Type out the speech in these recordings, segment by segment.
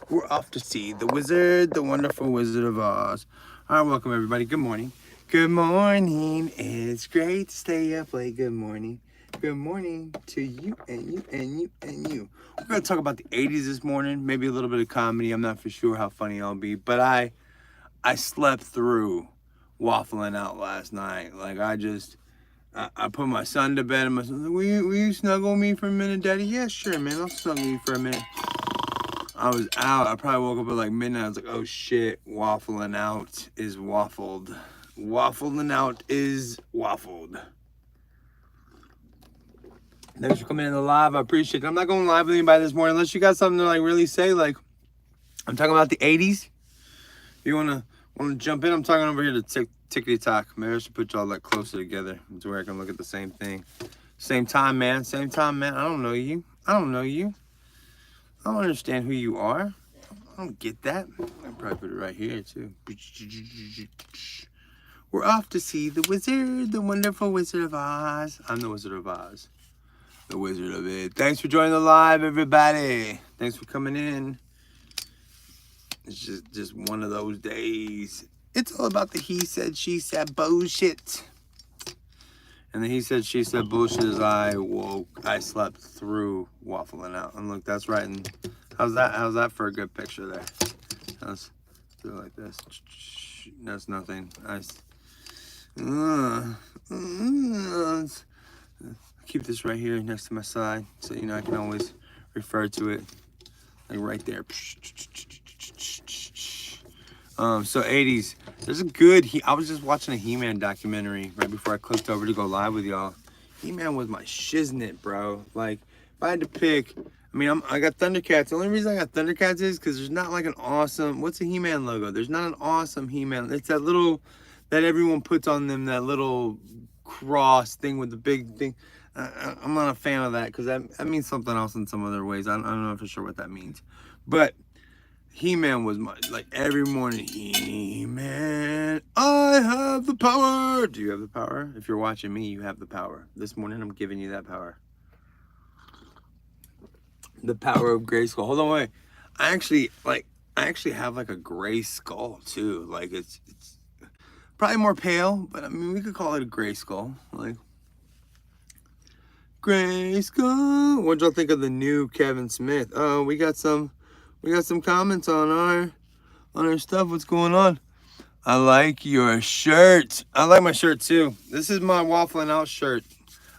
We're off to see the wizard, the wonderful Wizard of Oz. All right, welcome everybody. Good morning. Good morning. It's great to stay up late. Good morning. Good morning to you and you and you and you. We're gonna talk about the 80s this morning. Maybe a little bit of comedy. I'm not for sure how funny I'll be, but I slept through waffling out last night. Like I put my son to bed and my son's like, will you snuggle me for a minute, Daddy? Yeah, sure, man. I'll snuggle you for a minute. I was out. I probably woke up at like midnight. I was like, oh shit, waffling out is waffled. Waffling out is waffled. Thanks for coming in the live. I appreciate it. I'm not going live with anybody this morning unless you got something to like really say. Like, I'm talking about the 80s. If you wanna jump in, I'm talking over here to tickety talk. Maybe I should put y'all like closer together to where I can look at the same thing. Same time, man. Same time, man. I don't know you. I don't know you. I don't understand who you are. I don't get that. I'll probably put it right here too. We're off to see the wizard, the wonderful Wizard of Oz. I'm the Wizard of Oz. The Wizard of It. Thanks for joining the live, everybody. Thanks for coming in. It's just one of those days. It's all about the he said, she said bullshit. And the he said, she said bullshit is I slept through waffling out. And look, that's right. And how's that for a good picture there? Let's do it like this. That's nothing. Nice. Keep this right here next to my side so you know I can always refer to it like right there. So 80s. There's a good I was just watching a He-Man documentary right before I clicked over to go live with y'all. He-Man was my shiznit, bro. Like, if I had to pick, I mean, I got Thundercats. The only reason I got Thundercats is because there's not like an awesome, what's a He-Man logo? There's not an awesome He-Man. It's that little, that everyone puts on them, that little cross thing with the big thing. I'm not a fan of that because that means something else in some other ways. I don't know for sure what that means. But He-Man was my, like every morning, He-Man, I have the power. Do you have the power? If you're watching me, you have the power. This morning, I'm giving you that power. The power of gray skull. Hold on, wait. I actually have like a gray skull too. Like it's probably more pale, but I mean, we could call it a gray skull. Like, gray skull. What'd y'all think of the new Kevin Smith? Oh, we got some comments on our stuff. What's going on? I like your shirt. I like my shirt too. This is my waffling out shirt.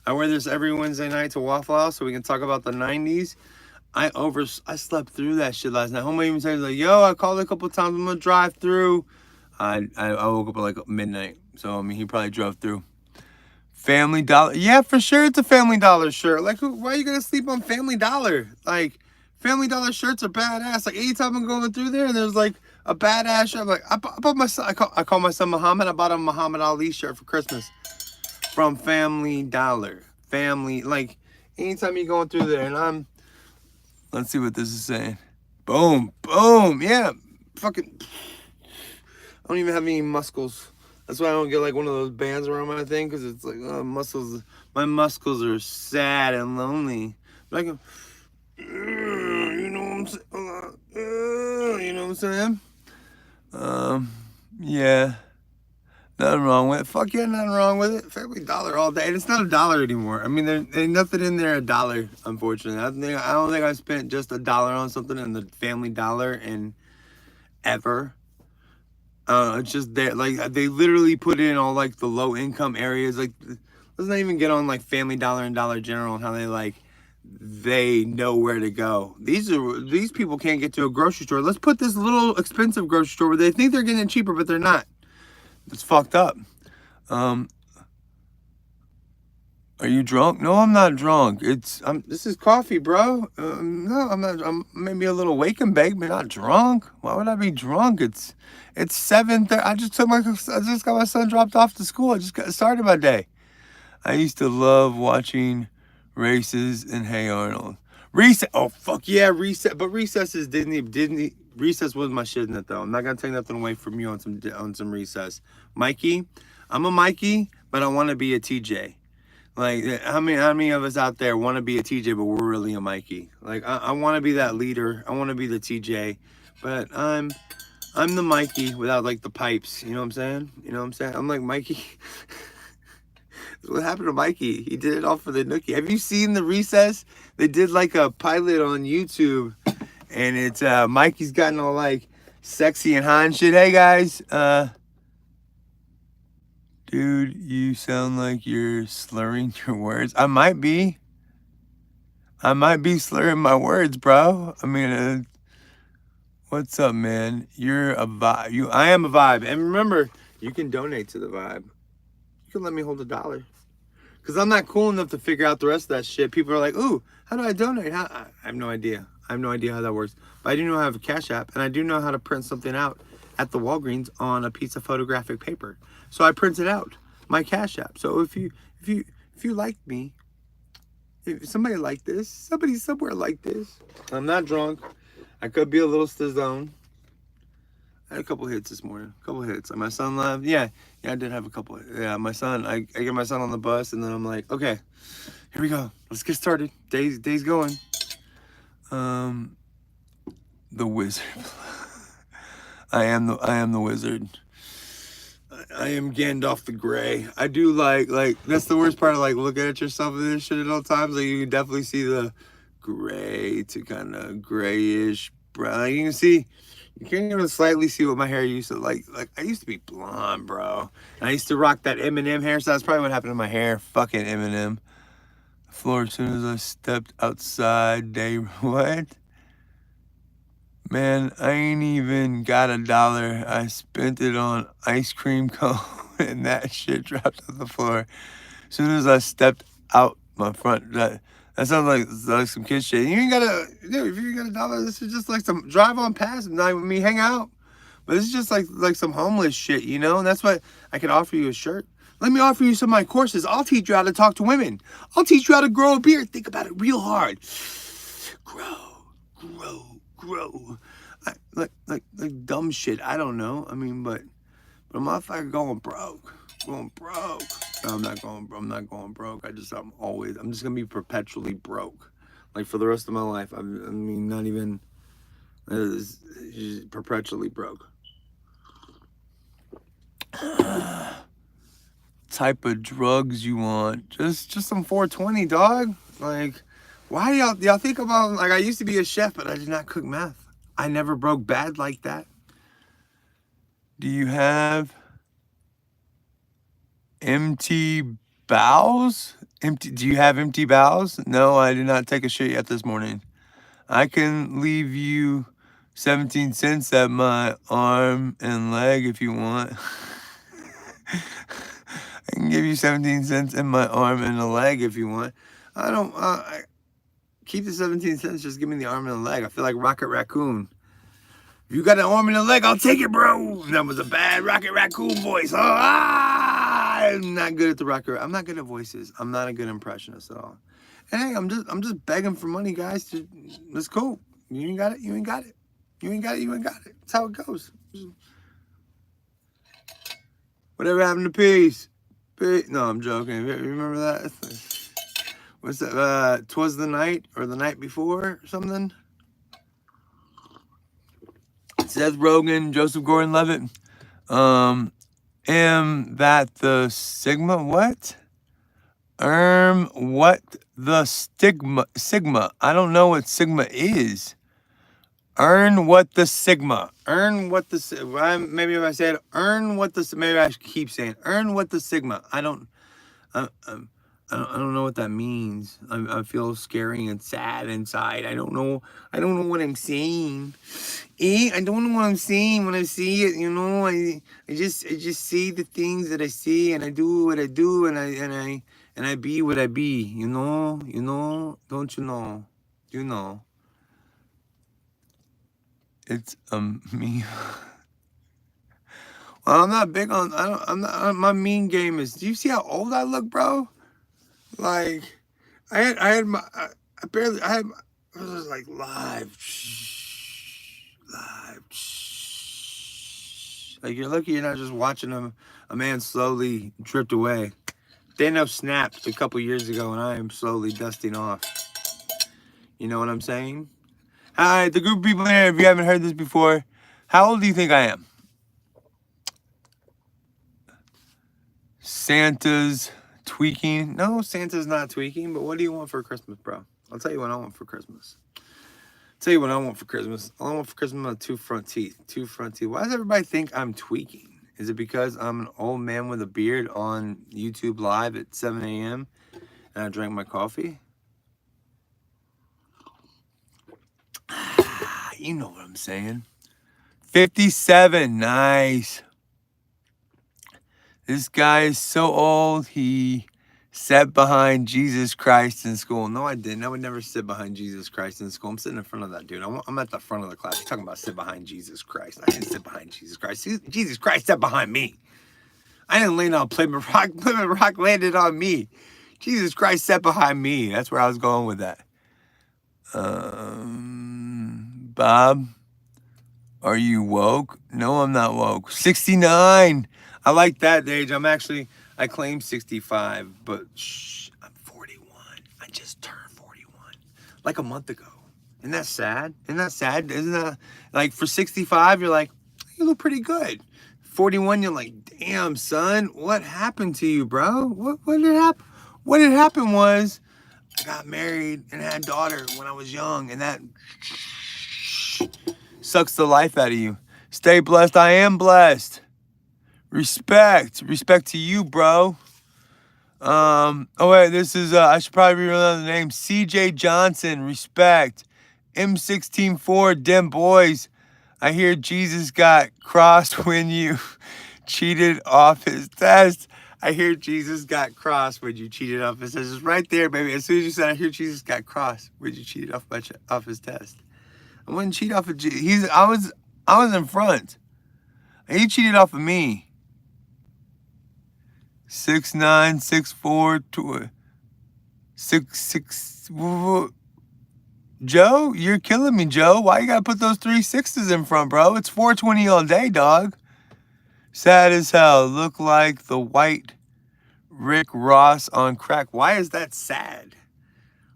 I wear this every Wednesday night to Waffle House so we can talk about the 90s. I slept through that shit last night. Homie even said like, yo, I called a couple times. I'm gonna drive through. I woke up at like midnight. So I mean he probably drove through. Family Dollar. Yeah, for sure it's a Family Dollar shirt. Like, why are you gonna sleep on Family Dollar? Like, Family Dollar shirts are badass. Like, anytime I'm going through there and there's like a badass shirt, I'm like, I bought my son, I call my son Muhammad. I bought him a Muhammad Ali shirt for Christmas from Family Dollar. Family, like, anytime you're going through there and let's see what this is saying. Boom, boom, yeah, fucking, I don't even have any muscles. That's why I don't get like one of those bands around my thing, because it's like, muscles. My muscles are sad and lonely. But I can, you know what I'm saying? You know what I'm saying? Yeah. Nothing wrong with it. Fuck yeah, nothing wrong with it. Family Dollar all day. And it's not a dollar anymore. I mean, there ain't nothing in there $1, unfortunately. I don't think I spent just $1 on something in the Family Dollar in ever. It's just there, like they literally put in all like the low income areas. Like, let's not even get on like Family Dollar and Dollar General and how they know where to go. These people can't get to a grocery store. Let's put this little expensive grocery store where they think they're getting it cheaper, but they're not. It's fucked up. Are you drunk? No, I'm not drunk. This is coffee, bro. No, I'm not. I'm maybe a little wake and bake, but not drunk. Why would I be drunk? It's 7:30. I just got my son dropped off to school. I just got started my day. I used to love watching races and Hey Arnold. Recess. Oh fuck yeah, Recess. But Recess is Disney. Recess was my shit in it though. I'm not gonna take nothing away from you on some Recess. Mikey, I'm a Mikey, but I want to be a TJ. Like, how many of us out there want to be a TJ, but we're really a Mikey? Like, I want to be that leader. I want to be the TJ, but I'm the Mikey without like the pipes. You know what I'm saying? You know what I'm saying? I'm like Mikey. What happened to Mikey? He did it all for the nookie. Have you seen The Recess? They did like a pilot on YouTube, and it's Mikey's gotten all like sexy and hot and shit. Hey guys, dude, you sound like you're slurring your words. I might be slurring my words, bro. I mean, what's up, man? You're a vibe. I am a vibe. And remember, you can donate to the vibe. You can let me hold $1. Because I'm not cool enough to figure out the rest of that shit. People are like, ooh, how do I donate? I have no idea. I have no idea how that works. But I do know I have a Cash App, and I do know how to print something out at the Walgreens on a piece of photographic paper. So I printed out my Cash App. So if you like me, if somebody like this, somebody somewhere like this, I'm not drunk. I could be a little stoned. I had a couple hits this morning. A couple hits. And my son left. Yeah, I did have a couple. Yeah, my son. I get my son on the bus, and then I'm like, okay, here we go. Let's get started. Day's going. The wizard. I am the wizard. I am Gandalf the Grey. I do like that's the worst part of like looking at yourself in this shit at all times. Like you can definitely see the gray to kind of grayish brown. Like, you can even slightly see what my hair used to like. Like I used to be blonde, bro. And I used to rock that Eminem hairstyle. That's probably what happened to my hair. Fucking Eminem. Floor as soon as I stepped outside. Day what? Man, I ain't even got $1. I spent it on ice cream cone and that shit dropped on the floor. As soon as I stepped out my front, that sounds like some kid shit. You ain't gotta, dude, if you ain't got $1, this is just like some drive on past night with me, hang out. But this is just like some homeless shit, you know? And that's why I can offer you a shirt. Let me offer you some of my courses. I'll teach you how to talk to women. I'll teach you how to grow a beard. Think about it real hard. Grow. Like dumb shit. I don't know. I mean, but a motherfucker going broke. No, I'm not going broke. I'm just gonna be perpetually broke. Like for the rest of my life. I mean, not even perpetually broke. Type of drugs you want? Just some 420, dog. Like, why y'all think about like I used to be a chef, but I did not cook meth. I never broke bad like that. Do you have empty bowels? Do you have empty bowels? No, I did not take a shit yet this morning. I can leave you 17 cents at my arm and leg if you want. I can give you 17 cents in my arm and a leg if you want. I don't, keep the 17 cents, just give me the arm and the leg. I feel like Rocket Raccoon. If you got an arm and a leg, I'll take it, bro. That was a bad Rocket Raccoon voice. Oh, I'm not good at the Rocket. I'm not good at voices. I'm not a good impressionist at all. And hey, I'm just begging for money, guys. It's cool. You ain't got it. You ain't got it. You ain't got it. You ain't got it. That's how it goes. Whatever happened to peace? No, I'm joking. Remember that? What's that? 'Twas the night or the night before or something. Seth Rogen, Joseph Gordon-Levitt. Am that the Sigma? What? What the Sigma? I don't know what Sigma is. Earn what the Sigma. Earn what the. Maybe if I said earn what the. Maybe I should keep saying earn what the Sigma. I don't know what that means. I feel scary and sad inside. I don't know what I'm saying. I don't know what I'm saying when I see it. You know, I just see the things that I see, and I do what I do, and I be what I be. You know. Don't you know? You know. It's me. Well, I'm not big on. I'm not. My mean game is. Do you see how old I look, bro? Like, I had my. I barely. I was like live. Like you're lucky you're not just watching a man slowly drift away. Thanos snapped a couple years ago, and I am slowly dusting off. You know what I'm saying? Hi, the group of people here, if you haven't heard this before, how old do you think I am? Santa's tweaking. No, Santa's not tweaking, but what do you want for Christmas, bro? I'll tell you what I want for Christmas. Tell you what I want for Christmas. All I want for Christmas are 2 front teeth. 2 front teeth. Why does everybody think I'm tweaking? Is it because I'm an old man with a beard on YouTube Live at 7 a.m. and I drank my coffee? You know what I'm saying. 57. Nice. This guy is so old, he sat behind Jesus Christ in school. No, I didn't. I would never sit behind Jesus Christ in school. I'm sitting in front of that dude. I'm at the front of the class. You're talking about sit behind Jesus Christ. I didn't sit behind Jesus Christ. Jesus Christ sat behind me. I didn't land on Plymouth Rock. Plymouth Rock landed on me. Jesus Christ sat behind me. That's where I was going with that. Bob, are you woke? No, I'm not woke. 69. I like that age. I claim 65, but shh, I'm 41. I just turned 41 like a month ago. Isn't that sad? Isn't that sad? Isn't that like for 65, you're like, you look pretty good. 41, you're like, damn, son, what happened to you, bro? What did happen? What had happened was I got married and had a daughter when I was young, and that sucks the life out of you. Stay blessed. I am blessed. Respect to you, bro. Oh wait, this is I should probably read another name. CJ Johnson. Respect. M164 Dim Boys. I hear Jesus got crossed when you cheated off his test. I hear Jesus got crossed when you cheated off his test. It's right there, baby. As soon as you said, I hear Jesus got crossed when you cheated off his test. I wouldn't cheat off of Jesus. I was in front. He cheated off of me. 6'9", 6'4", 6'6". Joe, you're killing me, Joe. Why you gotta put those 3 6s in front, bro? It's 420 all day, dog. Sad as hell. Look like the white Rick Ross on crack. Why is that sad?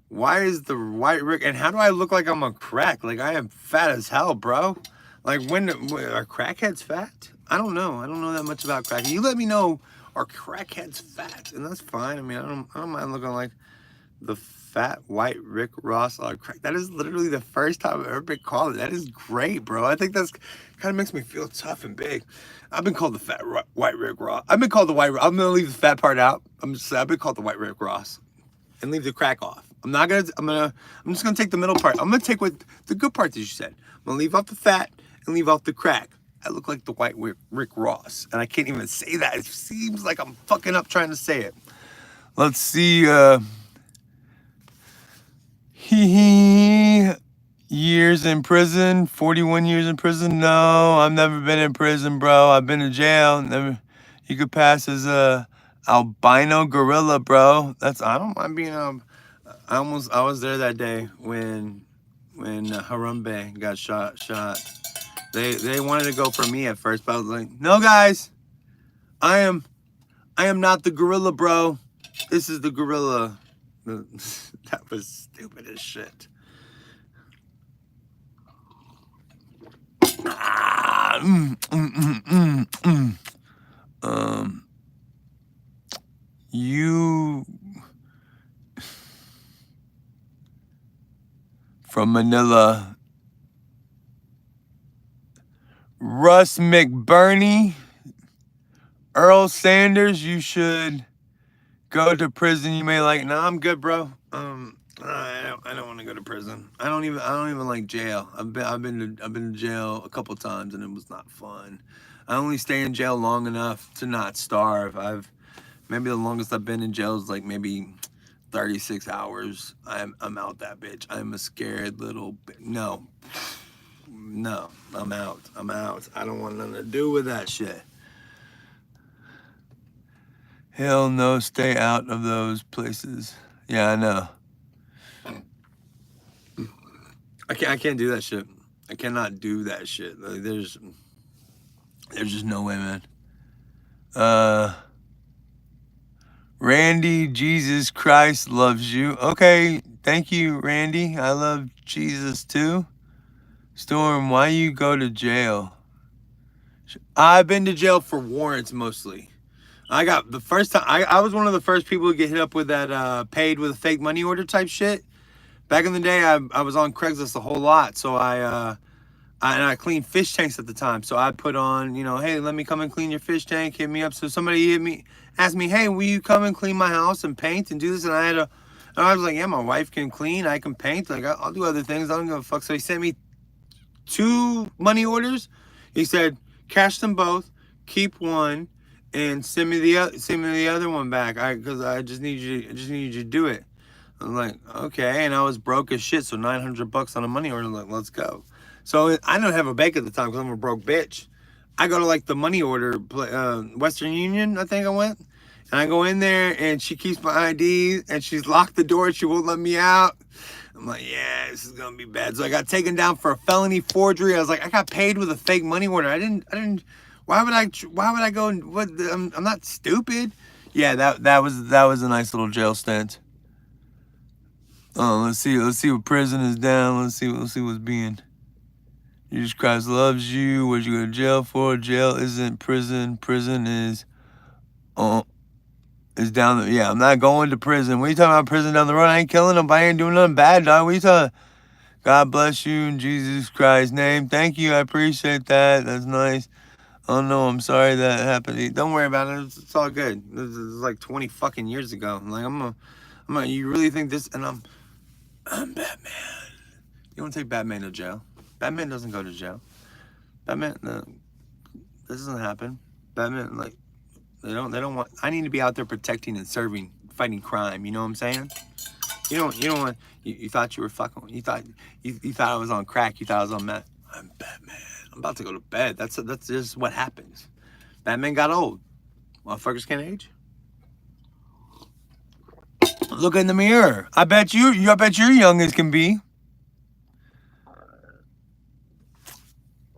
Why is the white Rick? And how do I look like I'm on crack? Like I am fat as hell, bro. Like when are crackheads fat? I don't know. I don't know that much about crack. You let me know. Are crackheads fat? And that's fine. I mean, I don't mind looking like the fat white Rick Ross on crack. That is literally the first time I've ever been called it. That is great, bro. I think that's kind of makes me feel tough and big. I've been called the fat white Rick Ross. I've been called the white. I'm gonna leave the fat part out. I've been called the white Rick Ross, and leave the crack off. I'm just gonna take the middle part. I'm gonna take what the good part that you said. I'm gonna leave off the fat and leave off the crack. I look like the white Rick Ross, and I can't even say that. It seems like I'm fucking up trying to say it. Let's see. Years in prison. 41 years in prison. No, I've never been in prison, bro. I've been in jail. Never. You could pass as a albino gorilla, bro. I don't mind being I was there that day when Harambe got shot. They wanted to go for me at first, but I was like, no, guys, I am not the gorilla, bro. This is the gorilla. That was stupid as shit. You from Manila. Russ McBurney, Earl Sanders, you should go to prison. You may like, nah, I'm good, bro. I don't want to go to prison. I don't even like jail. I've been to jail a couple times and it was not fun. I only stay in jail long enough to not starve. Maybe the longest I've been in jail is like maybe 36 hours. I'm out that bitch. I'm a scared little no, I'm out. I don't want nothing to do with that shit. Hell no, stay out of those places. Yeah, I know. I can't do that shit. I cannot do that shit. Like, there's just no way, man. Randy, Jesus Christ loves you. Okay, thank you, Randy. I love Jesus too. Storm, why you go to jail? I've been to jail for warrants mostly. I got the first time I was one of the first people to get hit up with that paid with a fake money order type shit. Back in the day, I was on Craigslist a whole lot, so I cleaned fish tanks at the time. So I put on, you know, hey, let me come and clean your fish tank. Hit me up. So somebody asked me, hey, will you come and clean my house and paint and do this? And I was like, yeah, my wife can clean, I can paint. Like I'll do other things. I don't give a fuck. So he sent me 2 money orders. He said, cash them both, keep one, and send me the other one back. Because I just need you to do it. I'm like, okay, and I was broke as shit, so $900 on a money order. Like, let's go. So I don't have a bank at the time because I'm a broke bitch. I go to like the money order, Western Union, I think I went, and I go in there and she keeps my ID and she's locked the door. And she won't let me out. I'm like, yeah, this is gonna be bad. So I got taken down for a felony forgery. I was like, I got paid with a fake money order. I didn't. Why would I go and what? I'm not stupid. Yeah, that was a nice little jail stint. Oh, let's see what prison is down. Let's see what's being. Jesus Christ loves you. What'd you go to jail for? Jail isn't prison. Prison is down the. Yeah, I'm not going to prison. What are you talking about? Prison down the road? I ain't killing them. I ain't doing nothing bad, dog. What are you talking? God bless you in Jesus Christ's name. Thank you. I appreciate that. That's nice. Oh no, I'm sorry that happened. Don't worry about it. It's all good. This is like 20 fucking years ago. I'm like, you really think this? And I'm Batman. You want to take Batman to jail? Batman doesn't go to jail. Batman, no, this doesn't happen. Batman, like, they don't want. I need to be out there protecting and serving, fighting crime. You know what I'm saying? You don't want. You thought you were fucking. You thought I was on crack. You thought I was on meth. I'm Batman. I'm about to go to bed. That's just what happens. Batman got old. Motherfuckers can't age. Look in the mirror. I bet you're young as can be.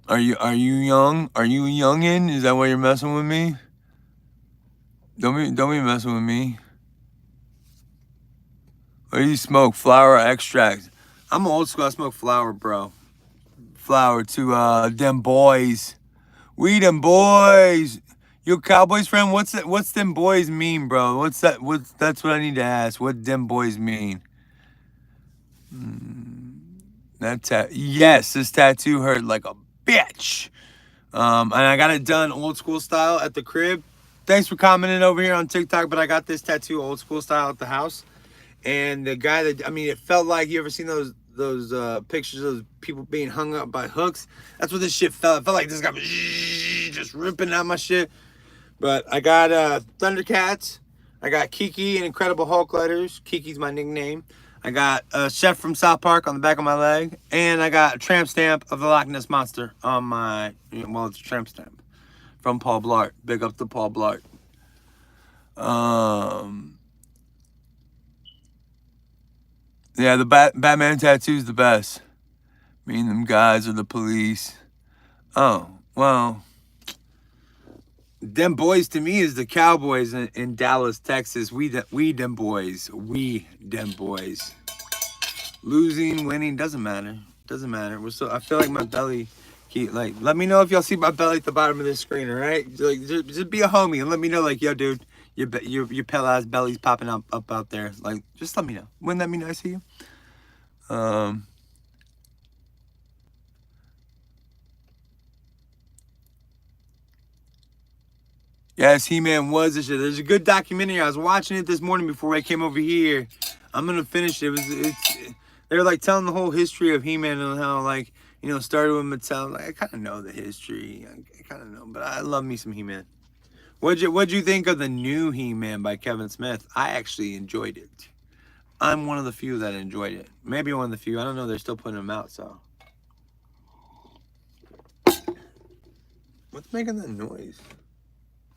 Are you young? Are you a youngin? Is that why you're messing with me? Don't be messing with me. What do you smoke? Flower extract. I'm old school. I smoke flower, bro. Flower to them boys. We them boys. You Cowboys friend? What's them boys mean, bro? What's that? That's what I need to ask. What them boys mean? Yes, this tattoo hurt like a bitch. And I got it done old school style at the crib. Thanks for commenting over here on TikTok, but I got this tattoo old school style at the house. And the guy it felt like, you ever seen those pictures of those people being hung up by hooks? That's what this shit felt. It felt like this guy was just ripping out my shit. But I got Thundercats. I got Kiki and Incredible Hulk letters. Kiki's my nickname. I got Chef from South Park on the back of my leg. And I got a tramp stamp of the Loch Ness Monster on my, it's a tramp stamp from Paul Blart. Big up to Paul Blart. Yeah, the Batman tattoo's the best. Me and them guys are the police. Oh, well. Them boys to me is the Cowboys in Dallas, Texas. We them boys. We them boys. Losing, winning, doesn't matter. Doesn't matter. I feel like my belly let me know if y'all see my belly at the bottom of this screen, all right? Like, just be a homie and let me know, like, yo, dude, your pale ass belly's popping up out there. Like, just let me know. Wouldn't that be nice of you? Yes, He-Man was this shit. There's a good documentary. I was watching it this morning before I came over here. I'm gonna finish it. They're like telling the whole history of He-Man and how, like, started with Mattel. Like, I kind of know the history. I kind of know, but I love me some He-Man. What'd you think of the new He-Man by Kevin Smith? I actually enjoyed it. I'm one of the few that enjoyed it. Maybe one of the few. I don't know. They're still putting them out, so. What's making that noise?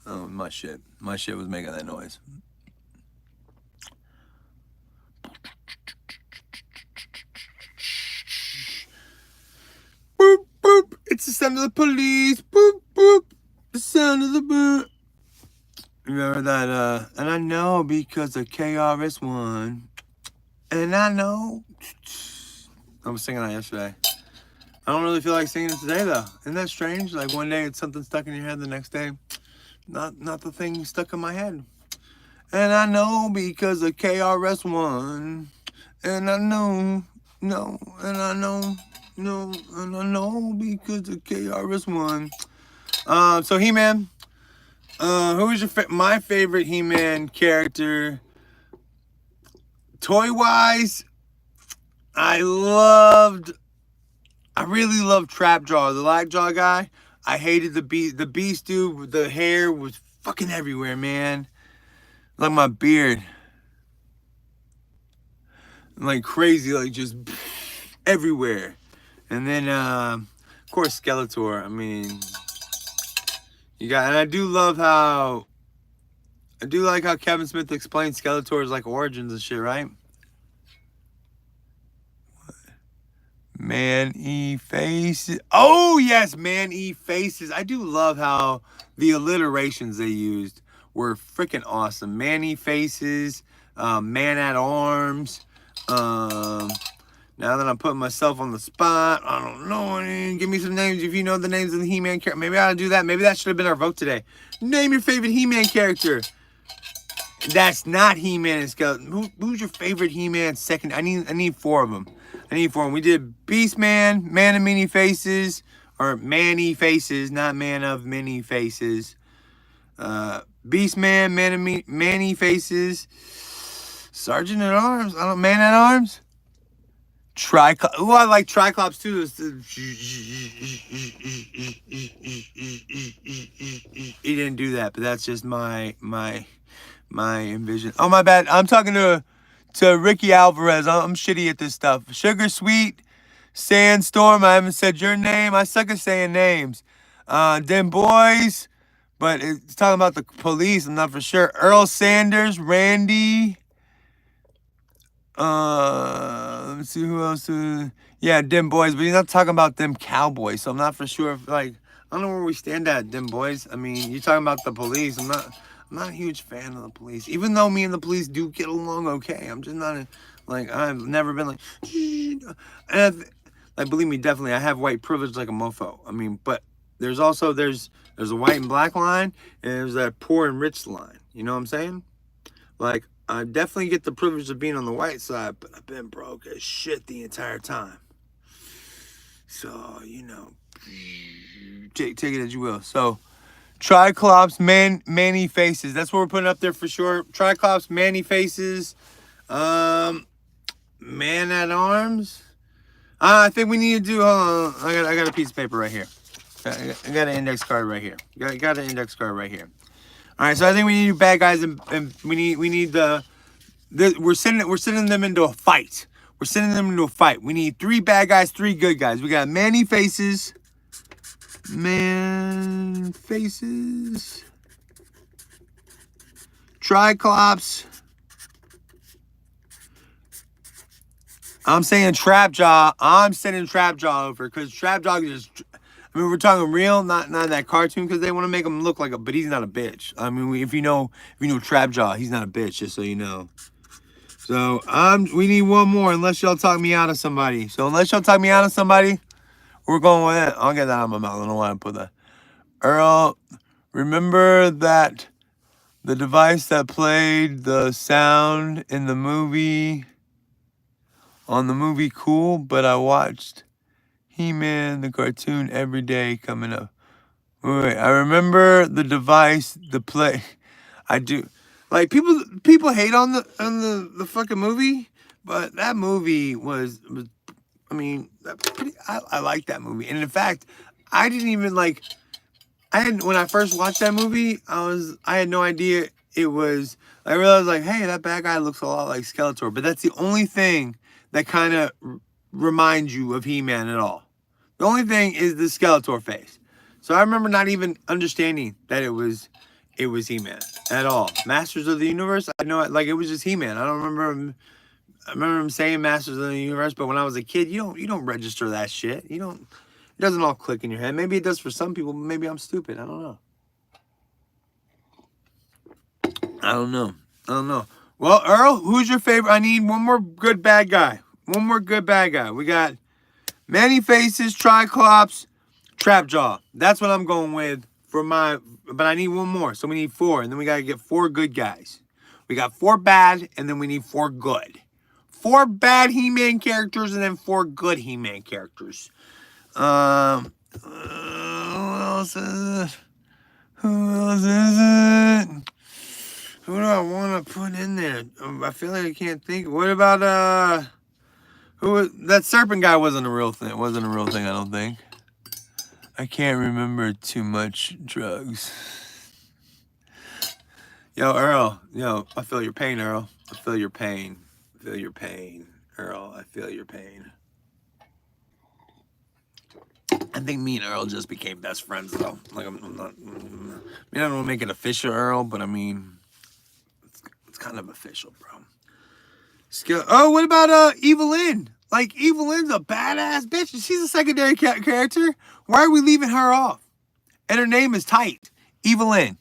Oh, my shit. My shit was making that noise. Boop, boop. It's the sound of the police. Boop, boop. The sound of the boop. remember that, and I know because of KRS-One, and I know, I was singing that yesterday. I don't really feel like singing it today though. Isn't that strange? Like one day it's something stuck in your head, the next day, not the thing stuck in my head. And I know because of KRS-One, and I know, no, and I know, no, and I know because of KRS-One. So He-Man, who is my favorite He-Man character? Toy-wise, I really loved Trapjaw, the Lockjaw guy. I hated the Beast dude. The hair was fucking everywhere, man. Like my beard. Like crazy, like just everywhere. And then, of course, Skeletor. I mean, and I do like how Kevin Smith explained Skeletor's like origins and shit, right? Man-E faces. Oh, yes, Man-E faces. I do love how the alliterations they used were freaking awesome. Man-E faces, Man-at-Arms. Now that I'm putting myself on the spot, I don't know. Give me some names if you know the names of the He-Man character. Maybe I ought to do that. Maybe that should have been our vote today. Name your favorite He-Man character. That's not He-Man and Skeleton. Who's your favorite He-Man second? I need 4 of them. We did Beastman, Man of Many Faces, or Man-E Faces, not Man of Many Faces. Beastman, Man-E Faces, Sergeant at Arms. I don't Man at Arms. Triclops. Ooh, I like Triclops too. He didn't do that, but that's just my envision. Oh, my bad. I'm talking to Ricky Alvarez. I'm shitty at this stuff. Sugar Sweet, Sandstorm. I haven't said your name. I suck at saying names. Them boys, but it's talking about the police. I'm not for sure. Earl Sanders, Randy. Let's see who else. Yeah, them boys, but he's not talking about them cowboys. So I'm not for sure if I don't know where we stand at, them boys. I mean, you're talking about the police. I'm not a huge fan of the police, even though me and the police do get along okay. I'm just not I've never been like, and believe me, definitely, I have white privilege like a mofo. I mean, but there's a white and black line, and there's that poor and rich line. You know what I'm saying? Like, I definitely get the privilege of being on the white side, but I've been broke as shit the entire time. So, take it as you will. So, Triclops, Man-E faces. That's what we're putting up there for sure. Triclops, Man-E faces. Man-at-Arms. I think we need to do, hold on. I got a piece of paper right here. I got an index card right here. Got an index card right here. All right, so I think we need bad guys, and we need we're sending them into a fight. We're sending them into a fight. We need 3 bad guys, 3 good guys. We got Man-E faces, Triclops. I'm saying Trapjaw. I'm sending Trapjaw over because Trapjaw is. I mean, we're talking real, not that cartoon, because they want to make him look like but he's not a bitch. I mean, if you know Trapjaw, he's not a bitch, just so you know. So we need one more, unless y'all talk me out of somebody. So unless y'all talk me out of somebody, we're going with it. I'll get that out of my mouth. I don't know why I put that. Earl, remember that the device that played the sound in the movie on the movie Cool, but I watched He-Man, the cartoon, every day coming up. Wait, I remember the device, the play. I do. Like, people hate on the fucking movie, but that movie was I mean, I like that movie. And in fact, I didn't even when I first watched that movie, I had no idea it was, I realized hey, that bad guy looks a lot like Skeletor, but that's the only thing that kind of reminds you of He-Man at all. The only thing is the Skeletor face. So I remember not even understanding that it was He-Man at all. Masters of the Universe, I know it was just He-Man. I remember him saying Masters of the Universe, but when I was a kid, you don't register that shit. It doesn't all click in your head. Maybe it does for some people, but maybe I'm stupid. I don't know. I don't know. Well, Earl, who's your favorite? I need one more good bad guy. We got Many Faces, Triclops, Trapjaw. That's what I'm going with for my... But I need one more, so we need 4. And then we got to get 4 good guys. We got 4 bad, and then we need 4 good. 4 bad He-Man characters, and then 4 good He-Man characters. Who else is it? Who do I want to put in there? I feel like I can't think. What about, that serpent guy wasn't a real thing. I don't think. I can't remember too much drugs. Yo, Earl. Yo, I feel your pain, Earl. I feel your pain. Earl. I feel your pain. I think me and Earl just became best friends, though. Like, I'm not... I mean, I don't want to make it official, Earl, but I mean... It's kind of official, bro. Oh, what about Evelyn? Like, Evelyn's a badass bitch. She's a secondary character. Why are we leaving her off? And her name is tight. Evelyn.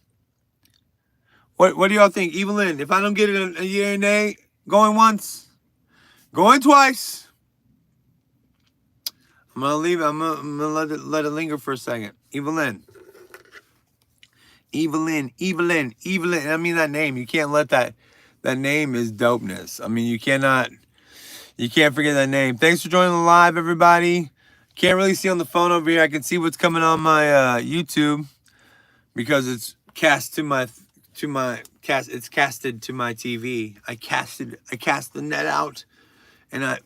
What do y'all think? Evelyn, if I don't get it in a year and a, going once, going twice. I'm gonna leave it. I'm gonna let it linger for a second. Evelyn. I mean that name. You can't let that name is dopeness. I mean, you can't forget that name. Thanks for joining the live, everybody. Can't really see on the phone over here. I can see what's coming on my YouTube because it's casted to my TV. I cast the net out and I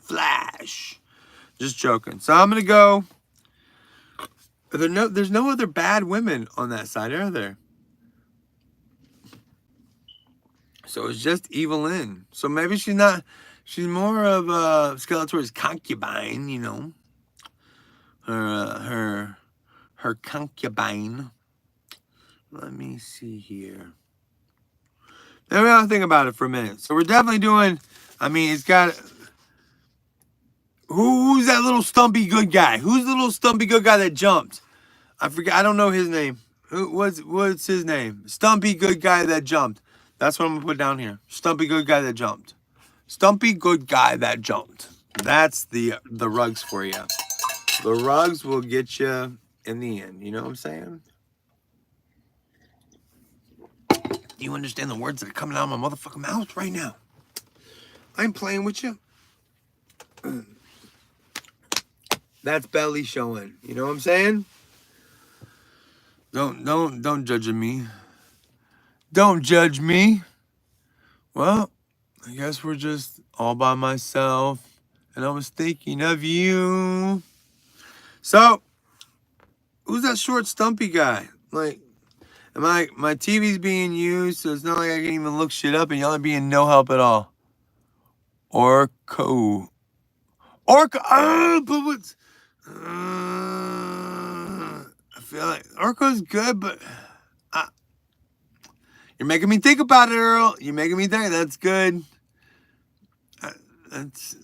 flash. Just joking. So I'm gonna go. There's no other bad women on that side, are there? So it's just Evelyn. So maybe she's not. She's more of Skeletor's concubine, you know. Her concubine. Let me see here. Maybe I'll think about it for a minute. So we're definitely doing. I mean, it's got. Who's that little stumpy good guy? Who's the little stumpy good guy that jumped? I forget. I don't know his name. What's his name? Stumpy good guy that jumped. That's what I'm gonna put down here. Stumpy good guy that jumped. Stumpy good guy that jumped. That's the rugs for you. The rugs will get you in the end. You know what I'm saying? Do you understand the words that are coming out of my motherfucking mouth right now? I'm playing with you. That's belly showing. You know what I'm saying? Don't judge me. Don't judge me. Well, I guess we're just all by myself. And I was thinking of you. So, who's that short stumpy guy? Like, my TV's being used, so it's not like I can even look shit up and y'all are being no help at all. Orko. Oh, but what's... I feel like Orko's good, but... You're making me think about it, Earl. You're making me think. That's good. That's...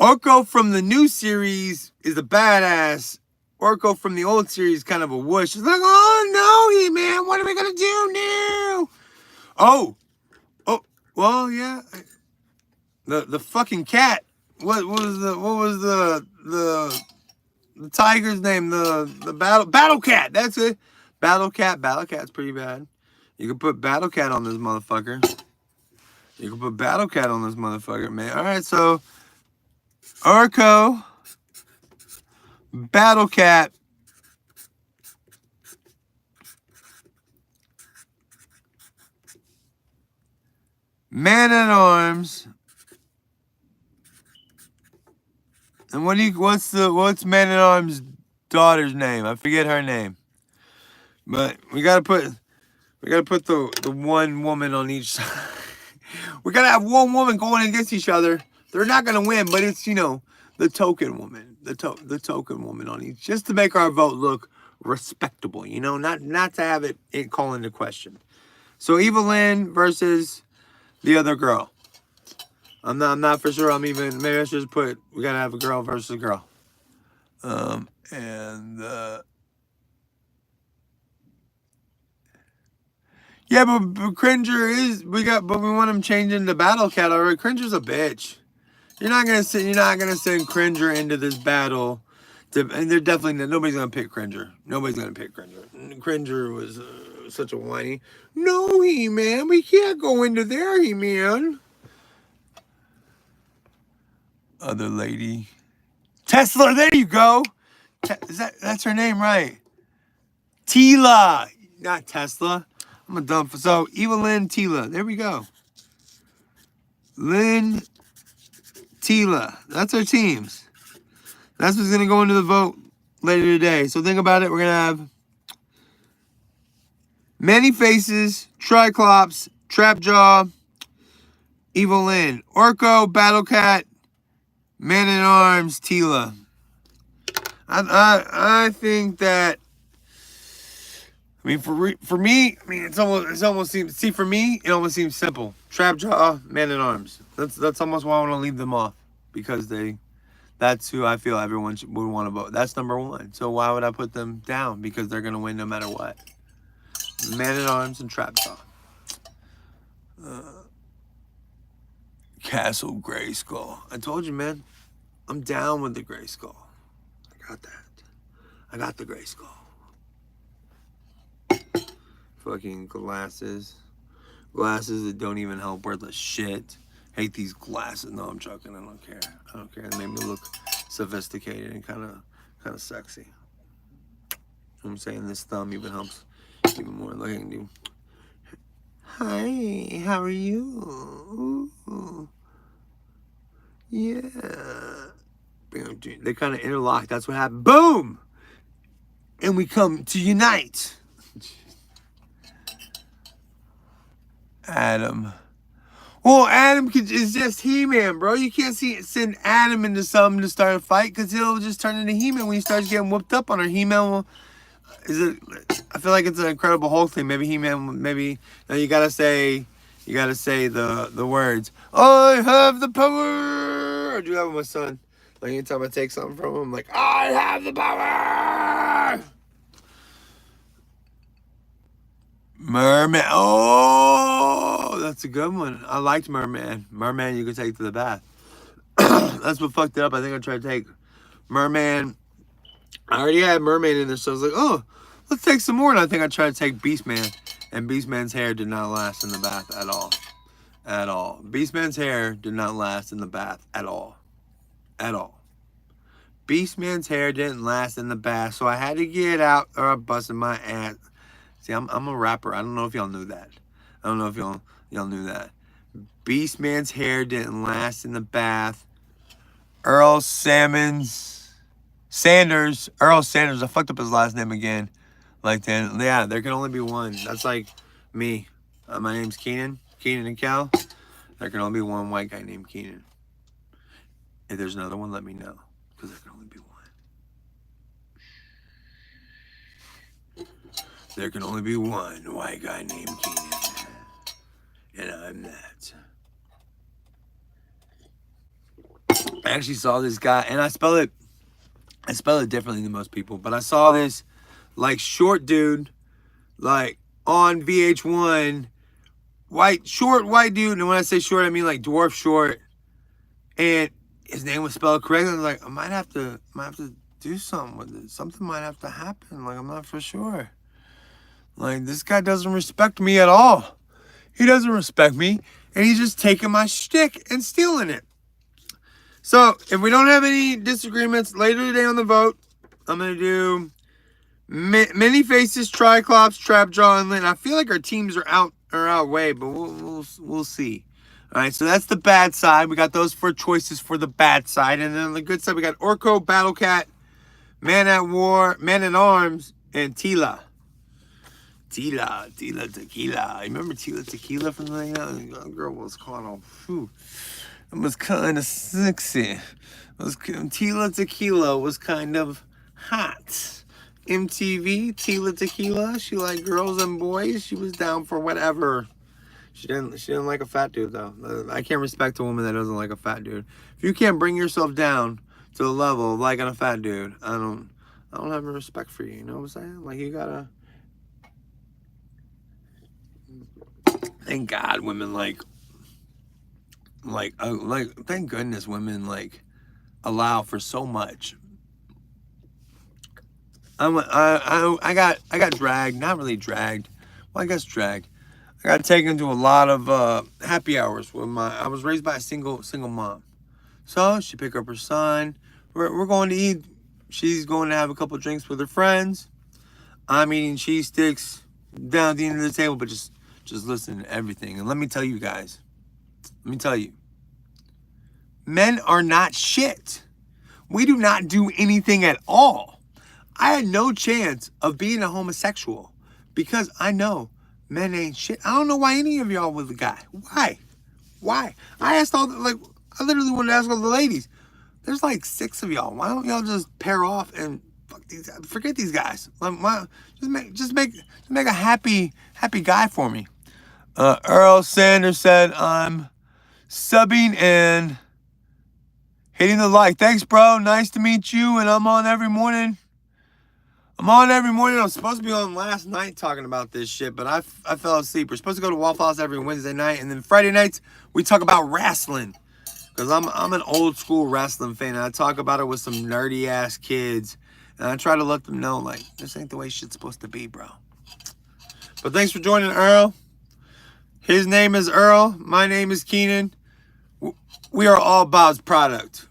Orko from the new series is a badass. Orko from the old series is kind of a whoosh. It's like, oh no, He-Man, what are we gonna do now? Oh, well, yeah. The fucking cat. What was the tiger's name? The battle cat. That's it. Battle Cat's pretty bad. You can put Battle Cat on this motherfucker. Man. All right, so Orko, Battle Cat, Man at Arms, and what's Man at Arms' daughter's name? I forget her name. But we gotta put the one woman on each side. We gotta have one woman going against each other. They're not gonna win, but it's, you know, the token woman, the token woman on each, just to make our vote look respectable. You know, not to have it call into question. So Evelyn versus the other girl. I'm not for sure. Maybe I should just put we gotta have a girl versus a girl. Yeah, but Cringer is but we want him changing to Battle Cat already. Cringer's a bitch. You're not gonna send Cringer into this battle. And they're definitely nobody's gonna pick Cringer. Nobody's gonna pick Cringer. Cringer was such a whiny. No, He-Man, we can't go into there, He-Man. Other lady, Tesla. There you go. That's her name, right? Tila, not Tesla. I'm a dumb. So Eva Lynn Tila. There we go. Lynn Tila. That's our teams. That's what's gonna go into the vote later today. So think about it. We're gonna have Many Faces, Triclops, Trapjaw, Evil Lynn, Orko, Battle Cat, Man at Arms, Tila. I think that. I mean, for me, I mean, it almost seems. See, for me, it almost seems simple. Trapjaw, Man at Arms. That's almost why I want to leave them off, because that's who I feel everyone would want to vote. That's number one. So why would I put them down? Because they're gonna win no matter what. Man at Arms and Trapjaw. Castle Grayskull. I told you, man. I'm down with the Grayskull. I got that. I got the Grayskull. Fucking glasses. Glasses that don't even help worth a shit. Hate these glasses. No, I'm joking. I don't care. I don't care. It made me look sophisticated and kind of sexy. You know what I'm saying? This thumb even helps even more. Look, I can do. Hi, how are you? Ooh. Yeah. They kind of interlock. That's what happened. Boom! And we come to unite. Adam. Well, Adam is just He-Man, bro. You can't send Adam into something to start a fight, because he'll just turn into He-Man when he starts getting whooped up on her. He-Man will... I feel like it's an Incredible Hulk thing. Maybe He-Man... Maybe... No, you gotta say the words. I have the power! I do have with my son. Like, anytime I take something from him, I'm like, I have the power! Merman. Oh, that's a good one. I liked Merman. Merman you could take to the bath. That's what fucked it up. I think I tried to take Merman. I already had Merman in there, so I was like, oh, let's take some more. And I think I tried to take Beastman. And Beastman's hair did not last in the bath at all. At all. Beastman's hair did not last in the bath at all. At all. Beastman's hair didn't last in the bath, so I had to get out or I busted my ass. See, I'm a rapper. I don't know if y'all knew that. I don't know if y'all knew that. Beastman's hair didn't last in the bath. Earl Sanders. I fucked up his last name again. Like then, yeah, there can only be one. That's like me. My name's Keenan. Keenan and Cal. There can only be one white guy named Keenan. If there's another one, let me know, because there can only be one. There can only be one white guy named Keenan. And I'm that. I actually saw this guy, and I spell it differently than most people, but I saw this, like, short dude, like, on VH1, short white dude, and when I say short, I mean, like, dwarf short, and his name was spelled correctly. I was like, I might have to do something with it. Something might have to happen. Like, I'm not for sure. Like, this guy doesn't respect me at all. He doesn't respect me, and he's just taking my shtick and stealing it. So, if we don't have any disagreements later today on the vote, I'm going to do Many Faces, Triclops, Trapjaw, and Lynn. I feel like our teams are out way, but we'll see. All right, so that's the bad side. We got those 4 choices for the bad side. And then on the good side, we got Orko, Battle Cat, Man at Arms, and Tila. Tila Tequila. You remember Tila Tequila from the young girl was caught on. It was kind of sexy. Tila Tequila was kind of hot. MTV, Tila Tequila. She liked girls and boys. She was down for whatever. She didn't like a fat dude though. I can't respect a woman that doesn't like a fat dude. If you can't bring yourself down to the level of liking a fat dude, I don't have any respect for you. You know what I'm saying? Like, you gotta Thank God women thank goodness women allow for so much. I got dragged, not really dragged. Well, I guess dragged. I got taken to a lot of happy hours with I was raised by a single mom. So she picked up her son. We're going to eat. She's going to have a couple drinks with her friends. I'm eating cheese sticks down at the end of the table, but just listen to everything. And let me tell you guys, let me tell you, men are not shit. We do not do anything at all. I had no chance of being a homosexual because I know men ain't shit. I don't know why any of y'all with a guy. Why? I asked I literally wanted to ask all the ladies. There's like 6 of y'all. Why don't y'all just pair off and forget these guys? Why, just make a happy guy for me. Earl Sanders said I'm subbing and hitting the like. Thanks, bro. Nice to meet you. And I'm on every morning. I'm supposed to be on last night talking about this shit, but I fell asleep. We're supposed to go to Waffle House every Wednesday night, and then Friday nights we talk about wrestling. Because I'm an old school wrestling fan, and I talk about it with some nerdy ass kids. And I try to let them know, this ain't the way shit's supposed to be, bro. But thanks for joining Earl. His name is Earl. My name is Keenan. We are all Bob's product.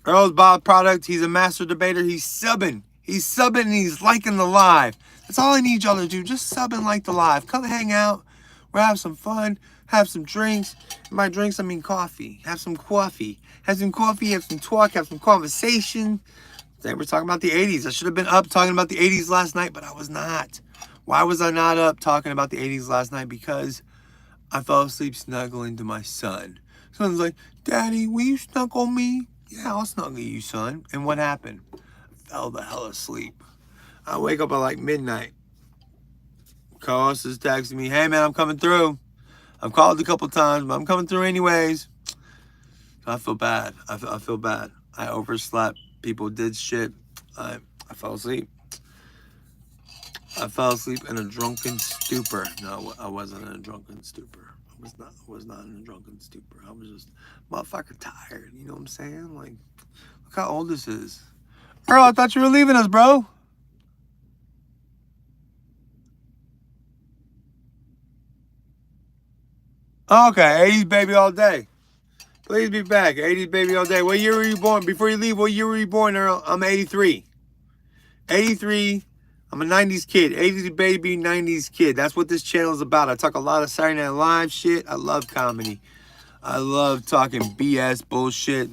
Earl's Bob's product. He's a master debater. He's subbing. And he's liking the live. That's all I need y'all to do. Just sub and like the live. Come hang out. We'll have some fun. Have some drinks. And by drinks, I mean coffee. Have some coffee. Have some coffee. Have some talk. Have some conversation. Today we're talking about the 80s. I should have been up talking about the 80s last night, but I was not. Why was I not up talking about the 80s last night? Because I fell asleep snuggling to my son. Son's like, Daddy, will you snuggle me? Yeah, I'll snuggle you, son. And what happened? I fell the hell asleep. I wake up at midnight. Carlos is texting me, hey man, I'm coming through. I've called a couple times, but I'm coming through anyways. I feel bad. I feel bad. I overslept. People did shit. I fell asleep. I fell asleep in a drunken stupor. No, I wasn't in a drunken stupor. I was not in a drunken stupor. I was just motherfucker tired. You know what I'm saying? Look how old this is. Earl, I thought you were leaving us, bro. Okay, 80s baby all day. Please be back. 80s baby all day. What year were you born? Before you leave, what year were you born, Earl? I'm 83. 83. I'm a 90s kid. 80s baby, 90s kid. That's what this channel is about. I talk a lot of Saturday Night Live shit. I love comedy. I love talking BS bullshit.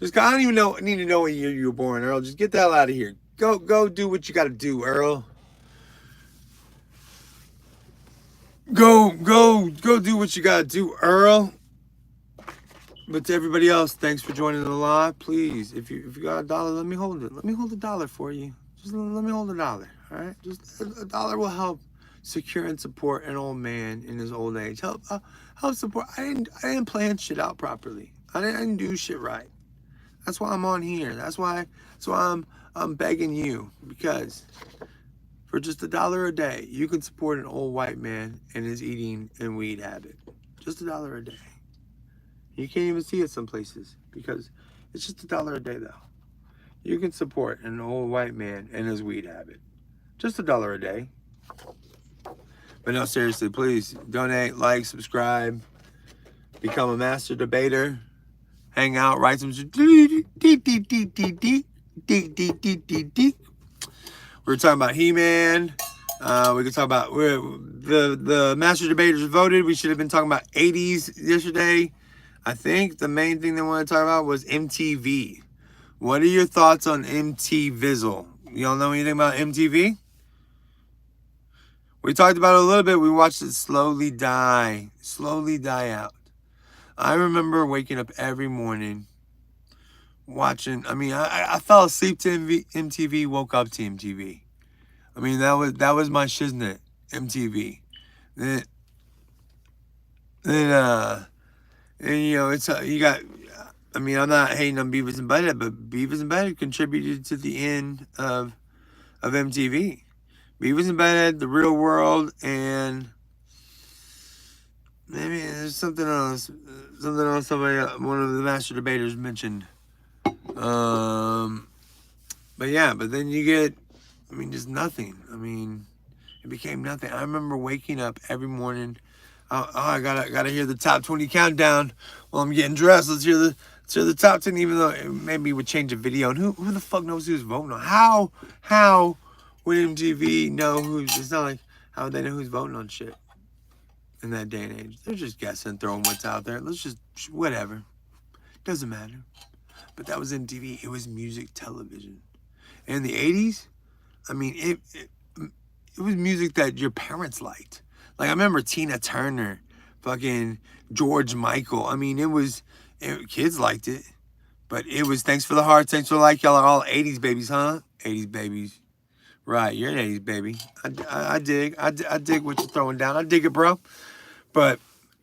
I don't even need to know what year you were born, Earl. Just get the hell out of here. Go do what you got to do, Earl. Go do what you got to do, Earl. But to everybody else, thanks for joining the live. Please, if you got $1, let me hold it. Let me hold $1 for you. Just let me hold $1. All right, just $1 will help secure and support an old man in his old age. Help support. I didn't plan shit out properly. I didn't do shit right. That's why I'm on here. That's why I'm begging you, because for just $1 a day, you can support an old white man in his eating and weed habit. Just $1 a day. You can't even see it some places because it's just $1 a day though. You can support an old white man and his weed habit. Just $1 a day. But no, seriously, please donate, like, subscribe, become a master debater, hang out, write some. We're talking about He-Man. We could talk about the master debaters voted. We should have been talking about 80s yesterday. I think the main thing they want to talk about was MTV. What are your thoughts on MTVizzle? Y'all know anything about MTV? We talked about it a little bit. We watched it slowly die out. I remember waking up every morning watching. I fell asleep to MTV, woke up to MTV. That was my shiznit, MTV. Then it's you got. I'm not hating on Beavis and Butthead, but Beavis and Butthead contributed to the end of MTV. Beavis and Butthead, The Real World, and maybe there's something else. Something else somebody, one of the master debaters mentioned. Um, but yeah, but then you get, I mean, just nothing. I mean, it became nothing. I remember waking up every morning. I gotta hear the top 20 countdown while I'm getting dressed. Let's hear the top 10. Even though it maybe would change a video. And who the fuck knows who's voting on? How would MTV know who's? It's not like how would they know who's voting on shit in that day and age? They're just guessing, throwing what's out there. Let's just whatever. Doesn't matter. But that was MTV. It was music television. And in the 80s, I mean, it was music that your parents liked. Like I remember Tina Turner, fucking George Michael. I mean, kids liked it, but it was thanks for the heart, thanks for the like. Y'all are all 80s babies, huh? 80s babies. Right, you're an 80s baby. I dig what you're throwing down. I dig it, bro. But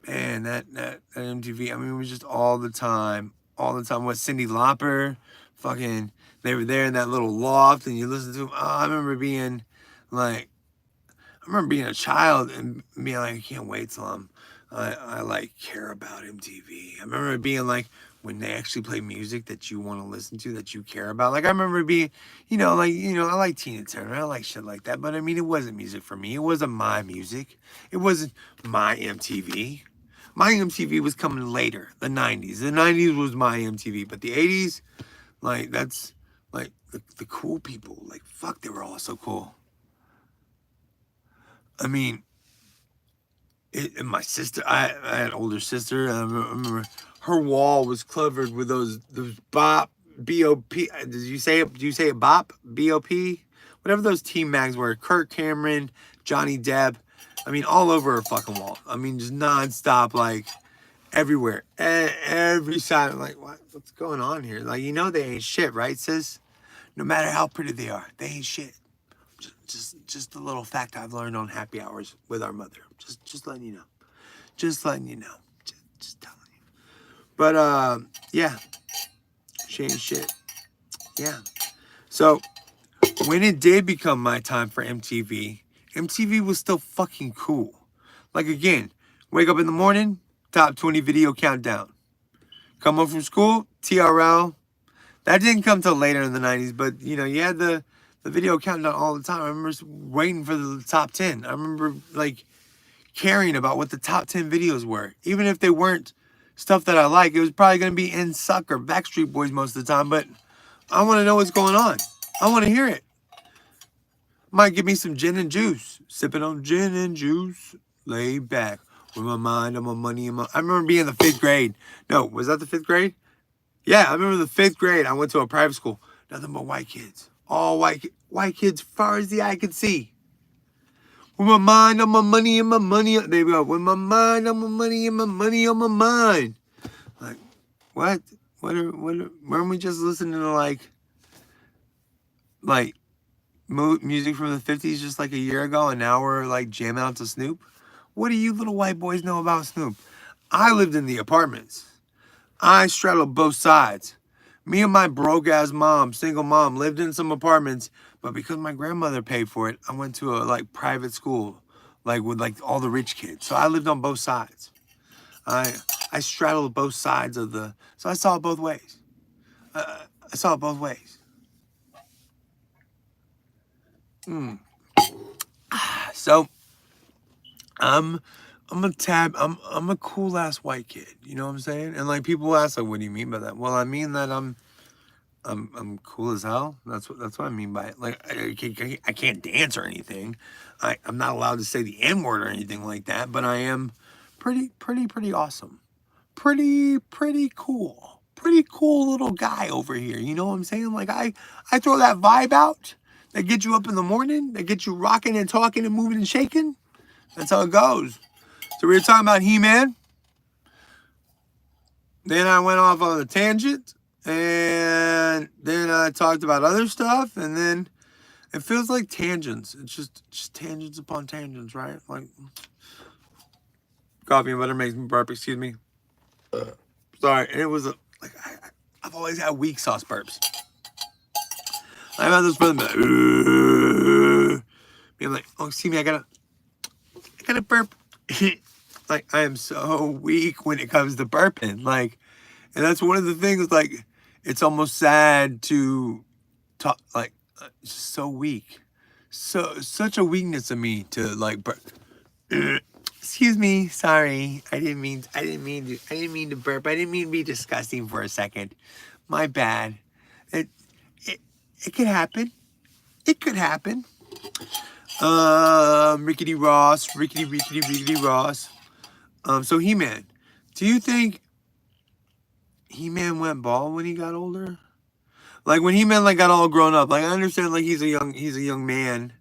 man, that MTV, I mean, it was just all the time. All the time. What, Cyndi Lauper? Fucking, they were there in that little loft and you listen to them. Oh, I remember being like, I remember being a child and being like, I can't wait till I like care about MTV. I remember being like, when they actually play music that you want to listen to, that you care about. Like I remember being, I like Tina Turner, I like shit like that. But I mean, it wasn't music for me. It wasn't my music. It wasn't my MTV. My MTV was coming later, the 90s. The 90s was my MTV, but the 80s, like that's like the cool people. Like fuck, they were all so cool. I mean, and my sister, I had an older sister. I remember her wall was covered with those bop BOP. Did you say it? Do you say it bop BOP? Whatever those teen mags were. Kirk Cameron, Johnny Depp. I mean, all over her fucking wall. I mean, just nonstop, like everywhere, every side. Like, what's going on here? Like, they ain't shit, right, sis? No matter how pretty they are, they ain't shit. Just a little fact I've learned on happy hours with our mother. Just letting you know. Just letting you know. Just telling you. But yeah, she ain't shit. Yeah. So when it did become my time for MTV, MTV was still fucking cool. Like again, wake up in the morning, top 20 video countdown. Come home from school, TRL. That didn't come till later in the 90s, but you had the video countdown all the time. I remember waiting for the top 10. I remember like caring about what the top 10 videos were. Even if they weren't stuff that I like, it was probably going to be NSYNC or Backstreet Boys most of the time, but I want to know what's going on. I want to hear it. Might give me some gin and juice. Sipping on gin and juice. Lay back. With my mind on my money and I remember being in the 5th grade. No, was that the 5th grade? Yeah, I remember the 5th grade. I went to a private school. Nothing but white kids. All white kids far as the eye could see. With my mind on my money and my money. There we go. With my mind on my money and my money on my mind. Like, what? Weren't we just listening to like music from the 50s just like a year ago and now we're like jamming out to Snoop? What do you little white boys know about Snoop? I lived in the apartments. I straddled both sides. Me and my broke ass mom, single mom, lived in some apartments, but because my grandmother paid for it, I went to a like private school, like with like all the rich kids. So I lived on both sides. I straddled both sides of so I saw it both ways. I saw it both ways. So I'm I'm a cool ass white kid. You know what I'm saying? And like people ask like, what do you mean by that? Well, I mean that I'm cool as hell. That's what I mean by it. Like I can't dance or anything. I'm not allowed to say the N-word or anything like that. But I am pretty awesome. Pretty cool. Pretty cool little guy over here. You know what I'm saying? Like I throw that vibe out that gets you up in the morning, that gets you rocking and talking and moving and shaking. That's how it goes. So we were talking about He-Man. Then I went off on a tangent. And then I talked about other stuff. And then it feels like tangents. It's just tangents upon tangents, right? Like coffee and butter makes me burp. Excuse me. Sorry. And it was I've always had weak sauce burps. I've had this for being like, oh, excuse me, I gotta burp. Like, I am so weak when it comes to burping. Like, and that's one of the things, like, it's almost sad to talk, like, it's just so weak. Such a weakness of me to, like, excuse me, sorry. I didn't mean to burp. I didn't mean to be disgusting for a second. My bad. It, it, it could happen. It could happen. Rickety Ross, Rickety Ross. So He-Man, do you think He-Man went bald when he got older? Like when He-Man like got all grown up. Like I understand like he's a young man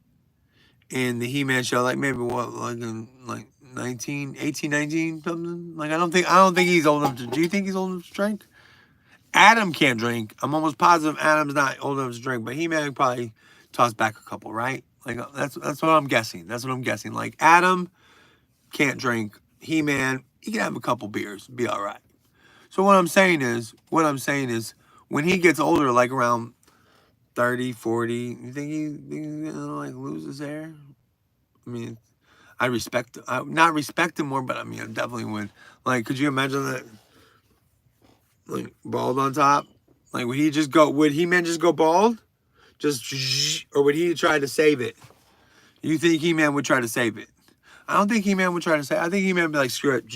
in the He-Man show. Like maybe what like in like 19, 18, 19 something. Like I don't think he's old enough to. Do you think he's old enough to drink? Adam can't drink. I'm almost positive Adam's not old enough to drink, but He-Man probably toss back a couple, right? Like that's what I'm guessing. That's what I'm guessing. Like Adam can't drink. He-Man, he can have a couple beers, be all right. So what I'm saying is, when he gets older, like around 30, 40, you think he's gonna like lose his hair? I mean, I not respect him more, but I mean, I definitely would. Like, could you imagine that? Like bald on top? Like, would He-Man just go bald? Just, or would he try to save it? You think He-Man would try to save it? I don't think He-Man would try to save it. I think He-Man would be like, screw it,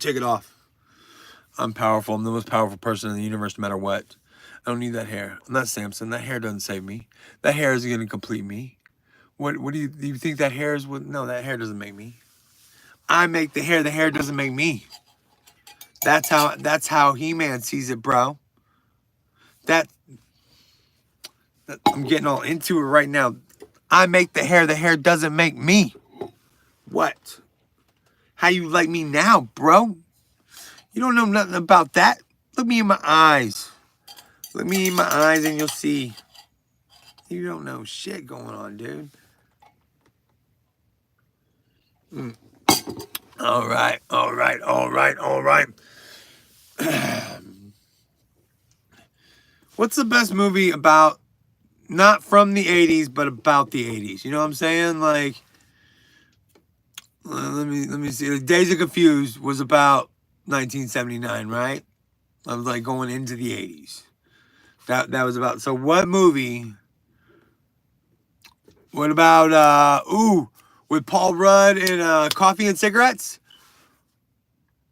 take it off. I'm powerful. I'm the most powerful person in the universe, no matter what. I don't need that hair. I'm not Samson. That hair doesn't save me. That hair isn't going to complete me. What do you think that hair is? No, that hair doesn't make me. I make the hair. The hair doesn't make me. That's how He-Man sees it, bro. That I'm getting all into it right now. I make the hair. The hair doesn't make me. What? How you like me now, bro? You don't know nothing about that. Look me in my eyes. Look me in my eyes and you'll see. You don't know shit going on, dude. All right. What's the best movie about, not from the 80s, but about the 80s? You know what I'm saying? Like, let me see. Like, Days of Confused was about 1979, right? I was like going into the 80s. That was about. So what movie? What about with Paul Rudd and Coffee and Cigarettes?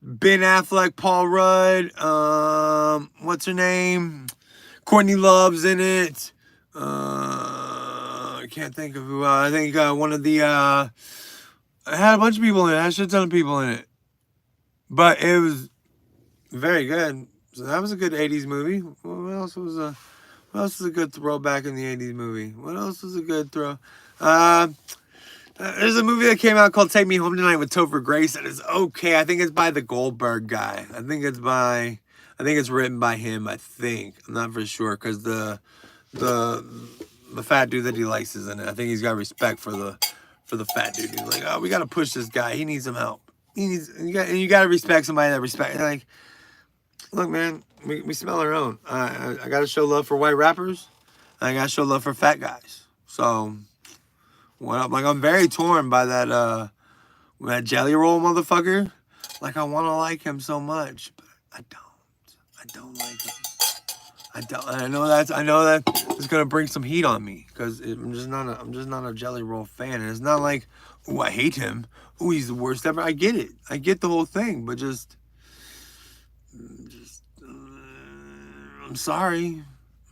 Ben Affleck, Paul Rudd, what's her name? Courtney Love's in it. I can't think of who. I think one of the. It had a bunch of people in it. It had a shit ton of people in it. But it was very good. So that was a good 80s movie. What else was a good throwback in the 80s movie? What else was a good throw? There's a movie that came out called Take Me Home Tonight with Topher Grace that is okay. I think it's by the Goldberg guy. I think it's written by him, I think. I'm not for sure because the fat dude that he likes is in it. I think he's got respect for the fat dude. He's like, oh, we gotta push this guy. He needs some help. You gotta respect somebody that respect. Like, look, man, we smell our own. I gotta show love for white rappers. I gotta show love for fat guys. So. Like I'm very torn by that jelly roll motherfucker. Like I want to like him so much, but I don't like him. I don't. I know that it's gonna bring some heat on me because I'm just not a jelly roll fan. And it's not like, oh, I hate him. Oh, he's the worst ever. I get it. I get the whole thing, but I'm sorry.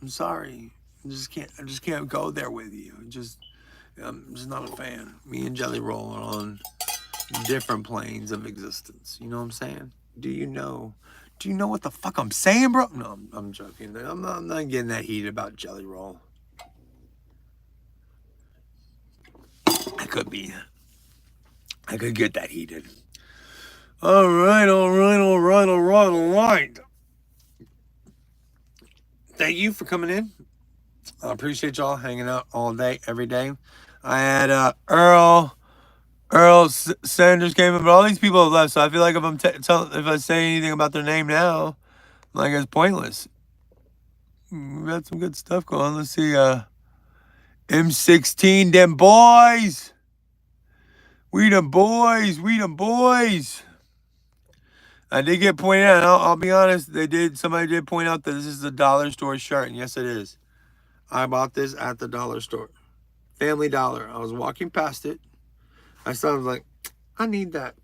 I just can't go there with you. I'm just not a fan. Me and Jelly Roll are on different planes of existence. You know what I'm saying? Do you know what the fuck I'm saying, bro? No, I'm joking. I'm not getting that heated about Jelly Roll. I could get that heated. All right. Thank you for coming in. I appreciate y'all hanging out all day, every day. I had Earl Sanders came in, but all these people have left. So I feel like if I say anything about their name now, like it's pointless. We got some good stuff going on. Let's see. M16, them boys. We the boys. We the boys. I did get pointed out. I'll be honest. Somebody did point out that this is a dollar store shirt, and yes, it is. I bought this at the dollar store, Family Dollar. I was walking past it. I saw. I was like, I need that.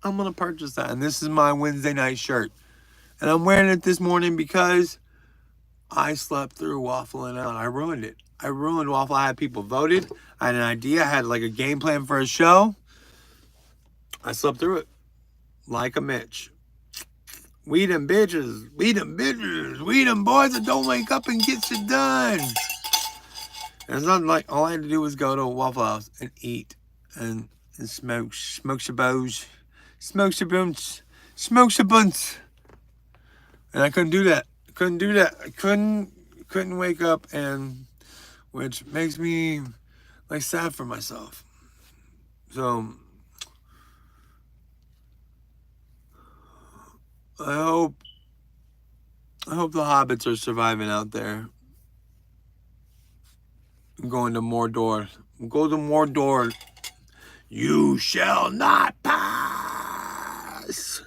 I'm gonna purchase that, and this is my Wednesday night shirt, and I'm wearing it this morning because I slept through waffling out. I ruined it. I ruined waffle. I had people voted. I had an idea. I had like a game plan for a show. I slept through it like a Mitch. We them bitches. We them bitches. We them boys that don't wake up and get shit done. And it's not like all I had to do was go to a Waffle House and eat and smoke shaboos, smoke shaboons, smoke shaboons. And I couldn't do that. Couldn't do that. I couldn't wake up, and which makes me like sad for myself. So I hope the hobbits are surviving out there. I'm going to Mordor. Go to Mordor. You shall not pass.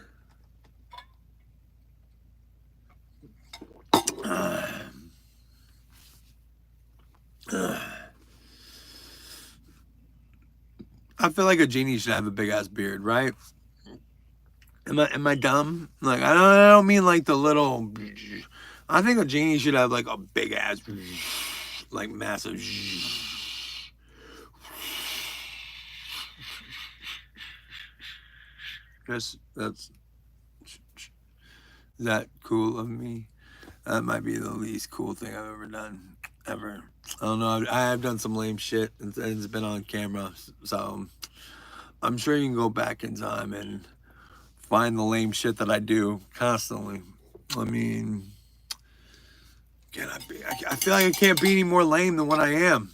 I feel like a genie should have a big ass beard, right? Am I dumb? Like I don't mean like the little. I think a genie should have like a big ass, like massive. That's is that cool of me? That might be the least cool thing I've ever done, ever. I don't know. I have done some lame shit, and it's been on camera, so I'm sure you can go back in time and find the lame shit that I do constantly. I mean, can I be? I feel like I can't be any more lame than what I am.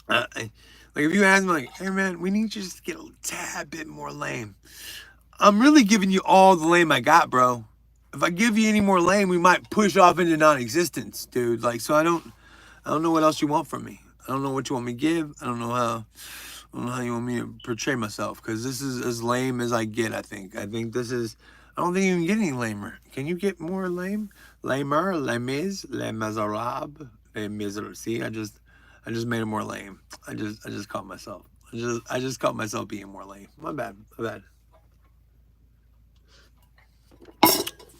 Like if you ask me, like, hey man, we need you just to get a tad bit more lame. I'm really giving you all the lame I got, bro. If I give you any more lame, we might push off into non-existence, dude. Like, so I don't know what else you want from me. I don't know what you want me to give. I don't know how you want me to portray myself, because this is as lame as I get. I think this is. I don't think you can get any lamer. Can you get more lame? Lamer, les mis, les miserables, les miserables. See, I just made it more lame. I just caught myself. I just caught myself being more lame. My bad.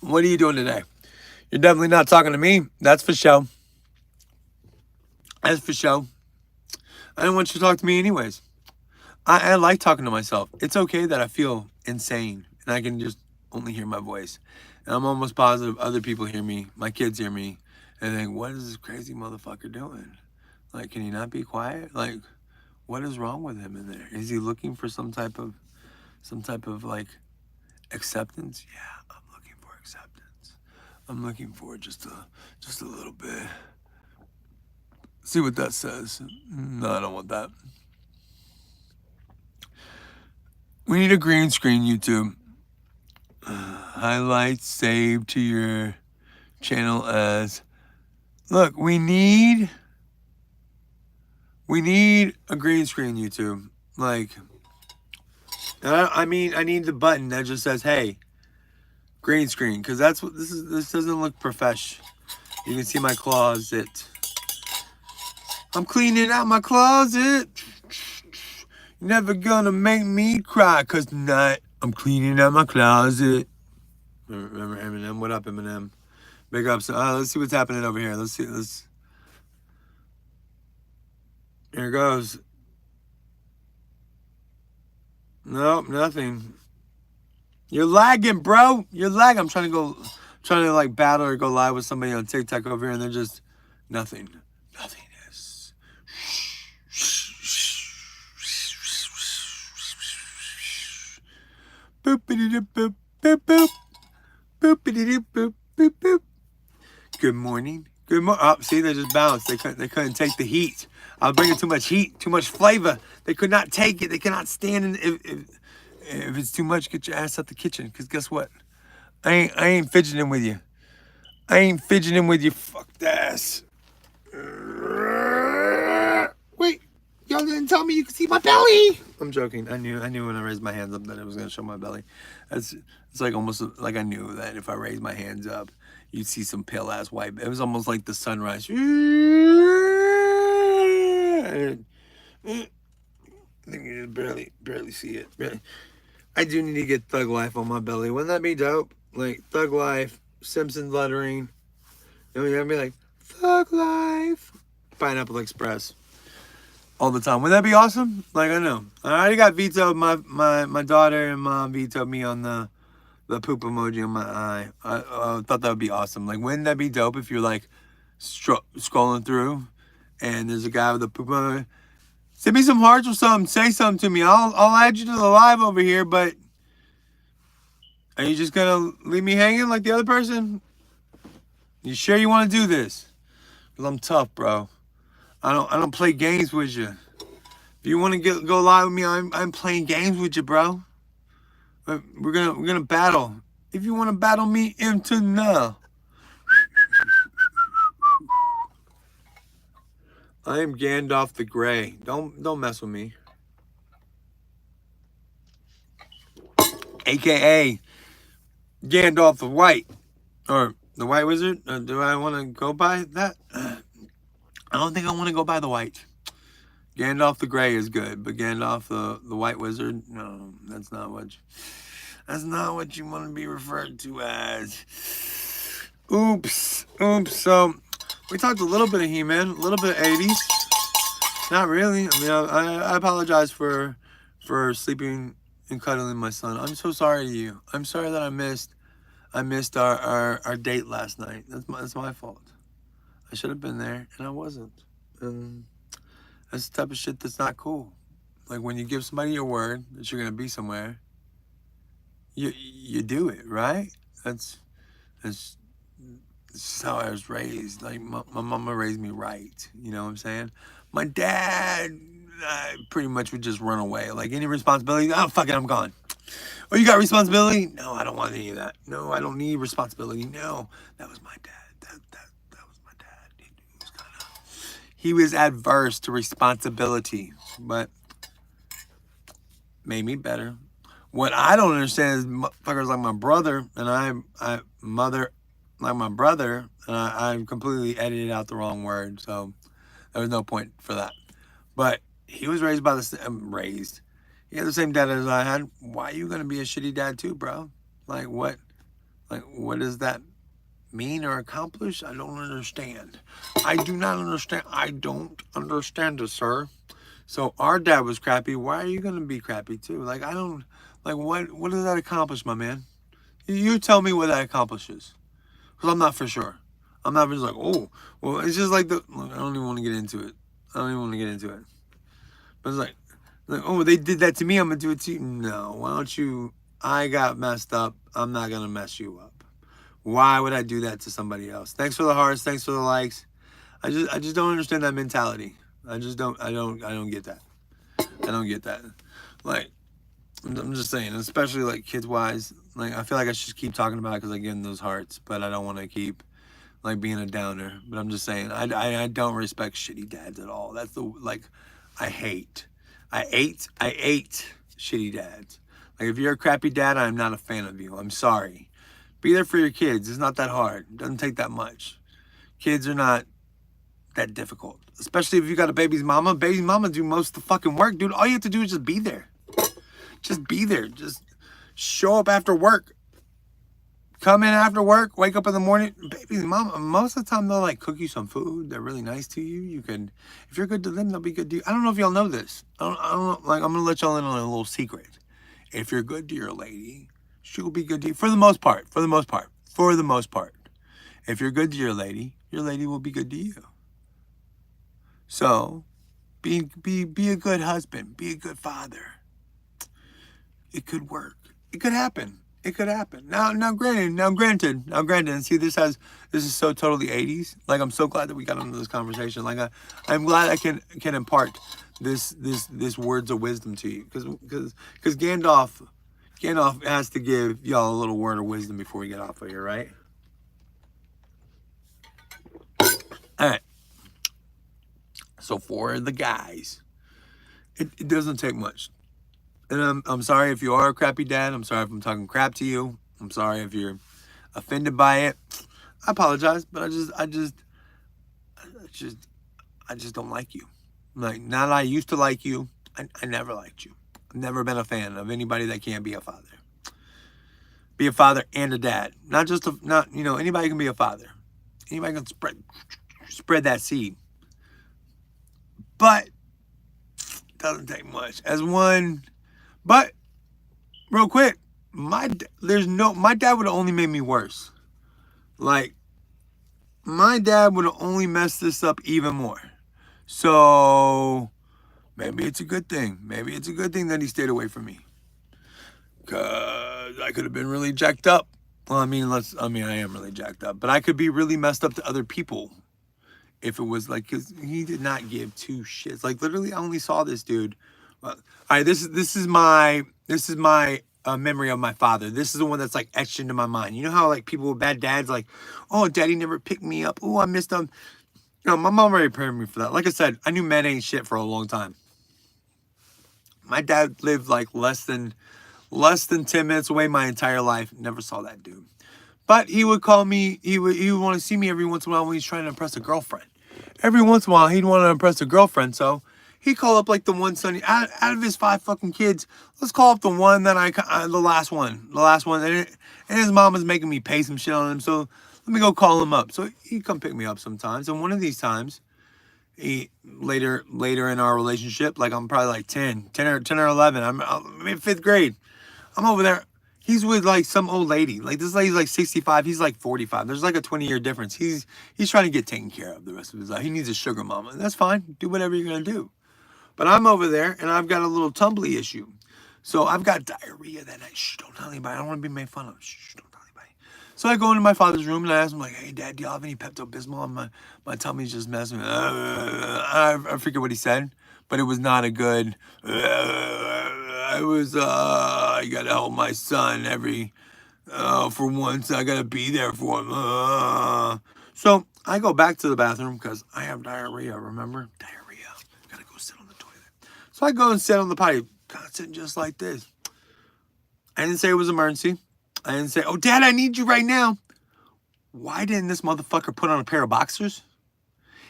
What are you doing today? You're definitely not talking to me. That's for sure. That's for sure. I don't want you to talk to me anyways. I like talking to myself. It's okay that I feel insane and I can just only hear my voice. And I'm almost positive other people hear me, my kids hear me, and think, what is this crazy motherfucker doing? Like, can he not be quiet? Like, what is wrong with him in there? Is he looking for some type of like acceptance? Yeah, I'm looking for acceptance. I'm looking for just a little bit. See what that says. No, I don't want that. We need a green screen, YouTube. Highlights saved to your channel as. Look, we need a green screen, YouTube. Like, I mean, I need the button that just says, "Hey, green screen," because that's what this is. This doesn't look profesh. You can see my closet. I'm cleaning out my closet. You're never gonna make me cry, cause tonight I'm cleaning out my closet. Remember Eminem? What up, Eminem? Big ups. Let's see what's happening over here. Let's see. Here goes. Nope, nothing. You're lagging, bro. You're lagging. I'm trying to like battle or go live with somebody on TikTok over here, and they're just nothing. Nothingness. Boop-a-dee-doop, boop, boop, boop. Boop-a-dee-doop, boop, boop, boop. Good morning. Good morning. Oh, see, they just bounced. They couldn't take the heat. I was bringing too much heat, too much flavor. They could not take it. They cannot stand it. If it's too much, get your ass out the kitchen. Cause guess what? I ain't fidgeting with you. I ain't fidgeting with you. Fuck this. Wait. Y'all didn't tell me you could see my belly. I'm joking. I knew when I raised my hands up that it was gonna show my belly. It's like almost like I knew that if I raised my hands up, you'd see some pale ass white. It was almost like the sunrise. I think you just barely see it. Really. I do need to get Thug Life on my belly. Wouldn't that be dope? Like Thug Life, Simpsons lettering. And you're gonna be like, Thug Life, Pineapple Express. All the time. Wouldn't that be awesome? Like, I know. I already got vetoed. My daughter and mom vetoed me on the poop emoji on my eye. I thought that would be awesome. Like, wouldn't that be dope if you're like scrolling through and there's a guy with a poop emoji? Send me some hearts or something. Say something to me. I'll add you to the live over here, but are you just gonna leave me hanging like the other person? You sure you want to do this? Cause I'm tough, bro. I don't play games with you. If you want to go live with me, I'm playing games with you, bro. We're gonna battle. If you want to battle me into now. I am Gandalf the Grey. Don't mess with me. AKA Gandalf the White. Or the White Wizard. Do I want to go by that? I don't think I want to go by the White. Gandalf the Grey is good, but Gandalf the White Wizard, no, that's not what you want to be referred to as. Oops. So we talked a little bit of He-Man, a little bit of 80s. Not really. I mean, I apologize for sleeping and cuddling my son. I'm so sorry to you. I'm sorry that I missed our date last night. That's my fault. I should have been there and I wasn't. And that's the type of shit that's not cool. Like when you give somebody your word that you're gonna be somewhere, you do it, right? That's how I was raised. Like my mama raised me right. You know what I'm saying? My dad pretty much would just run away. Like any responsibility, oh fuck it, I'm gone. Oh, you got responsibility? No, I don't want any of that. No, I don't need responsibility. No, that was my dad. That was my dad. He was adverse to responsibility, but made me better. What I don't understand is motherfuckers like my brother and I mother like my brother, and I completely edited out the wrong word, so there was no point for that. But he was raised by the same, he had the same dad as I had. Why are you gonna be a shitty dad too, bro? Like what does that mean or accomplish? I don't understand. I do not understand. I don't understand it, sir. So our dad was crappy. Why are you gonna be crappy too? Like I don't like what does that accomplish, my man? You tell me what that accomplishes. Because I'm not for sure. I'm not just like, oh, well, it's just like I don't even want to get into it. But it's like, oh, they did that to me, I'm going to do it to you. No, why don't you, I got messed up. I'm not going to mess you up. Why would I do that to somebody else? Thanks for the hearts. Thanks for the likes. I just don't understand that mentality. I don't get that. I don't get that. Like, I'm just saying, especially like kids wise, like I feel like I should keep talking about it because I get in those hearts, but I don't want to keep like being a downer. But I'm just saying, I don't respect shitty dads at all. That's I ate shitty dads. Like if you're a crappy dad, I'm not a fan of you. I'm sorry. Be there for your kids. It's not that hard. It doesn't take that much. Kids are not that difficult, especially if you got a baby's mama. Baby's mama do most of the fucking work, dude. All you have to do is just be there. Just be there. Just show up after work. Come in after work. Wake up in the morning. Baby's mama, most of the time they'll like cook you some food. They're really nice to you. You can, if you're good to them, they'll be good to you. I don't know if y'all know this. I don't know. Like I'm gonna let y'all in on a little secret. If you're good to your lady, she will be good to you for the most part. If you're good to your lady will be good to you. So, be a good husband. Be a good father. It could work. It could happen. Now granted, see this is so totally 80s. Like I'm so glad that we got into this conversation. Like I'm glad I can impart this words of wisdom to you. Because Gandalf has to give y'all a little word of wisdom before we get off of here, right? Alright. So for the guys It doesn't take much. And I'm sorry if you are a crappy dad. I'm sorry if I'm talking crap to you. I'm sorry if you're offended by it. I apologize, but just I just don't like you. Like, now that I used to like you, I never liked you. I've never been a fan of anybody that can't be a father. Be a father and a dad. Not just not, anybody can be a father. Anybody can spread that seed. But it doesn't take much. But real quick, my dad would have only made me worse. Like, my dad would have only messed this up even more. So maybe it's a good thing. Maybe it's a good thing that he stayed away from me. Cause I could have been really jacked up. Well, I am really jacked up, but I could be really messed up to other people if it was like, cause he did not give two shits. Like, literally, I only saw this dude. All right, this is my memory of my father. This is the one that's like etched into my mind. You know how like people with bad dads, like, oh, daddy never picked me up. Oh, I missed him. My mom already prepared me for that. Like I said, I knew men ain't shit for a long time. My dad lived like less than 10 minutes away my entire life. Never saw that dude. But he would call me, he would want to see me every once in a while when he's trying to impress a girlfriend. Every once in a while, he'd want to impress a girlfriend, so he'd call up like the one son, out of his 5 fucking kids, let's call up the one that the last one, and his mom was making me pay some shit on him, so let me go call him up. So he'd come pick me up sometimes, and one of these times, later in our relationship, like I'm probably like 10 or 11, I'm in 5th grade, I'm over there. He's with like some old lady. Like, this lady's like 65. He's like 45. There's like a 20-year difference. He's trying to get taken care of the rest of his life. He needs a sugar mama. That's fine. Do whatever you're gonna do. But I'm over there and I've got a little tumbly issue. So I've got diarrhea that night. Shh, don't tell anybody. I don't want to be made fun of. Shh, don't tell anybody. So I go into my father's room and I ask him, like, hey, Dad, do y'all have any Pepto-Bismol? My tummy's just messing. I forget what he said, but it was not a good. I was, I gotta help my son for once. I gotta be there for him. So I go back to the bathroom because I have diarrhea, remember? Diarrhea. Gotta go sit on the toilet. So I go and sit on the potty, sitting just like this. I didn't say it was an emergency. I didn't say, oh, Dad, I need you right now. Why didn't this motherfucker put on a pair of boxers?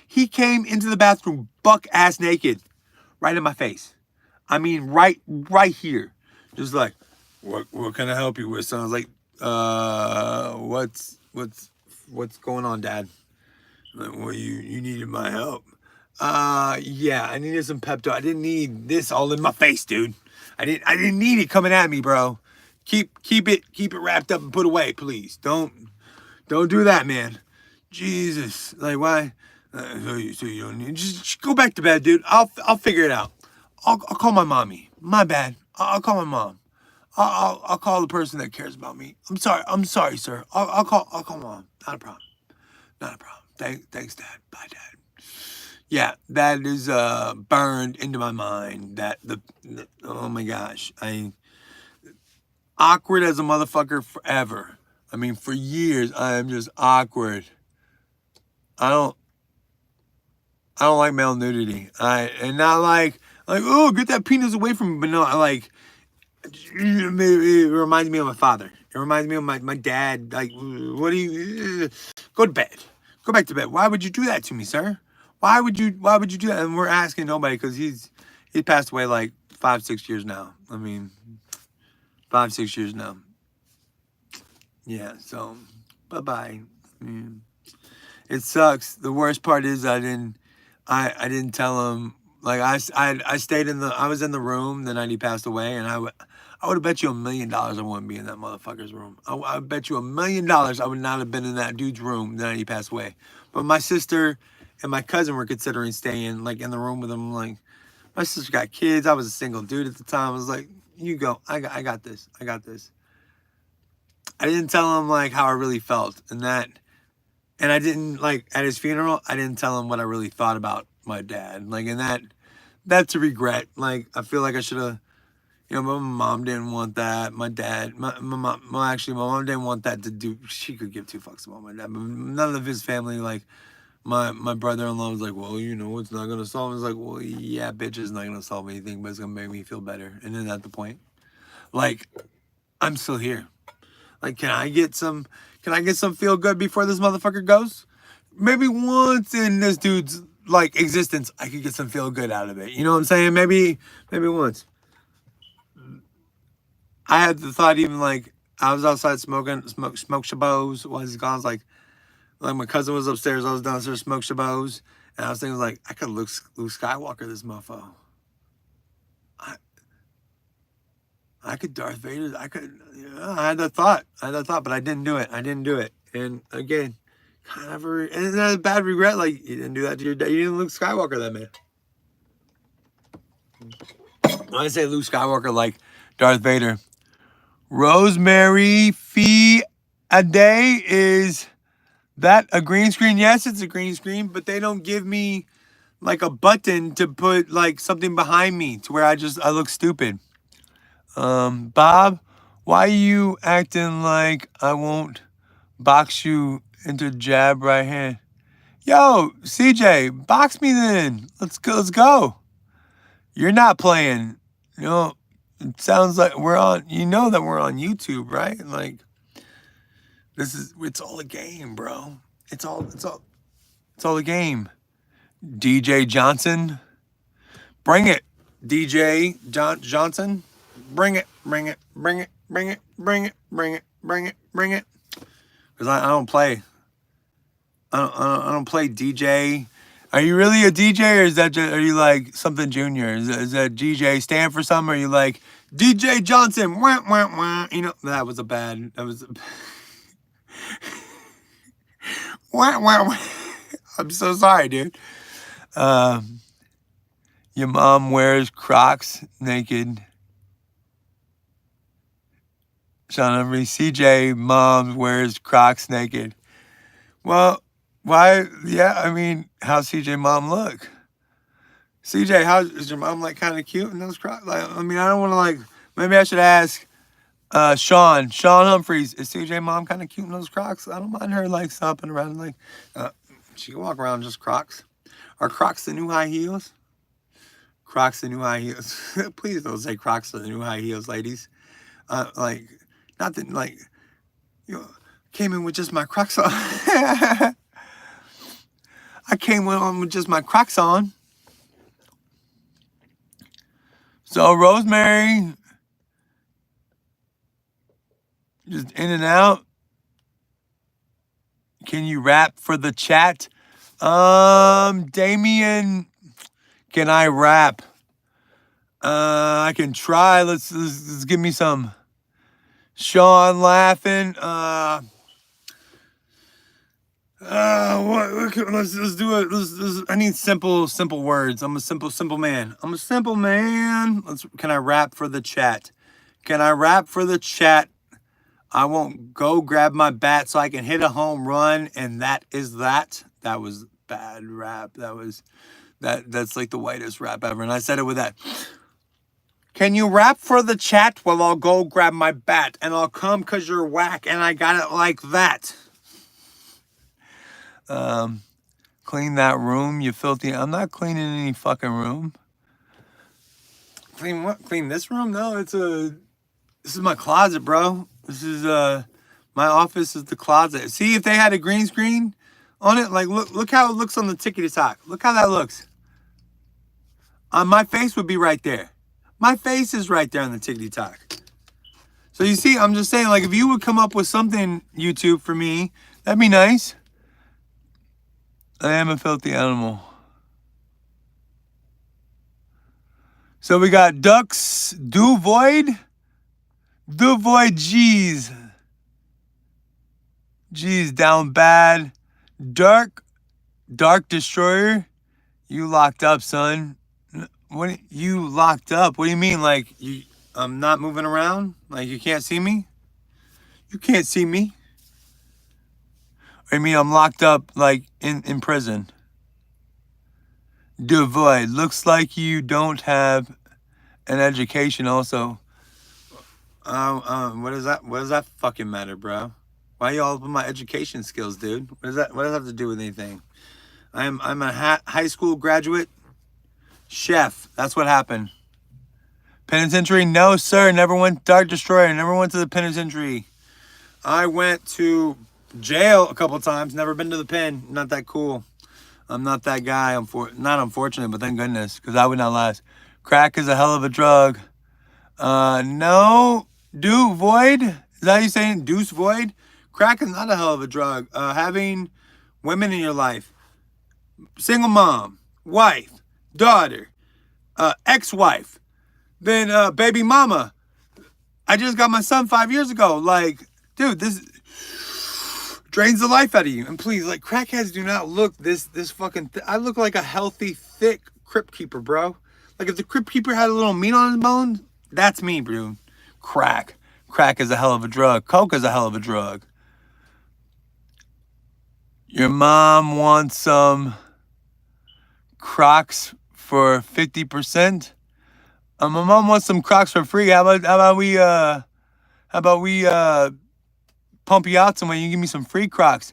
He came into the bathroom buck-ass naked, right in my face. I mean, right here. Just like, what can I help you with? So I was like, what's going on, Dad? Like, well, you needed my help. Yeah, I needed some Pepto. I didn't need this all in my face, dude. I didn't need it coming at me, bro. Keep it wrapped up and put away, please. Don't do that, man. Jesus, like, why? So you don't need, just go back to bed, dude. I'll figure it out. I'll call my mommy. My bad. I'll call my mom. I'll call the person that cares about me. I'm sorry, sir. I'll call mom. Not a problem. Thanks, Dad. Bye, Dad. Yeah, that is burned into my mind. That oh my gosh, awkward as a motherfucker forever. I mean, for years I am just awkward. I don't like male nudity. And not like oh, get that penis away from me. But no, it reminds me of my father. It reminds me of my dad. Like, what do you go to bed? Go back to bed. Why would you do that to me, sir? Why would you do that? And we're asking nobody because he passed away like 5-6 years now. I mean, 5-6 years now. Yeah. So bye. It sucks. The worst part is I didn't tell him. Like, I was in the room the night he passed away, and I would have bet you $1 million I wouldn't be in that motherfucker's room. I bet you $1 million I would not have been in that dude's room the night he passed away. But my sister and my cousin were considering staying like in the room with him. Like, my sister got kids. I was a single dude at the time. I was like, you go. I got this. I didn't tell him like how I really felt, and I didn't, like, at his funeral, I didn't tell him what I really thought about my dad. Like, and that's a regret. Like, I feel like I should have, but my mom didn't want that. My mom, well, actually, my mom didn't want that to do, she could give two fucks about my dad. But none of his family, like, My brother-in-law was like, well, you know, it's not gonna solve. It's like, well, yeah, bitch, it's not gonna solve anything, but it's gonna make me feel better. And then at the point, like, I'm still here. Like, can I get some feel good before this motherfucker goes? Maybe once in this dude's like existence, I could get some feel good out of it. You know what I'm saying? Maybe once. I had the thought even like I was outside smoke shabos while he's gone. I was like my cousin was upstairs, I was downstairs smoke shabos, and I was thinking like I could Luke Skywalker this mofo. I I could Darth Vader. I could. Yeah, I had that thought. But I didn't do it. And again, kind of and it's a bad regret. Like you didn't do that to your dad. You didn't Luke Skywalker that man. When I say Luke Skywalker, like Darth Vader. Rosemary Fee a day, is that a green screen? Yes, it's a green screen, but they don't give me like a button to put like something behind me to where I look stupid. Bob, why you acting like I won't box you into jab right hand? Yo, CJ, box me then. Let's go. Let's go. You're not playing. You know, it sounds like we're on. You know that we're on YouTube, right? Like it's all a game, bro. It's all a game. DJ Johnson, bring it. DJ Johnson, bring it, bring it, bring it, bring it, bring it, bring it, bring it, bring it. Because I don't play. I don't play DJ. Are you really a DJ, or is that just, are you like something junior? Is that DJ stand for something? Or are you like DJ Johnson? Wah, wah, wah. You know that was a bad. That was. Wah, wah, wah. I'm so sorry, dude. Your mom wears Crocs naked. Sean Emery, CJ, mom wears Crocs naked. Well, why? Yeah, I mean, how's CJ mom look? CJ, how is your mom like kind of cute in those Crocs? Like, I mean, I don't want to like. Maybe I should ask Sean Humphreys. Is CJ mom kind of cute in those Crocs? I don't mind her like stomping around like. She can walk around just Crocs. Are Crocs the new high heels? Crocs the new high heels. Please don't say Crocs are the new high heels, ladies. Like, not that like, you know, came in with just my Crocs on. I came in with just my Crocs on. So Rosemary, just in and out. Can you rap for the chat? Damien, can I rap? I can try. Let's give me some. Sean laughing. Let's do it. I need simple words. I'm a simple man. Can I rap for the chat? Can I rap for the chat? I won't go grab my bat so I can hit a home run, and that is that. That was bad rap. That's like the whitest rap ever. And I said it with that. Can you rap for the chat? Well, I'll go grab my bat and I'll come cause you're whack and I got it like that. Clean that room, you filthy. I'm not cleaning any fucking room. Clean what? Clean this room? No, this is my closet, bro. This is my office is the closet. See if they had a green screen on it. Like look how it looks on the tickety talk. Look how that looks. My face would be right there. My face is right there on the tickety talk. So you see, I'm just saying, like if you would come up with something, YouTube, for me, that'd be nice. I am a filthy animal. So we got Ducks, Duvoid, G's down bad, Dark Destroyer, you locked up, son. What you locked up? What do you mean? Like I'm not moving around? Like you can't see me? You can't see me? I mean I'm locked up like in prison. Devoid. Looks like you don't have an education also. What does that fucking matter, bro? Why y'all up with my education skills, dude? What does that have to do with anything? I'm a high school graduate chef. That's what happened. Penitentiary? No, sir. Never went Dark Destroyer. Never went to the penitentiary. I went to jail a couple times. Never been to the pen. Not that cool. I'm not that guy. Not unfortunate, but thank goodness, because I would not last. Crack is a hell of a drug. No. Void? Is that how you saying? Deuce void? Crack is not a hell of a drug. Having women in your life, single mom, wife, daughter, ex-wife, then baby mama. I just got my son 5 years ago. Like, dude, this drains the life out of you. And please, like, crackheads do not look this fucking. I look like a healthy, thick crypt keeper, bro. Like, if the crypt keeper had a little meat on his bones, that's me, bro. Crack is a hell of a drug. Coke is a hell of a drug. Your mom wants some Crocs for 50%. My mom wants some Crocs for free. How about we pump you out some way? You give me some free Crocs.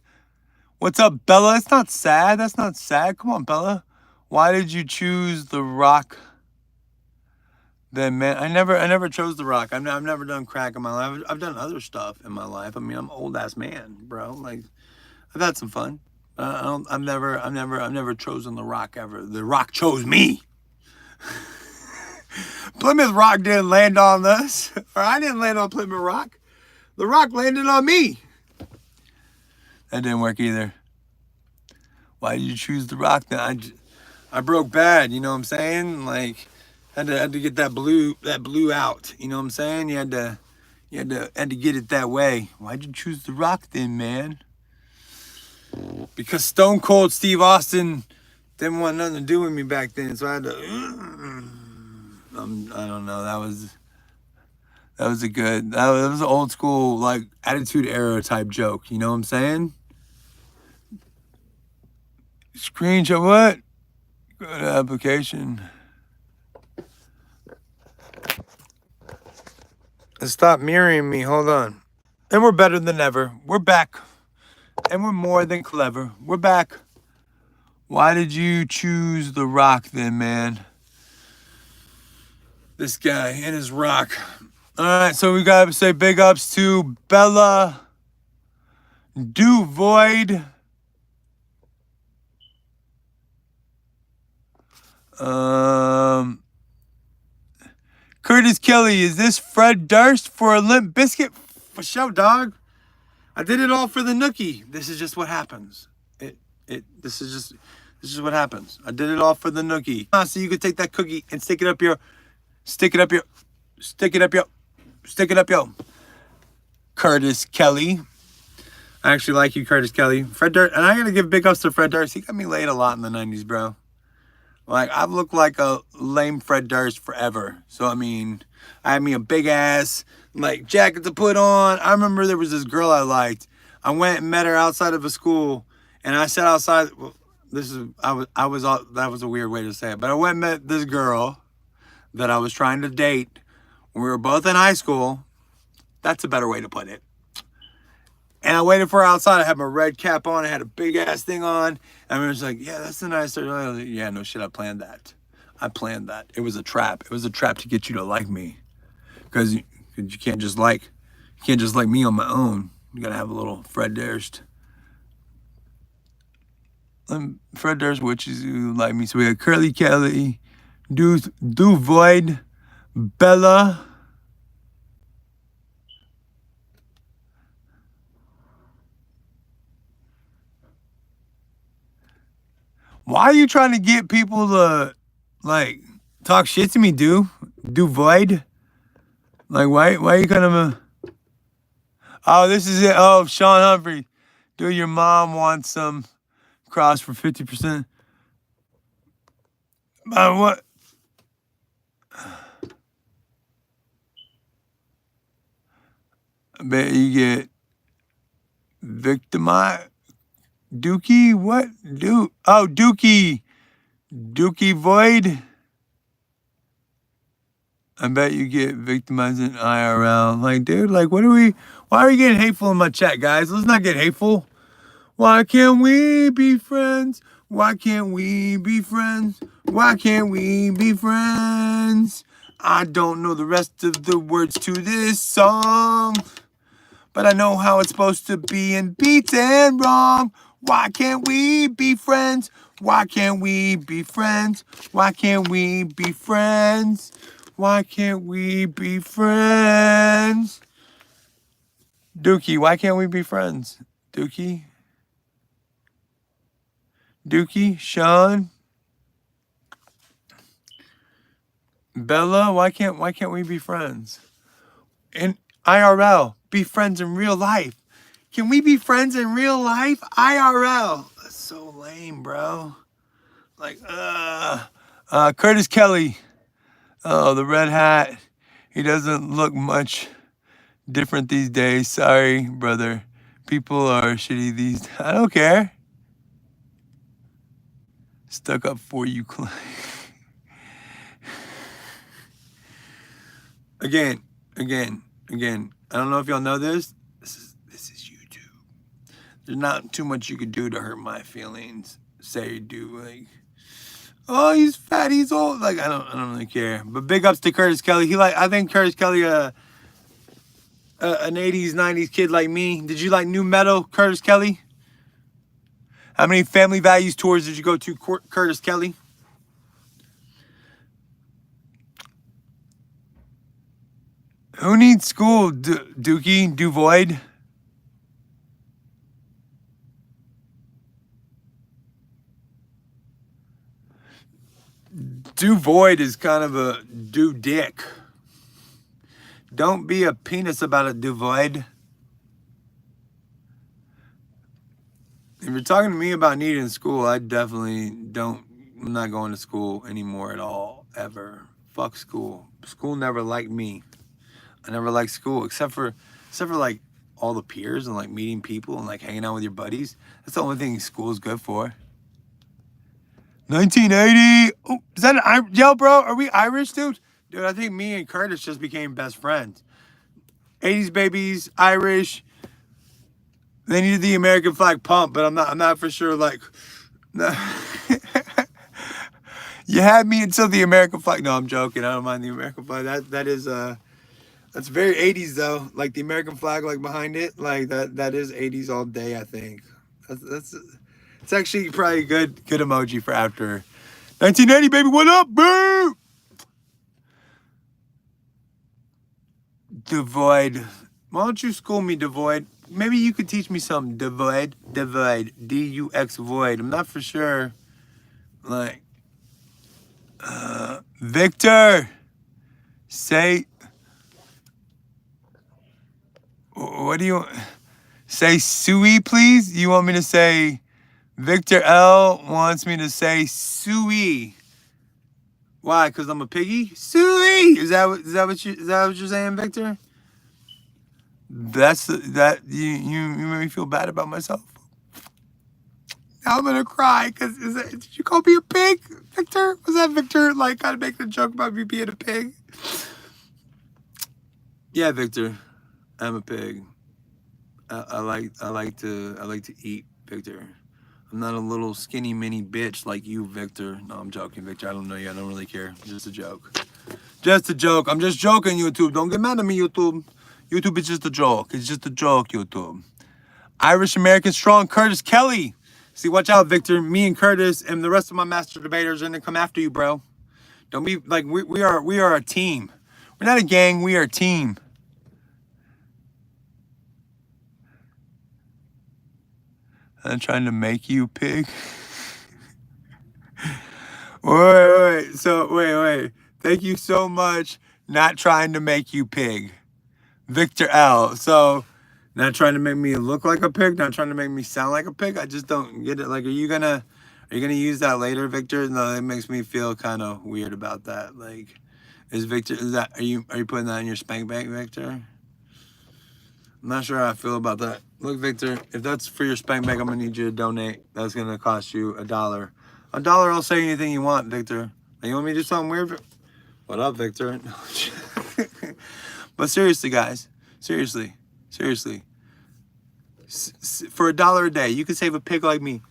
What's up, Bella? It's not sad. That's not sad. Come on, Bella. Why did you choose The Rock? Then, man, I never chose The Rock. I've never done crack in my life. I've done other stuff in my life. I mean, I'm an old ass man, bro. Like, I've had some fun. I've never chosen The Rock ever. The Rock chose me. Plymouth Rock didn't land on us, or I didn't land on Plymouth Rock. The Rock landed on me. That didn't work either. Why did you choose The Rock then? I broke bad. You know what I'm saying? Like, had to get that blue out. You know what I'm saying? You had to get it that way. Why'd you choose The Rock then, man? Because Stone Cold Steve Austin didn't want nothing to do with me back then, so I had to. I don't know. That was an old school, like, Attitude Era type joke. You know what I'm saying? Screenshot what? Go to application. Stop mirroring me. Hold on. And we're better than ever. We're back. And we're more than clever. We're back. Why did you choose The Rock then, man? This guy and his rock. All right, so we got to say big ups to Bella, Void, Curtis Kelly. Is this Fred Durst for a Limp Biscuit? For sure, dog. I did it all for the nookie. This is just what happens. This is what happens. I did it all for the nookie. So you could take that cookie and stick it up your. Curtis Kelly. I actually like you, Curtis Kelly. Fred Durst, and I gotta give big ups to Fred Durst. He got me laid a lot in the 90s, bro. Like, I've looked like a lame Fred Durst forever. So, I mean, I had me a big ass, like, jacket to put on. I remember there was this girl I liked. I went and met her outside of a school, and I sat outside. Well, that was a weird way to say it, but I went and met this girl that I was trying to date when we were both in high school. That's a better way to put it. And I waited for her outside. I had my red cap on. I had a big ass thing on. And I was like, yeah, that's a nice. Like, yeah, no shit. I planned that. It was a trap. It was a trap to get you to like me. Because you can't just like me on my own. You gotta have a little Fred Durst. Fred Durst, which is who like me. So we got Curly Kelly, Do Void, Bella. Why are you trying to get people to, like, talk shit to me, Do Void? Like, why are you kind of a... Oh, this is it. Oh, Sean Humphrey. Dude, your mom wants some cross for 50%. What? I bet you get victimized. Dookie? What? Dookie. Dookie Void. I bet you get victimized in IRL. Like, dude, like, why are we getting hateful in my chat, guys? Let's not get hateful. Why can't we be friends? Why can't we be friends? Why can't we be friends? I don't know the rest of the words to this song, but I know how it's supposed to be and beats and wrong. Why can't we be friends? Why can't we be friends? Why can't we be friends? Why can't we be friends? Dookie, why can't we be friends? Dookie? Dookie? Sean? Bella, why can't we be friends? In IRL, be friends in real life. Can we be friends in real life? IRL. That's so lame, bro. Like, Curtis Kelly. Oh, the red hat. He doesn't look much different these days. Sorry, brother. People are shitty these days. I don't care. Stuck up for you, Clay. Again. I don't know if y'all know this. This is YouTube. There's not too much you could do to hurt my feelings. Say, do like, oh, he's fat, he's old. Like, I don't really care. But big ups to Curtis Kelly. I think Curtis Kelly, an 80s, 90s kid like me. Did you like new metal, Curtis Kelly? How many Family Values tours did you go to, Curtis Kelly? Who needs school, Dookie? Duvoid? Duvoid is kind of a do dick. Don't be a penis about it, Duvoid. If you're talking to me about needing school, I definitely don't. I'm not going to school anymore at all, ever. Fuck school. School never liked me. I never liked school, except for like all the peers and like meeting people and like hanging out with your buddies. That's the only thing school is good for. 1980. Oh, is that yo, bro? Are we Irish, dude? Dude, I think me and Curtis just became best friends. 80s babies, Irish. They needed the American flag pump, but I'm not for sure. Like, no. You had me until the American flag. No, I'm joking. I don't mind the American flag. That's very 80s though. Like the American flag, like behind it, like that is 80s all day. I think it's actually probably a good emoji for after 1980, baby. What up, boo? Devoid. Why don't you school me, Devoid? Maybe you could teach me something. Devoid. D-U-X void. I'm not for sure. Like, Victor. Say. What do you say? Sui, please. You want me to say? Victor L wants me to say Sui. Why? Because I'm a piggy? Sui. Is that what you're saying, Victor? You made me feel bad about myself. Now I'm gonna cry because did you call me a pig, Victor? Was that Victor like kind of making a joke about me being a pig? Yeah, Victor, I'm a pig. I like to eat, Victor. I'm not a little skinny mini bitch like you, Victor. No, I'm joking, Victor. I don't know you. I don't really care. It's just a joke. Just a joke. I'm just joking, YouTube. Don't get mad at me, YouTube. YouTube is just a joke. It's just a joke, YouTube. Irish American Strong, Curtis Kelly. See, watch out, Victor. Me and Curtis and the rest of my master debaters are gonna come after you, bro. Don't be like we are a team. We're not a gang. We are a team. I'm trying to make you pig. Wait. So wait. Thank you so much. Not trying to make you pig, Victor L. So, not trying to make me look like a pig. Not trying to make me sound like a pig. I just don't get it. Like, are you gonna use that later, Victor? No, it makes me feel kind of weird about that. Like, are you putting that in your spank bank, Victor? I'm not sure how I feel about that. Look, Victor, if that's for your spank bank, I'm gonna need you to donate. That's gonna cost you $1. $1, I'll say anything you want, Victor. You want me to do something weird? What up, Victor? But seriously, guys, seriously, for $1 a day, you can save a pig like me.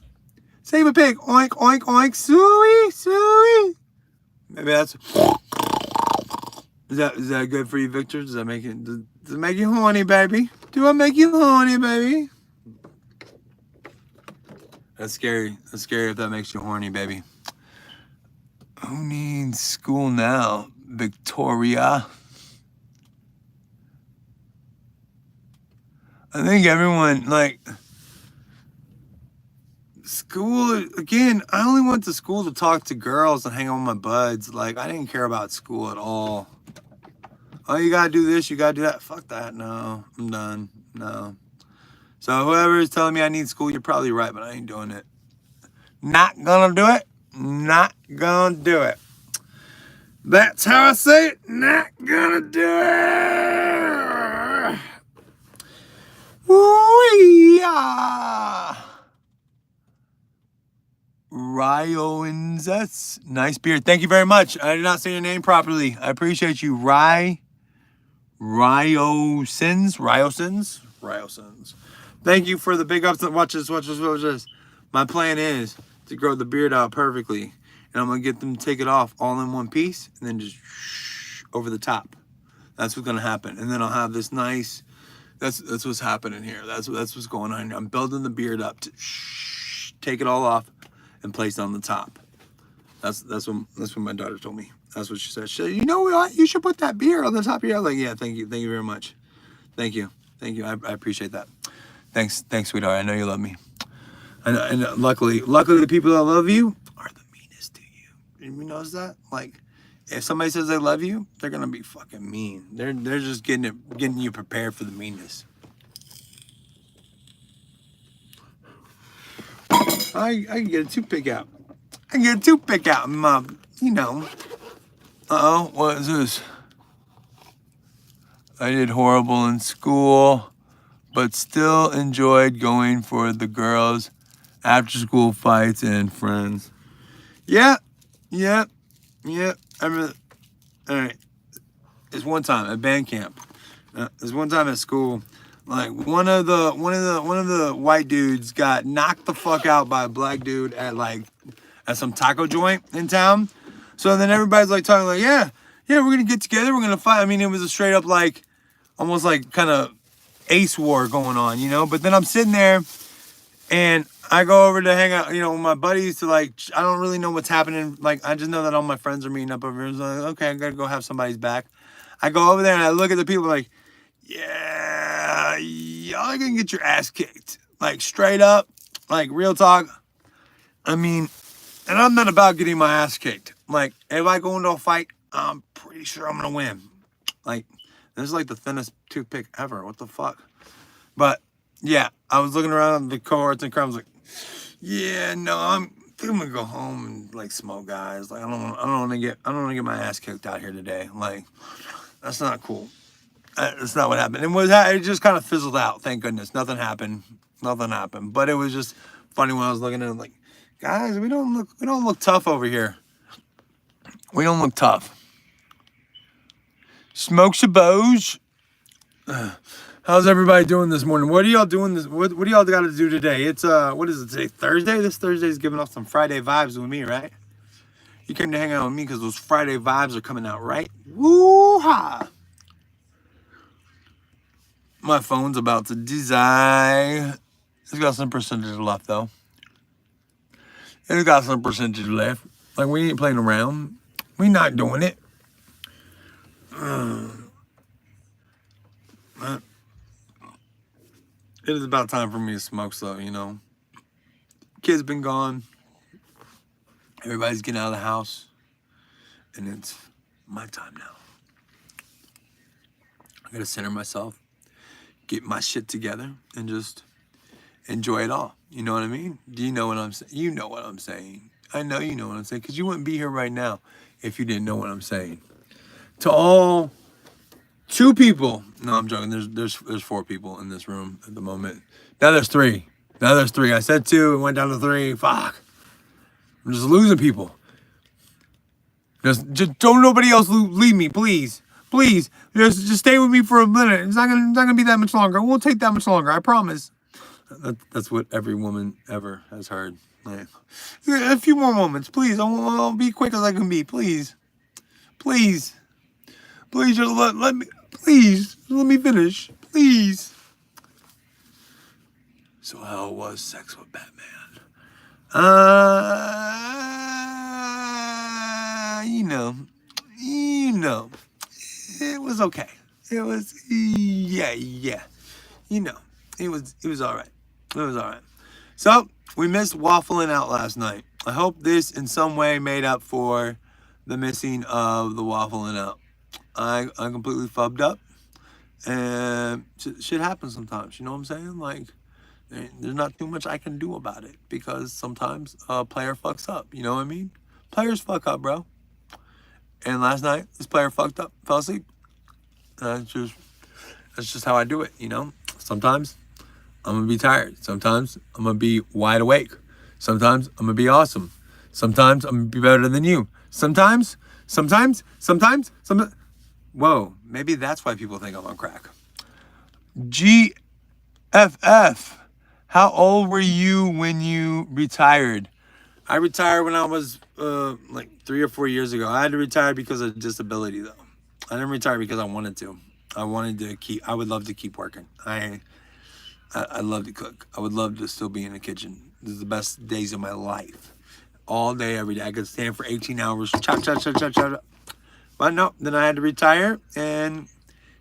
Save a pig. Oink, oink, oink. Suey, suey. Maybe that's... Is that good for you, Victor? Does it make you horny, baby? Do I make you horny, baby? That's scary. That's scary if that makes you horny, baby. Who needs school now, Victoria? I think everyone, like, school, again, I only went to school to talk to girls and hang out with my buds. Like, I didn't care about school at all. Oh, you gotta do this, you gotta do that. Fuck that, no, I'm done, no. So whoever is telling me I need school, you're probably right, but I ain't doing it. Not gonna do it, not gonna do it. That's how I say it, not gonna do it. Woo-yah! Ryoinzes. Nice beard. Thank you very much. I did not say your name properly. I appreciate you. Ryosins. Thank you for the big ups. Watch this. My plan is to grow the beard out perfectly. And I'm going to get them to take it off all in one piece. And then just over the top. That's what's going to happen. And then I'll have this nice... That's what's happening here. That's what's going on here. I'm building the beard up to take it all off and place it on the top. That's what my daughter told me. That's what she said. She said, you know what? You should put that beard on the top of your head. Like, yeah, thank you very much. Thank you. I appreciate that. Thanks, sweetheart. I know you love me. And luckily, the people that love you are the meanest to you. You notice that? Like, if somebody says they love you, they're gonna be fucking mean. They're just getting you prepared for the meanness. I can get a toothpick out. Mom. You know. Uh-oh, what is this? I did horrible in school, but still enjoyed going for the girls' after-school fights and friends. Yeah. I remember. All right. There's one time at band camp. There's one time at school. Like one of the white dudes got knocked the fuck out by a black dude at some taco joint in town. So then everybody's like talking like, yeah, we're gonna get together, we're gonna fight. I mean, it was a straight up like, almost like kind of ace war going on, you know. But then I'm sitting there, and I go over to hang out, you know, with my buddies to I don't really know what's happening. Like, I just know that all my friends are meeting up over here. So I'm like, okay, I gotta go have somebody's back. I go over there and I look at the people like, yeah, y'all gonna get your ass kicked. Like, straight up, like, real talk. I mean, and I'm not about getting my ass kicked. Like, if I go into a fight, I'm pretty sure I'm gonna win. Like, this is like the thinnest toothpick ever. What the fuck? But yeah, I was looking around the cohorts and crowds like, yeah, no, I'm gonna go home and like smoke, guys. Like, I don't want to get my ass kicked out here today. Like, that's not cool. That's not what happened. It just kind of fizzled out. Thank goodness, nothing happened. But it was just funny when I was looking at it, like, guys, we don't look tough over here. We don't look tough. Smoke shaboos. How's everybody doing this morning? What are y'all doing what do y'all got to do today? It's what is it today? Thursday? This Thursday's giving off some Friday vibes with me, right? You came to hang out with me because those Friday vibes are coming out, right? Woo-ha! My phone's about to die. It's got some percentage left, though. It's got some percentage left. Like, we ain't playing around. We not doing it. It is about time for me to smoke, so, you know. Kids been gone. Everybody's getting out of the house. And it's my time now. I gotta center myself, get my shit together, and just enjoy it all. You know what I mean? Do you know what I'm saying? You know what I'm saying. I know you know what I'm saying, because you wouldn't be here right now if you didn't know what I'm saying. To all 2 people. No, I'm joking. There's 4 people in this room at the moment. Now there's 3. I said 2 and went down to 3. Fuck. I'm just losing people. Just don't nobody else leave me, please. Please. Just stay with me for a minute. It's not gonna be that much longer. It won't take that much longer. I promise. That's what every woman ever has heard. Like, a few more moments, please. I'll be quick as I can be, please. Please. Please just let me, please, let me finish. Please. So how was sex with Batman? You know, it was okay. It was, yeah. You know, it was all right. It was all right. So we missed waffling out last night. I hope this in some way made up for the missing of the waffling out. I completely fubbed up, and shit happens sometimes. You know what I'm saying? Like, there's not too much I can do about it because sometimes a player fucks up. You know what I mean? Players fuck up, bro. And last night, this player fucked up, fell asleep. That's just how I do it. You know. Sometimes I'm gonna be tired. Sometimes I'm gonna be wide awake. Sometimes I'm gonna be awesome. Sometimes I'm gonna be better than you. Sometimes. Whoa, maybe that's why people think I'm on crack. GFF. How old were you when you retired? I retired when I was like 3 or 4 years ago. I had to retire because of disability, though. I didn't retire because I wanted to. I would love to keep working. I love to cook. I would love to still be in the kitchen. This is the best days of my life. All day, every day. I could stand for 18 hours. Chop. But no, then I had to retire, and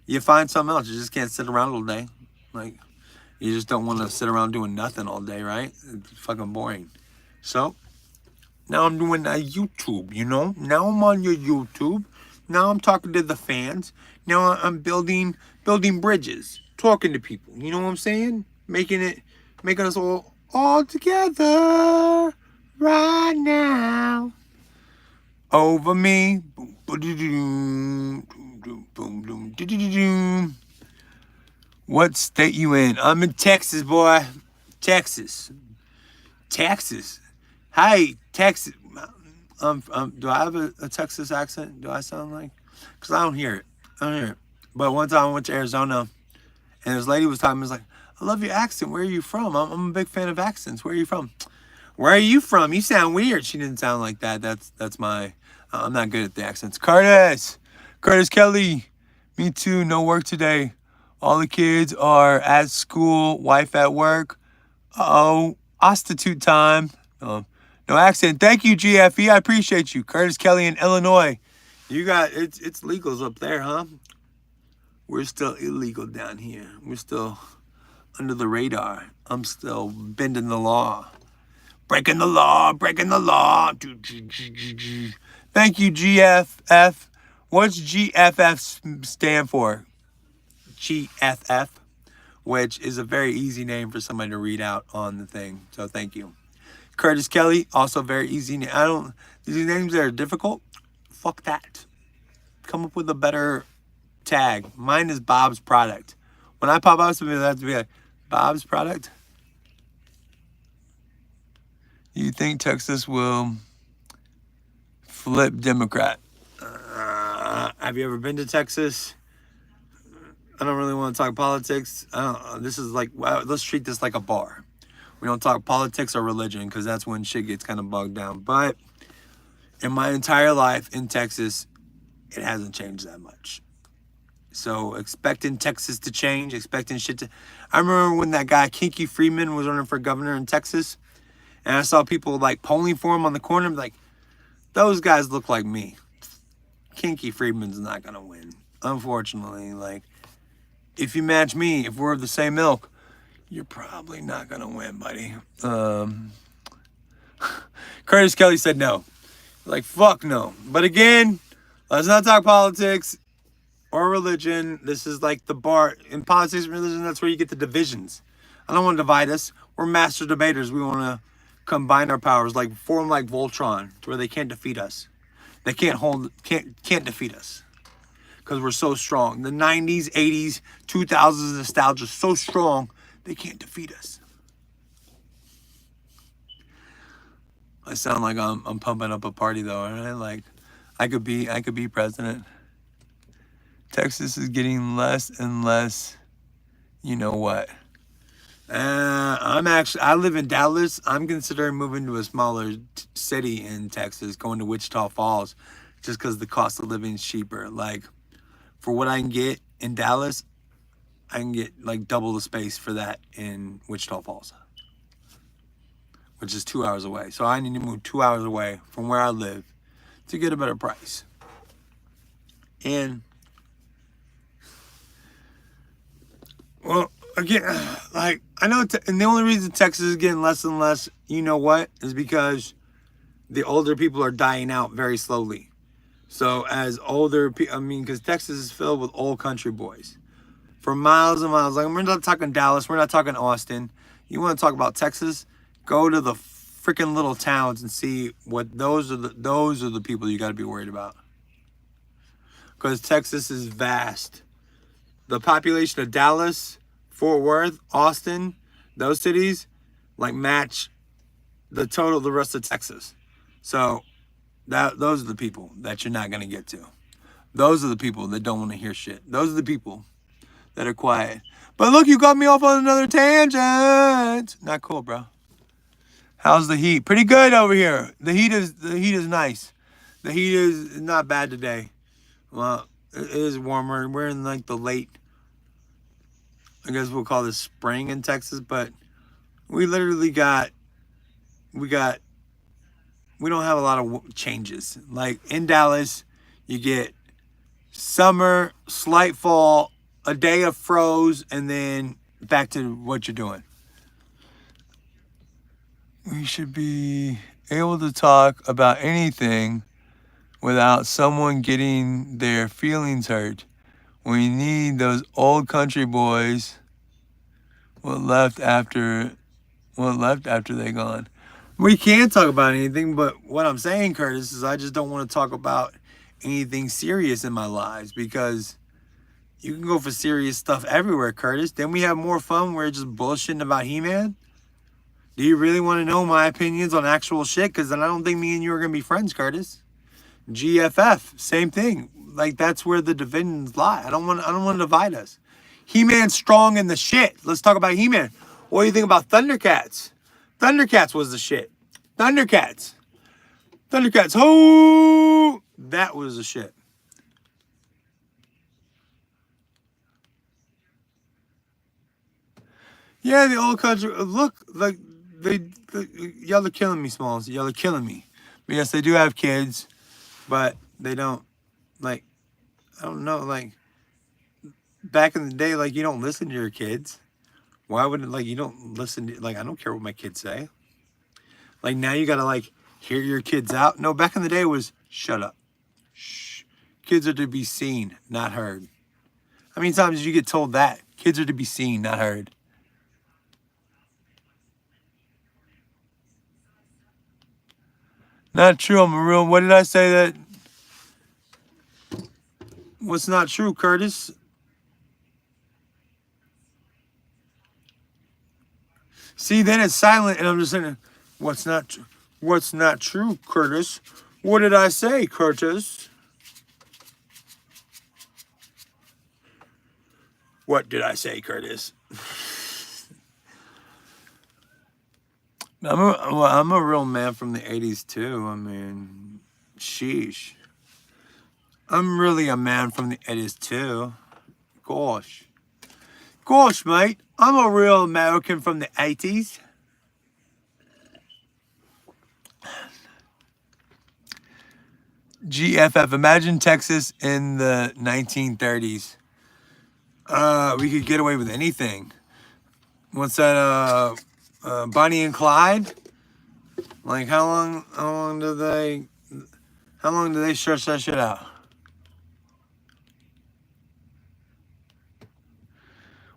you find something else. You just can't sit around all day. Like, you just don't want to sit around doing nothing all day, right? It's fucking boring. So, now I'm doing YouTube, you know? Now I'm on your YouTube. Now I'm talking to the fans. Now I'm building bridges, talking to people. You know what I'm saying? Making us all together right now. Over me. What state you in? I'm in Texas, boy. Texas. Hi, Texas. Do I have a Texas accent? Do I sound like? Because I don't hear it. But one time I went to Arizona, and this lady was talking. I was like, I love your accent. Where are you from? I'm a big fan of accents. Where are you from? Where are you from? You sound weird. She didn't sound like that. That's my. I'm not good at the accents. Curtis Kelly. Me too. No work today. All the kids are at school. Wife at work. Uh-oh. Prostitute time. No accent. Thank you, GFE. I appreciate you. Curtis Kelly in Illinois. You got it's legals up there, huh? We're still illegal down here. We're still under the radar. I'm still bending the law. Breaking the law. Thank you, GFF. What's GFF stand for? GFF, which is a very easy name for somebody to read out on the thing. So thank you. Curtis Kelly, also very easy name. These names that are difficult, fuck that. Come up with a better tag. Mine is Bob's Product. When I pop out something, I have to be like, Bob's Product? You think Texas will flip Democrat? Have you ever been to Texas? I don't really want to talk politics. This is like, let's treat this like a bar. We don't talk politics or religion because that's when shit gets kind of bogged down. But in my entire life in Texas, it hasn't changed that much. So expecting Texas to change, expecting shit to... I remember when that guy, Kinky Freeman, was running for governor in Texas. And I saw people like polling for him on the corner. Like, those guys look like me. Kinky Freeman's not going to win. Unfortunately, like, if you match me, if we're of the same ilk, you're probably not going to win, buddy. Curtis Kelly said no. Like, fuck no. But again, let's not talk politics or religion. This is like the bar. In politics and religion, that's where you get the divisions. I don't want to divide us. We're master debaters. We want to combine our powers, like form like Voltron, to where they can't defeat us. They can't defeat us. Because we're so strong. The 90s, 80s, 2000s nostalgia is so strong, they can't defeat us. I sound like I'm pumping up a party though, right? Like I could be president. Texas is getting less and less, you know what? I live in Dallas. I'm considering moving to a smaller city in Texas, going to Wichita Falls, just because the cost of living is cheaper. Like, for what I can get in Dallas, I can get like double the space for that in Wichita Falls, which is 2 hours away. So I need to move 2 hours away from where I live to get a better price. And, well, again, like, I know, and the only reason Texas is getting less and less, you know what, is because the older people are dying out very slowly. So as older people, I mean, because Texas is filled with old country boys for miles and miles. Like, we're not talking Dallas, we're not talking Austin. You want to talk about Texas? Go to the freaking little towns and see what those are the people you got to be worried about. Because Texas is vast. The population of Dallas, Fort Worth, Austin, those cities, like, match the total of the rest of Texas. So those are the people that you're not going to get to. Those are the people that don't want to hear shit. Those are the people that are quiet. But look, you got me off on another tangent. Not cool, bro. How's the heat? Pretty good over here. The heat is nice. The heat is not bad today. Well, it is warmer. We're in like the late, I guess we'll call this spring in Texas, but we literally we don't have a lot of changes. Like in Dallas, you get summer, slight fall, a day of froze, and then back to what you're doing. We should be able to talk about anything without someone getting their feelings hurt. We need those old country boys. What left after they gone? We can talk about anything, but what I'm saying, Curtis, is I just don't want to talk about anything serious in my lives, because you can go for serious stuff everywhere, Curtis. Then we have more fun. We're just bullshitting about He-Man. Do you really want to know my opinions on actual shit? Because then I don't think me and you are going to be friends, Curtis. GFF, same thing. Like, that's where the divisions lie. I don't want to divide us. He-Man's strong in the shit. Let's talk about He-Man. What do you think about Thundercats? Thundercats was the shit. Thundercats. Oh, that was the shit. Yeah, the old country. Look, like, y'all are killing me, Smalls. Y'all are killing me. But yes, they do have kids, but they don't, like, I don't know, like, back in the day, like, you don't listen to your kids. Why would it, like, you don't listen to, like, I don't care what my kids say. Like, now you gotta, like, hear your kids out. No, back in the day it was, shut up. Shh. Kids are to be seen, not heard. How many times did you get told that? Kids are to be seen, not heard. Not true, I'm a real, what did I say that? What's not true, Curtis? See, then it's silent, and I'm just saying, what's not true, Curtis? What did I say, Curtis? What did I say, Curtis? I'm a real man from the 80s, too. I mean, sheesh. I'm really a man from the 80s, too. Gosh. Gosh, mate. I'm a real American from the 80s. GFF. Imagine Texas in the 1930s. We could get away with anything. What's that, Bonnie and Clyde? Like, how long do they stretch that shit out?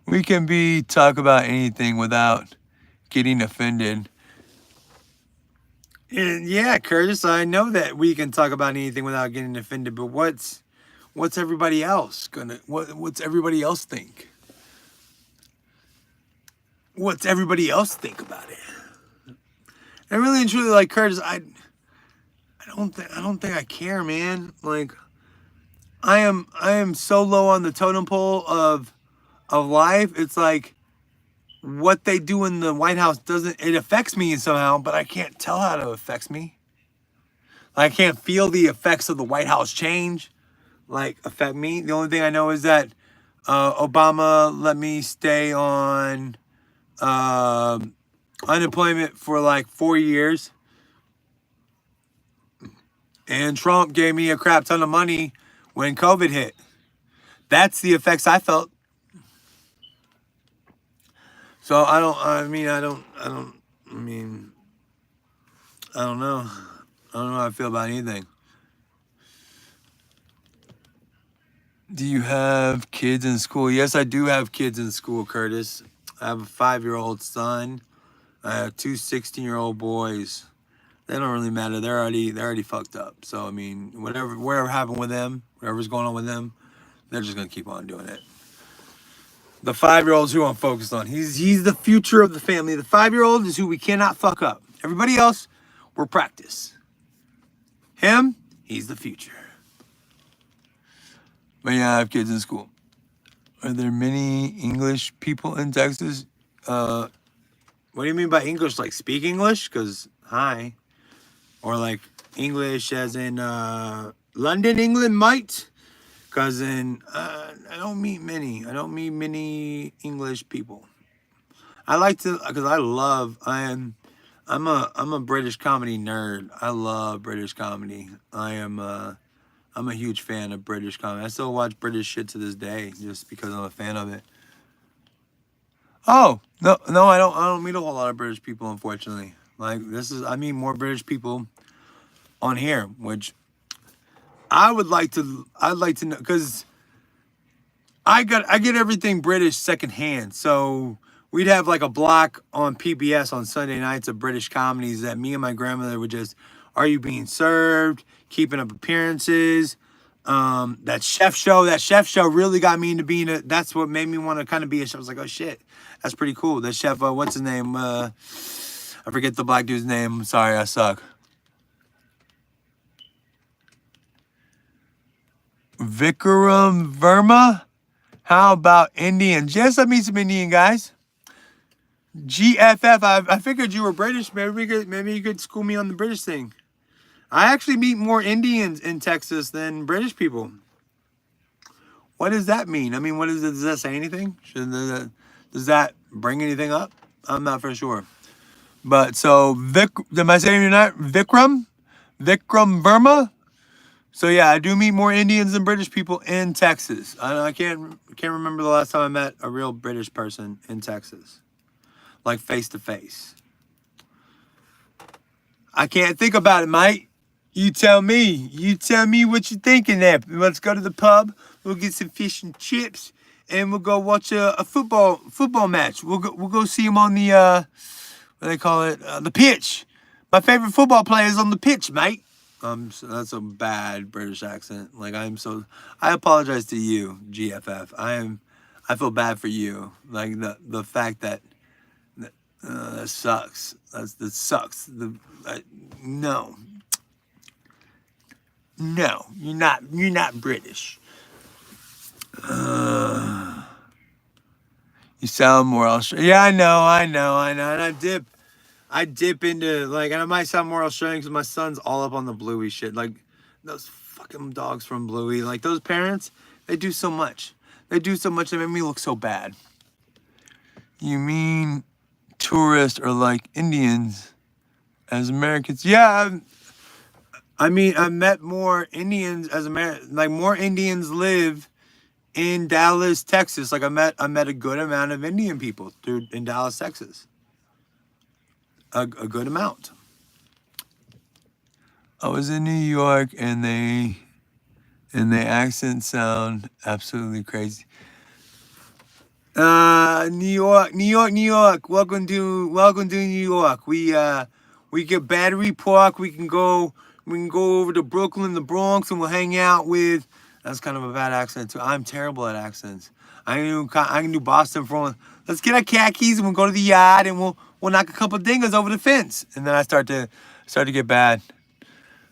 We can talk about anything without getting offended. And yeah, Curtis, I know that we can talk about anything without getting offended, but what's everybody else what's everybody else think? What's everybody else think about it? And really and truly, like, Curtis, I don't think I care, man. Like, I am so low on the totem pole of life. It's like, what they do in the White House it affects me somehow, but I can't tell how it affects me. I can't feel the effects of the White House change, like, affect me. The only thing I know is that Obama let me stay on unemployment for like 4 years. And Trump gave me a crap ton of money when COVID hit. That's the effects I felt. So I don't know. I don't know how I feel about anything. Do you have kids in school? Yes, I do have kids in school, Curtis. I have a 5-year-old son. I have 2 16-year-old boys. They don't really matter. They're already fucked up. So I mean, whatever happened with them, whatever's going on with them, they're just gonna keep on doing it. The 5-year-old's who I'm focused on. He's the future of the family. The 5-year-old is who we cannot fuck up. Everybody else, we're practice. Him, he's the future. But yeah, I have kids in school. Are there many English people in Texas? What do you mean by English? Like speak English? Because hi. Or like English as in London, England, mate? Because I don't meet many. I don't meet many English people. I like to, because I'm a British comedy nerd. I love British comedy. I'm a huge fan of British comedy. I still watch British shit to this day just because I'm a fan of it. Oh, no, I don't meet a whole lot of British people, unfortunately. Like I meet more British people on here, which I'd like to know, because I get everything British secondhand. So we'd have like a block on PBS on Sunday nights of British comedies that me and my grandmother would just, Are You Being Served? Keeping Up Appearances. That chef show really got me into that's what made me want to kind of be a chef. I was like, oh shit, that's pretty cool. That chef, what's his name? I forget the black dude's name. I'm sorry, I suck. Vikram Verma? How about Indians? Yes, I meet some Indian guys. GFF. I figured you were British. Maybe you could school me on the British thing. I actually meet more Indians in Texas than British people. What does that mean? I mean, does that say anything? Does that bring anything up? I'm not for sure. But so am I saying you're not Vikram? Vikram Verma? So yeah, I do meet more Indians than British people in Texas. I can't remember the last time I met a real British person in Texas, like face to face. I can't think about it, mate. You tell me. You tell me what you're thinking there. Let's go to the pub. We'll get some fish and chips, and we'll go watch a football match. We'll go see them on the what do they call it? The pitch. My favorite football player is on the pitch, mate. So that's a bad British accent. Like I apologize to you, GFF. I feel bad for you. Like the fact that sucks. That sucks. No, you're not British. You sound more Australian. Yeah, I know. And I dip into, like, and I might sound more Australian because my son's all up on the Bluey shit. Like, those fucking dogs from Bluey. Like, those parents, they do so much. They make me look so bad. You mean tourists are like Indians as Americans? Yeah, I mean, I've met more Indians as Americans. Like, more Indians live in Dallas, Texas. Like, I met a good amount of Indian people in Dallas, Texas. A good amount. I was in New York, and the accents sound absolutely crazy. New York. Welcome to New York. We get Battery Park. We can go over to Brooklyn, the Bronx, and we'll hang out with. That's kind of a bad accent too. I'm terrible at accents. I can do Boston for. Let's get our khakis and we'll go to the yard and we'll knock a couple dingers over the fence. And then I start to get bad.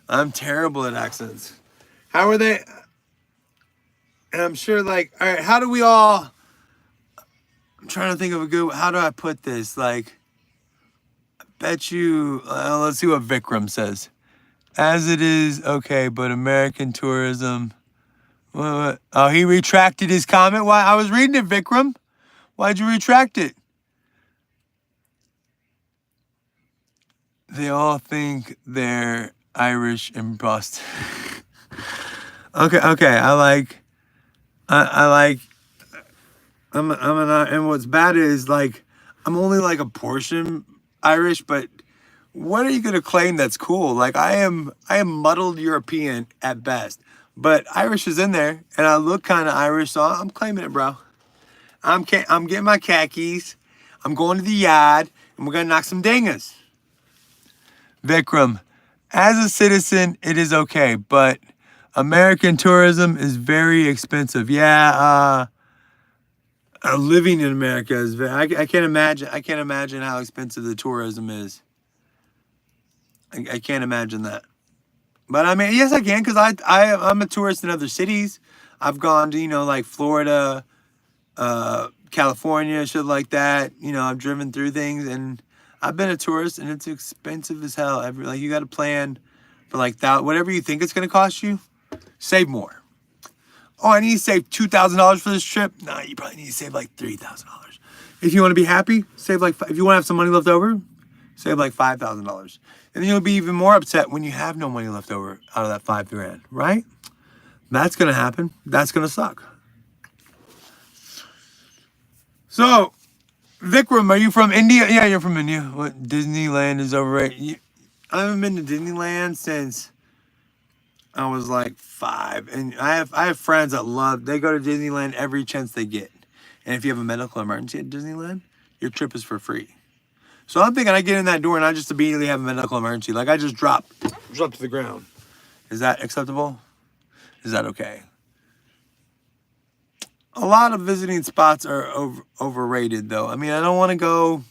I'm terrible at accents. How are they? And I'm sure, like, all right, how do we all I'm trying to think of a good, how do I put this? Like, bet you, let's see what Vikram says. As it is, okay, but American tourism. What? Oh, he retracted his comment. Why? I was reading it, Vikram. Why'd you retract it? They all think they're Irish and Boston. Okay. I like. And what's bad is like, I'm only like a portion Irish, but what are you gonna claim that's cool? Like I am muddled European at best, but Irish is in there, and I look kind of Irish, so I'm claiming it, bro. I'm getting my khakis. I'm going to the yard, and we're gonna knock some dingas. Vikram, as a citizen, it is okay, but American tourism is very expensive. Yeah, living in America is very. I can't imagine. I can't imagine how expensive the tourism is. I can't imagine that. But I mean, yes, I can, because I'm a tourist in other cities. I've gone to like Florida, California, shit like that. I've driven through things, and I've been a tourist, and it's expensive as hell. Like you got to plan for like that. Whatever you think it's gonna cost you, save more. Oh, I need to save $2,000 for this trip. No, you probably need to save like $3,000. If you want to be happy, save like. If you want to have some money left over, save like $5,000. And then you'll be even more upset when you have no money left over out of that $5,000, right? That's gonna happen. That's gonna suck. So, Vikram, are you from India? Yeah, you're from India. What, Disneyland is overrated? I haven't been to Disneyland since I was like 5, and I have friends that they go to Disneyland every chance they get. And if you have a medical emergency at Disneyland, your trip is for free. So I'm thinking I get in that door and I just immediately have a medical emergency. Like I just drop to the ground. Is that acceptable? Is that okay? A lot of visiting spots are overrated, though. I mean, I don't want to go.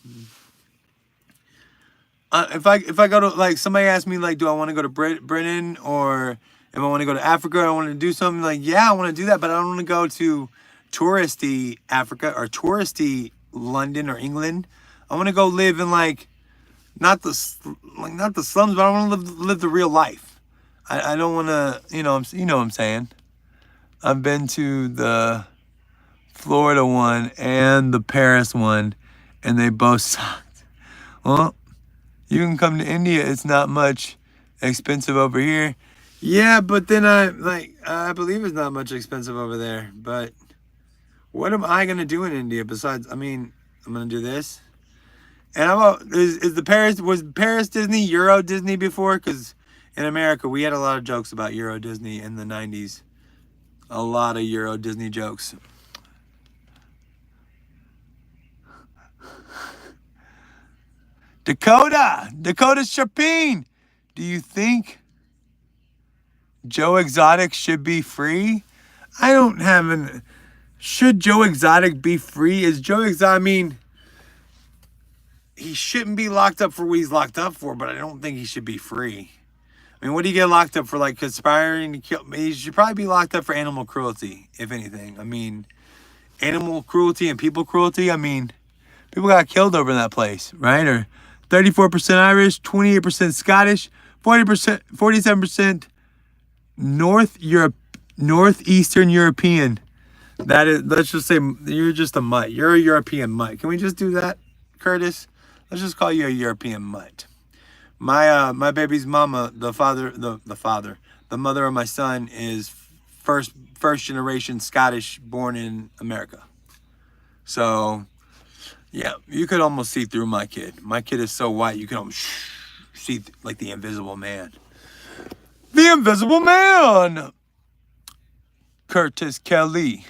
If I go to, like, somebody asked me, like, do I want to go to Britain, or if I want to go to Africa, I want to do something, like, yeah, I want to do that, but I don't want to go to touristy Africa or touristy London or England. I want to go live in like not the slums, but I want to live the real life. I don't want to, what I'm saying. I've been to the Florida one and the Paris one, and they both sucked. Well, you can come to India. It's not much expensive over here. Yeah, but then I believe it's not much expensive over there. But what am I gonna do in India besides? I mean, I'm gonna do this. And was Paris Disney, Euro Disney before? Because in America, we had a lot of jokes about Euro Disney in the 90s. A lot of Euro Disney jokes. Dakota Chapin, do you think Joe Exotic should be free? I don't have should Joe Exotic be free? Is Joe Exotic, I mean, he shouldn't be locked up for what he's locked up for, but I don't think he should be free. I mean, what do you get locked up for? Like conspiring to kill? He should probably be locked up for animal cruelty, if anything. I mean, animal cruelty and people cruelty. I mean, people got killed over in that place, right? Or 34% Irish, 28% Scottish, 40%, 47% Northeastern European. That is, let's just say you're just a mutt. You're a European mutt. Can we just do that, Curtis? Let's just call you a European mutt. My baby's mama, the mother of my son is first generation Scottish, born in America. So, yeah, you could almost see through my kid. My kid is so white, you can almost see like the Invisible Man. The Invisible Man! Curtis Kelly.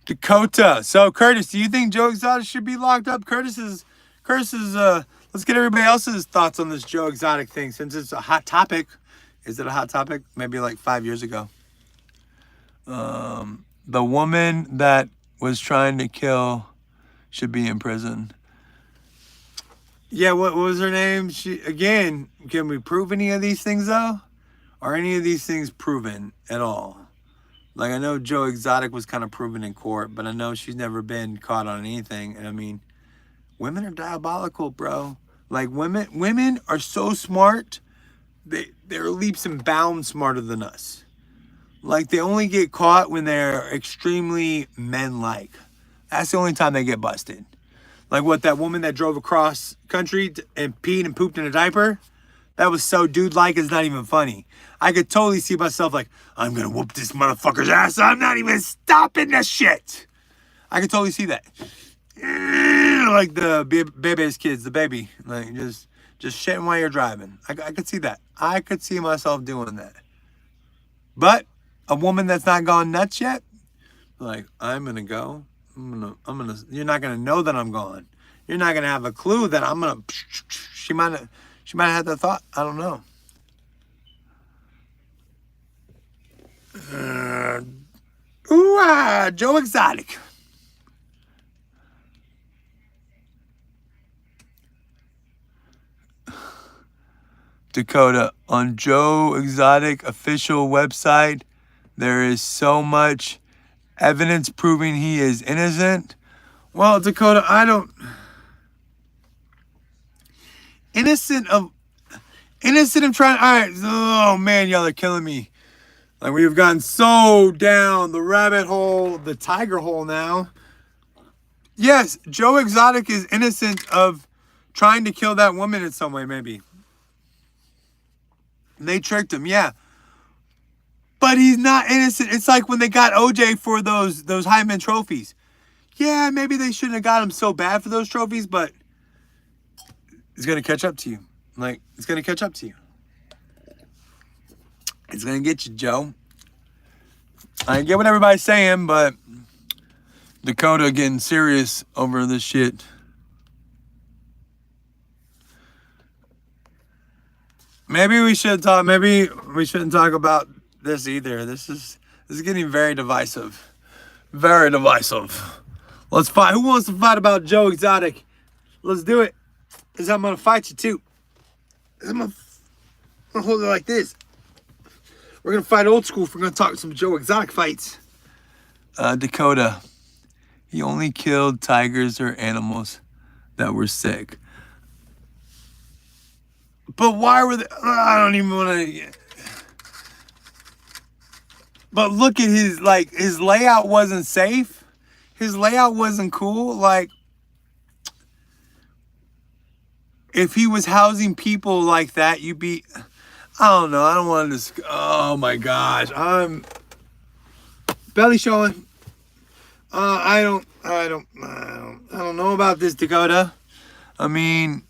Dakota. So, Curtis, do you think Joe Exotic should be locked up? Curtis is, let's get everybody else's thoughts on this Joe Exotic thing, since it's a hot topic. Is it a hot topic? Maybe like 5 years ago. The woman that was trying to kill should be in prison. Yeah, what was her name? Again, can we prove any of these things, though? Are any of these things proven at all? Like, I know Joe Exotic was kind of proven in court, but I know she's never been caught on anything. And I mean, women are diabolical, bro. Like, women are so smart. They're leaps and bounds smarter than us. Like, they only get caught when they're extremely men-like. That's the only time they get busted. Like, what, that woman that drove across country and peed and pooped in a diaper? That was so dude-like, it's not even funny. I could totally see myself like, I'm gonna whoop this motherfucker's ass. I'm not even stopping this shit. I could totally see that. Like the baby's kids, the baby. Like, just shitting while you're driving. I could see that. I could see myself doing that. But a woman that's not gone nuts yet, like, I'm gonna go. You're not gonna know that I'm gone. You're not gonna have a clue that I'm gonna. She might have had that thought. I don't know. Joe Exotic. Dakota, on Joe Exotic official website, there is so much evidence proving he is innocent. Well, Dakota, I don't. Innocent of trying. All right. Oh man, y'all are killing me. Like, we've gotten so down the rabbit hole, the tiger hole now. Yes, Joe Exotic is innocent of trying to kill that woman in some way, maybe. They tricked him, yeah. But he's not innocent. It's like when they got OJ for those Heisman trophies. Yeah, maybe they shouldn't have got him so bad for those trophies, but it's going to catch up to you. Like, it's going to catch up to you. It's going to get you, Joe. I get what everybody's saying, but Dakota getting serious over this shit. Maybe we shouldn't talk about this either. This is getting very divisive. Very divisive. Let's fight. Who wants to fight about Joe Exotic? Let's do it. Because I'm going to fight you too. I'm going to hold it like this. We're going to fight old school. We're going to talk some Joe Exotic fights. Dakota, he only killed tigers or animals that were sick. But why were they? I don't even want to. But look at his layout wasn't safe. His layout wasn't cool. Like, if he was housing people like that, you'd be. I don't know. I don't want to. Oh my gosh. I'm belly showing. I don't know about this, Dakota. I mean,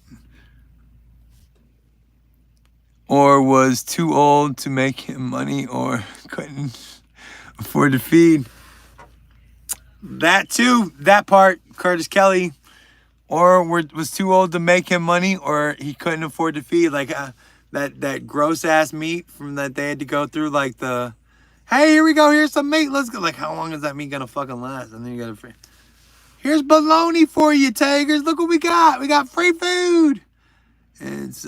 or was too old to make him money, or couldn't afford to feed. That too. That part, Curtis Kelly. Or was too old to make him money, or he couldn't afford to feed. Like, that gross ass meat from that they had to go through, like the, hey, here we go, here's some meat, let's go. Like, how long is that meat gonna fucking last? And then you gotta free. Here's bologna for you, tigers. Look what we got. We got free food. It's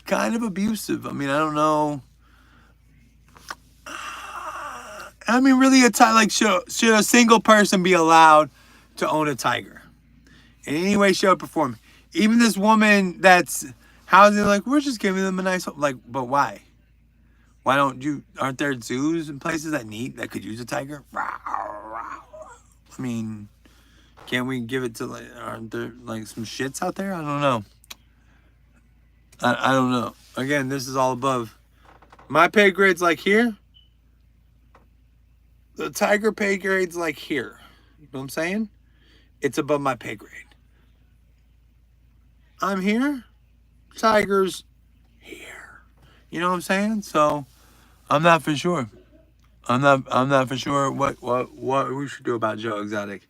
kind of abusive. I mean, I don't know. I mean, really, should a single person be allowed to own a tiger? In any way, shape, or form. Even this woman that's housing, like, we're just giving them a nice home. Like, but why? Why aren't there zoos and places that could use a tiger? I mean, can't we give it to, like, aren't there, like, some shits out there? I don't know. I don't know. Again, this is all above. My pay grade's like here. The tiger pay grade's like here. You know what I'm saying? It's above my pay grade. I'm here. Tiger's here. You know what I'm saying? So I'm not for sure. I'm not for sure what we should do about Joe Exotic.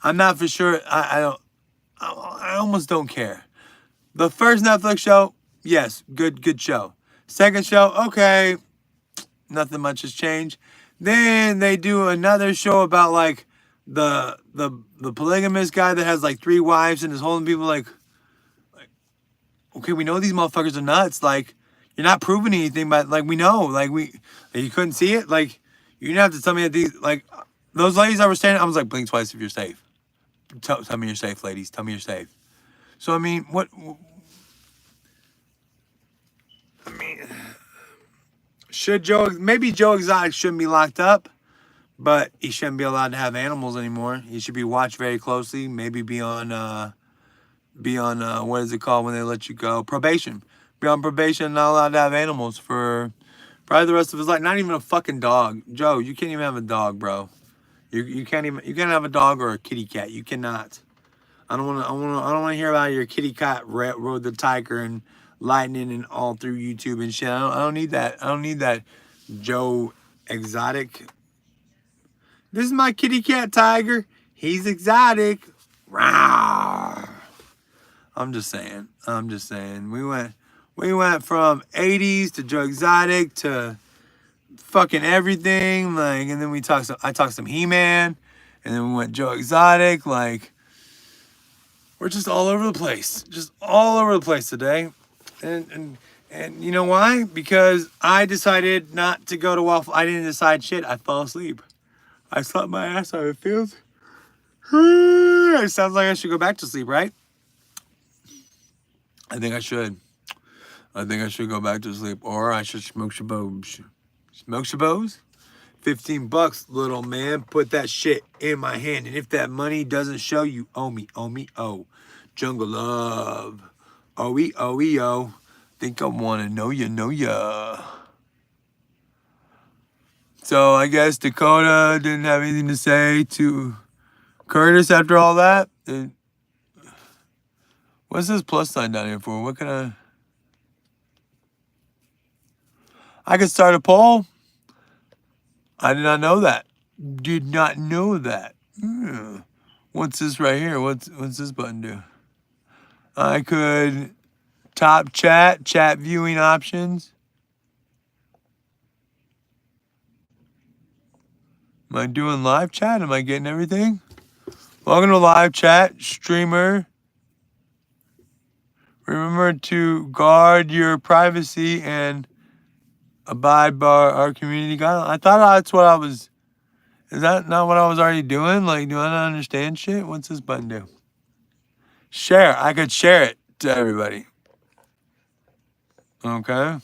I'm not for sure. I almost don't care. The first Netflix show, yes, good show. Second show, okay, nothing much has changed. Then they do another show about, like, the polygamous guy that has, like, 3 wives and is holding people like, okay, we know these motherfuckers are nuts. Like, you're not proving anything, but, like, we know. Like, you couldn't see it. Like, You didn't have to tell me that these, like, those ladies that were standing, I was like, blink twice if you're safe. Tell me you're safe, ladies. Tell me you're safe. So, I mean, I mean, maybe Joe Exotic shouldn't be locked up, but he shouldn't be allowed to have animals anymore. He should be watched very closely. Maybe what is it called when they let you go? Probation. Be on probation, not allowed to have animals for probably the rest of his life. Not even a fucking dog. Joe, you can't even have a dog, bro. You can't have a dog or a kitty cat. You cannot. I don't wanna hear about your kitty cat rode the tiger and lightning and all through YouTube and shit. I don't need that. I don't need that Joe Exotic. This is my kitty cat tiger. He's exotic. Rawr. I'm just saying. I'm just saying. We went from 80s to Joe Exotic to fucking everything. Like, and then I talked some He-Man, and then we went Joe Exotic. Like, we're just all over the place. Just all over the place today. And you know why? Because I decided not to go to Waffle. I didn't decide shit. I fell asleep. I slept my ass off. It feels. It sounds like I should go back to sleep, right? I think I should. I think I should go back to sleep, or I should smoke shabobs. Smoke shabobs? $15, little man. Put that shit in my hand, and if that money doesn't show, you owe me, oh. Jungle love. Oh. Think I wanna know ya. So I guess Dakota didn't have anything to say to Curtis after all that. What's this plus sign down here for? What can I could start a poll? I did not know that. Did not know that. What's this right here? What's this button do? I could top chat viewing options. Am I doing live chat? Am I getting everything? Welcome to live chat, streamer. Remember to guard your privacy and abide by our community guidelines. I thought that's what I was. Is that not what I was already doing? Like, do I not understand shit? What's this button do? Share. I could share it to everybody. Okay.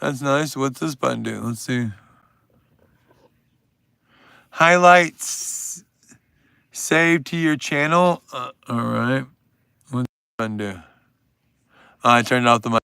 That's nice. What's this button do? Let's see. Highlights. Save to your channel. All right. What's this button do? I turned off the mic.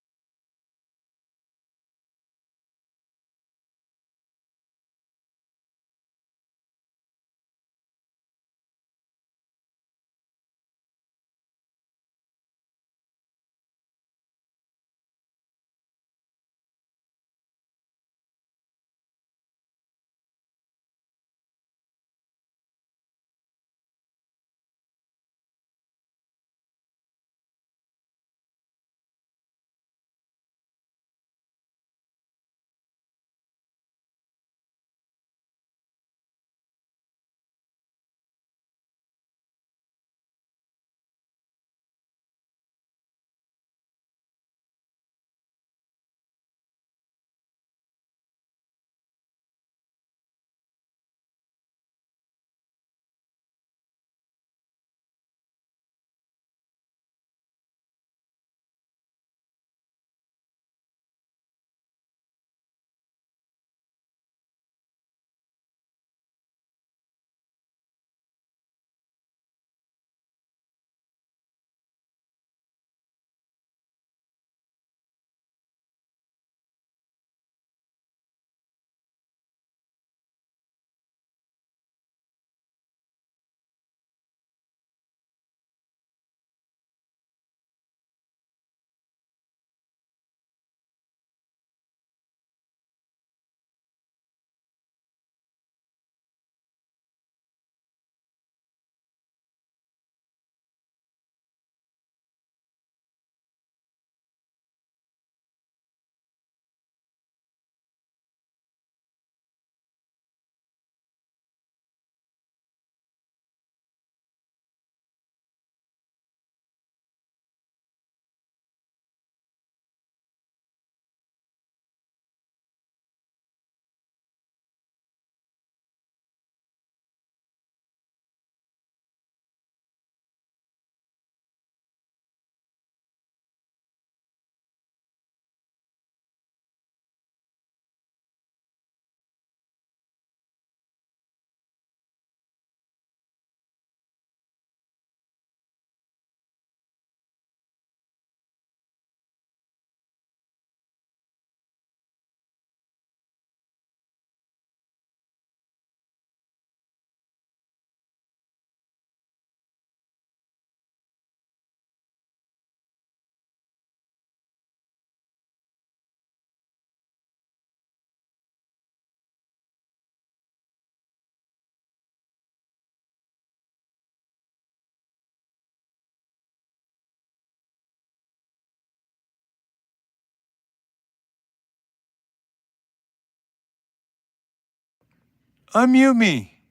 Unmute me.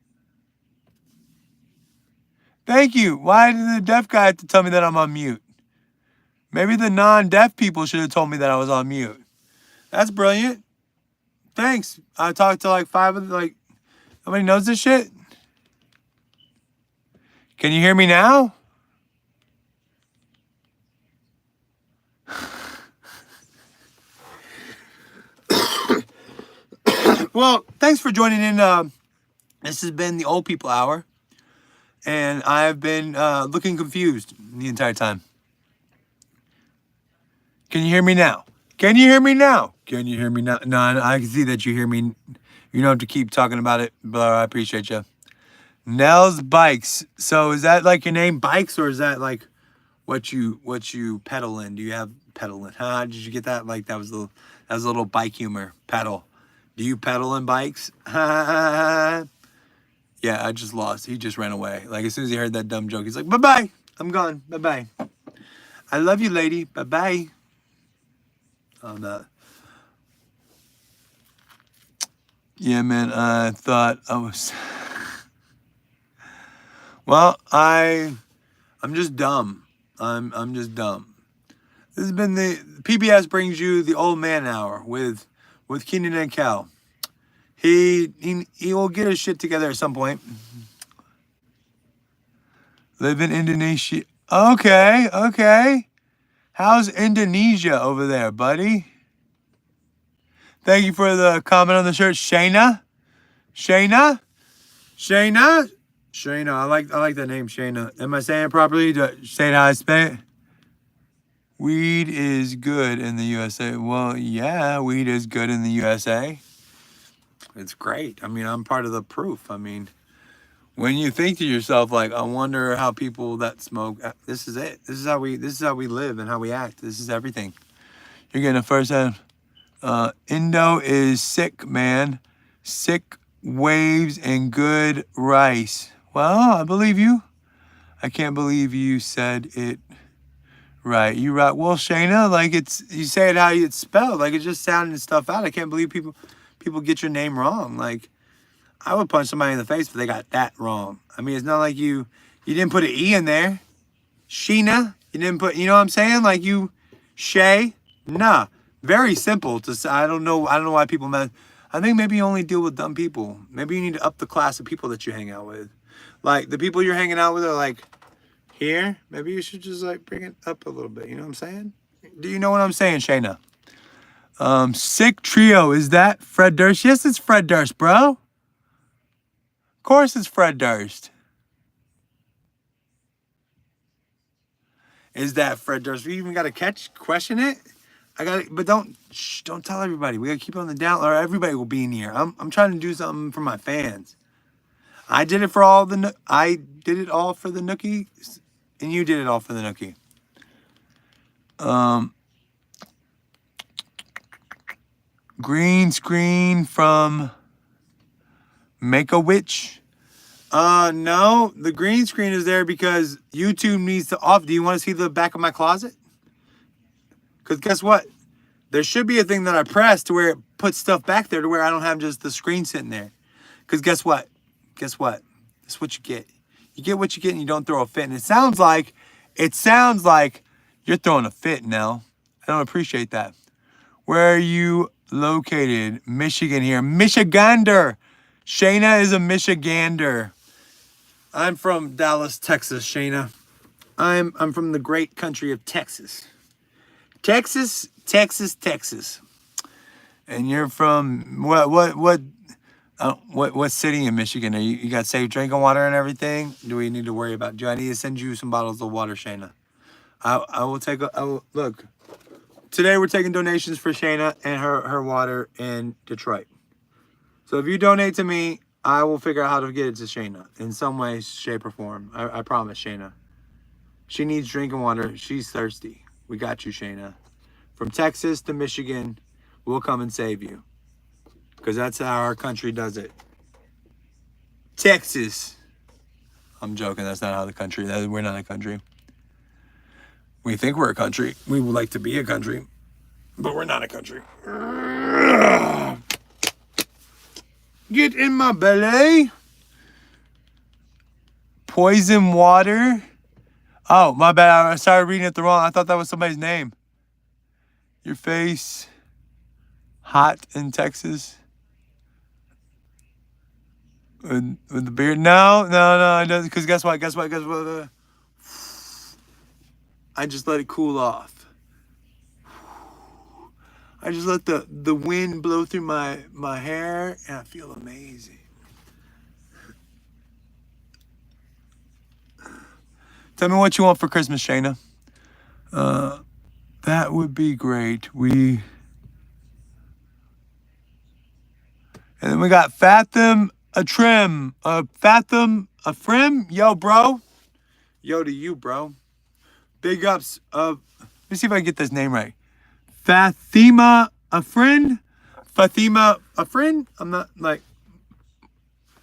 Thank you. Why did the deaf guy have to tell me that I'm on mute? Maybe the non-deaf people should have told me that I was on mute. That's brilliant. Thanks. I talked to like 5 of like, nobody knows this shit? Can you hear me now? Well, thanks for joining in. This has been the Old People Hour. And I've been looking confused the entire time. Can you hear me now? Can you hear me now? Can you hear me now? No, I can see that you hear me. You don't have to keep talking about it, but I appreciate you. Nels Bikes. So is that like your name, Bikes, or is that like what you pedal in? Do you have pedal in? Huh? Did you get that? Like that was a little bike humor. Pedal. Do you pedal in bikes? Yeah, I just lost. He just ran away. Like as soon as he heard that dumb joke, he's like, bye-bye. I'm gone. Bye-bye. I love you, lady. Bye-bye. I'm not. Yeah, man, I thought I was... Well, I'm just dumb. I'm just dumb. This has been the... PBS brings you the Old Man Hour with Keenan and Cal. He will get his shit together at some point. Live in Indonesia. Okay. How's Indonesia over there, buddy? Thank you for the comment on the shirt, Shayna. Shayna. I like that name, Shayna. Am I saying it properly? Do I say it how I say it? Weed is good in the USA. Well, yeah, weed is good in the USA. It's great. I mean, I'm part of the proof. I mean, when you think to yourself, like, I wonder how people that smoke. This is it. This is how we live and how we act. This is everything. You're getting a first hand. Indo is sick, man. Sick waves and good rice. Well, I believe you. I can't believe you said it right. You right. Well, Shayna, like you say it how it's spelled. Like it's just sounding stuff out. I can't believe people get your name wrong. Like I would punch somebody in the face if they got that wrong. I mean, it's not like you didn't put an E in there. Sheena, you didn't put, you know what I'm saying? Like Shay, nah. Very simple to say. I don't know why people I think maybe you only deal with dumb people. Maybe you need to up the class of people that you hang out with. Like the people you're hanging out with are like here. Maybe you should just like bring it up a little bit. You know what I'm saying? Do you know what I'm saying, Shayna? Sick Trio. Is that Fred Durst? Yes, it's Fred Durst, bro. Of course it's Fred Durst. Is that Fred Durst? We even got to question it? But don't tell everybody. We gotta keep it on the down, or everybody will be in here. I'm trying to do something for my fans. I did it for all for the Nookie, and you did it all for the Nookie. Green screen from Make a Witch. No, the green screen is there because YouTube needs to off. Do you want to see the back of my closet? Because guess what? There should be a thing that I press to where it puts stuff back there to where I don't have just the screen sitting there. Because guess what? That's what you get. You get what you get and you don't throw a fit. And it sounds like you're throwing a fit, Nell. I don't appreciate that. Where are you located? Michigan here. Michigander. Shayna is a Michigander. I'm from Dallas, Texas, Shayna. I'm from the great country of Texas. Texas. And you're from what city in Michigan? You got safe drinking water and everything? Do we need to worry about? Do I need to send you some bottles of water, Shayna? I will look. Today we're taking donations for Shayna and her water in Detroit. So if you donate to me, I will figure out how to get it to Shayna in some way, shape, or form. I promise, Shayna. She needs drinking water. She's thirsty. We got you, Shayna. From Texas to Michigan, we'll come and save you. Because that's how our country does it. Texas. I'm joking. That's not how the country. We're not a country. We think we're a country. We would like to be a country. But we're not a country. Get in my belly. Poison water. Oh, my bad. I started reading it the wrong. I thought that was somebody's name. Your face. Hot in Texas. With the beard. No, it doesn't. Because guess what? I just let it cool off. I just let the wind blow through my hair, and I feel amazing. Tell me what you want for Christmas, Shayna. That would be great. And then we got Fathom a Trim. Fathom a Frim. Yo, bro. Yo to you, bro. Big ups. Let me see if I can get this name right. Fatima a friend. Fatima a friend. I'm not like.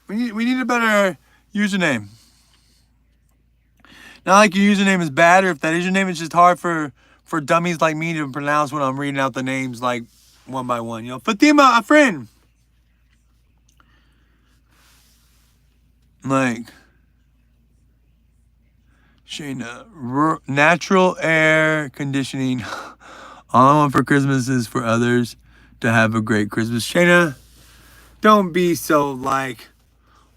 We need a better username. Not like your username is bad, or if that is your name, it's just hard for dummies like me to pronounce when I'm reading out the names like one by one. You know, Fatima a friend. Like Shayna, natural air conditioning. All I want for Christmas is for others to have a great Christmas. Shayna, don't be so like,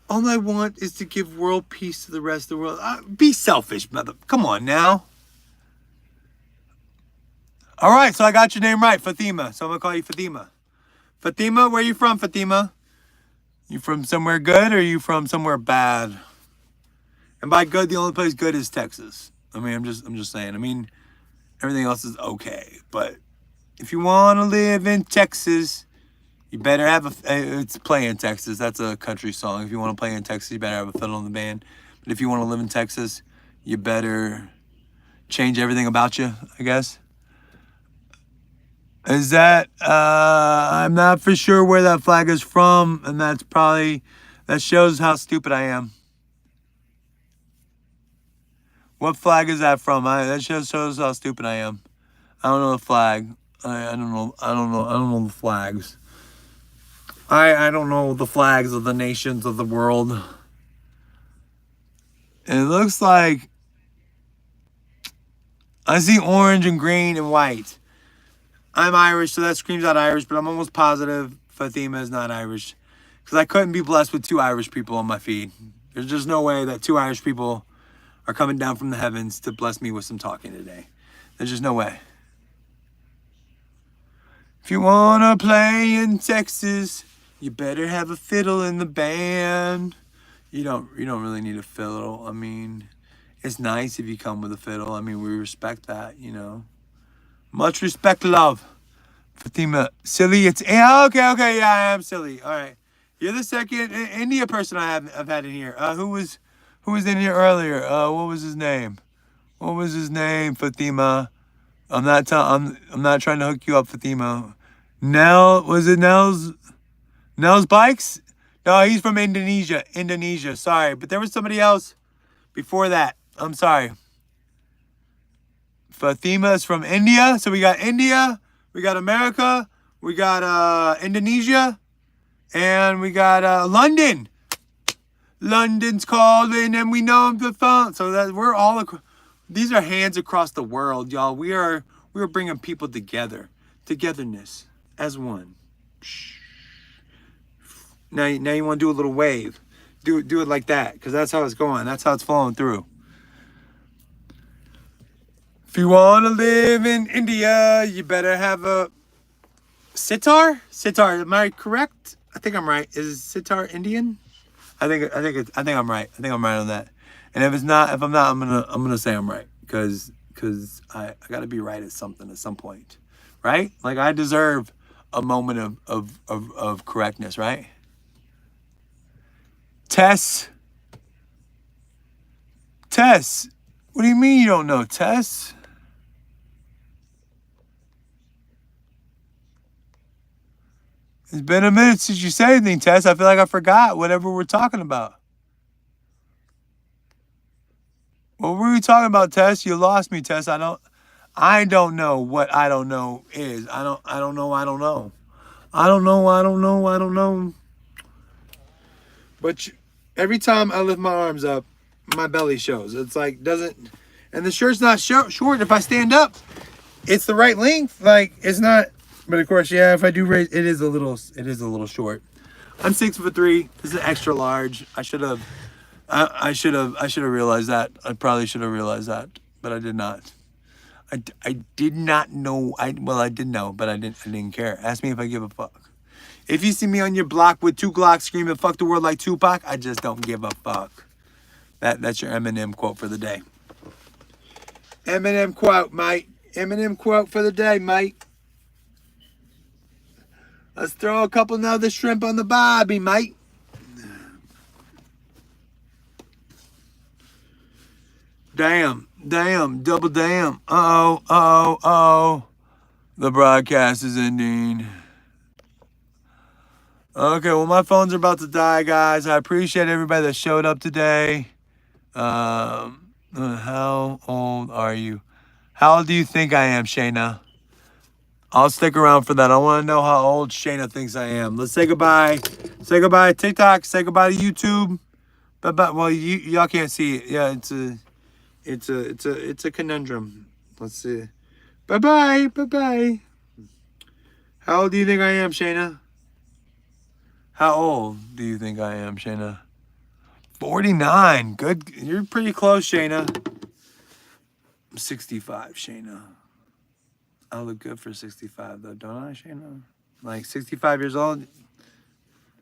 all I want is to give world peace to the rest of the world. Be selfish, mother. Come on now. All right, so I got your name right, Fatima. So I'm going to call you Fatima. Fatima, where you from, Fatima? You from somewhere good or you from somewhere bad? And by good, the only place good is Texas. I mean, I'm just saying. I mean, everything else is okay. But if you want to live in Texas, you better have it's Play in Texas. That's a country song. If you want to play in Texas, you better have a fiddle in the band. But if you want to live in Texas, you better change everything about you, I guess. Is that, I'm not for sure where that flag is from, and that shows how stupid I am. What flag is that from? That just shows how stupid I am. I don't know the flag. I don't know the flags. I don't know the flags of the nations of the world. And it looks like I see orange and green and white. I'm Irish, so that screams out Irish, but I'm almost positive Fatima is not Irish. Because I couldn't be blessed with 2 Irish people on my feed. There's just no way that 2 Irish people are coming down from the heavens to bless me with some talking today. There's just no way. If you want to play in Texas, you better have a fiddle in the band. You don't really need a fiddle. I mean, it's nice if you come with a fiddle. I mean, we respect that, you know. Much respect, love. Fatima, silly, it's... Okay, yeah, I am silly. All right. You're the second India person I've had in here. Who was in here earlier? What was his name? Fatima? I'm not trying to hook you up, Fatima. Was it Nell's Bikes? No, he's from Indonesia. Sorry, but there was somebody else before that. I'm sorry. Fatima is from India. So we got India, we got America, we got Indonesia, and we got London. London's calling and we know the phone. So that we're all these are hands across the world, y'all. We are bringing people together. Togetherness as one. Now you want to do a little wave. Do it like that, because that's how it's going. That's how it's flowing through. If you want to live in India, you better have a sitar. Am I correct? I think I'm right. Is sitar Indian? I think I'm right. I think I'm right on that. And if I'm not, I'm gonna say I'm right, because I gotta be right at something at some point, right? Like I deserve a moment of correctness, right? Tess. What do you mean you don't know, Tess? It's been a minute since you said anything, Tess. I feel like I forgot whatever we're talking about. What were we talking about, Tess? You lost me, Tess. I don't know what I don't know is. I don't know. But every time I lift my arms up, my belly shows. It's like doesn't, and the shirt's not short. If I stand up, it's the right length. Like it's not. But of course, yeah. If I do raise, it is a little short. I'm 6'3". This is extra large. I should have. I should have realized that. I probably should have realized that, but I did not. I did not know. I did know, but I didn't care. Ask me if I give a fuck. If you see me on your block with 2 Glocks screaming "fuck the world" like Tupac, I just don't give a fuck. That's your Eminem quote for the day. Eminem quote, mate. Eminem quote for the day, mate. Let's throw a couple another shrimp on the bobby, mate. Damn, double damn. Uh-oh. The broadcast is ending. Okay, well, my phones are about to die, guys. I appreciate everybody that showed up today. How old are you? How old do you think I am, Shayna? I'll stick around for that. I want to know how old Shayna thinks I am. Let's say goodbye. Say goodbye to TikTok. Say goodbye to YouTube. Bye-bye. Well, y'all can't see it. Yeah, it's a conundrum. Let's see. Bye-bye. How old do you think I am, Shayna? How old do you think I am, Shayna? 49. Good. You're pretty close, Shayna. I'm 65, Shayna. I look good for 65, though, don't I, Shayna? Like 65 years old.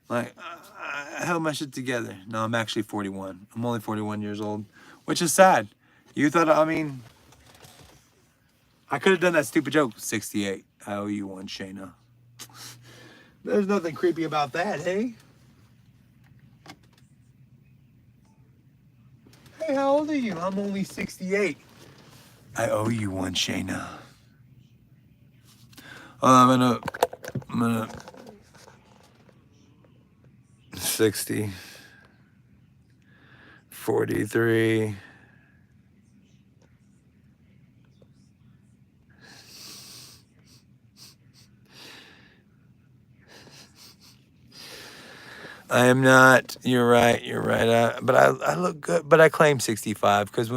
Like, I held my shit together. No, I'm actually 41. I'm only 41 years old, which is sad. You thought, I mean, I could have done that stupid joke. 68. I owe you one, Shayna. There's nothing creepy about that, hey? Hey, how old are you? I'm only 68. I owe you one, Shayna. I'm gonna 60, 43. I am not. You're right. But I look good. But I claim 65 because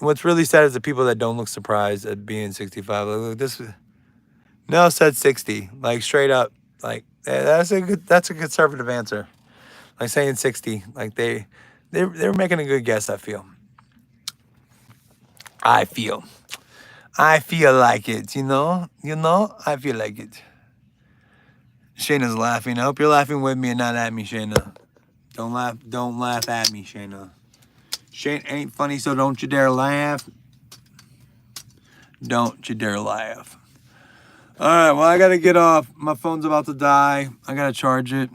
what's really sad is the people that don't look surprised at being 65. Like, look, this. No, said 60. Like straight up. Like that's a conservative answer. Like saying 60. Like they're making a good guess. I feel like it. You know. I feel like it. Shayna's laughing. I hope you're laughing with me and not at me, Shayna. Don't laugh at me, Shayna. Shane ain't funny, so don't you dare laugh. Don't you dare laugh. All right, well, I got to get off. My phone's about to die. I got to charge it.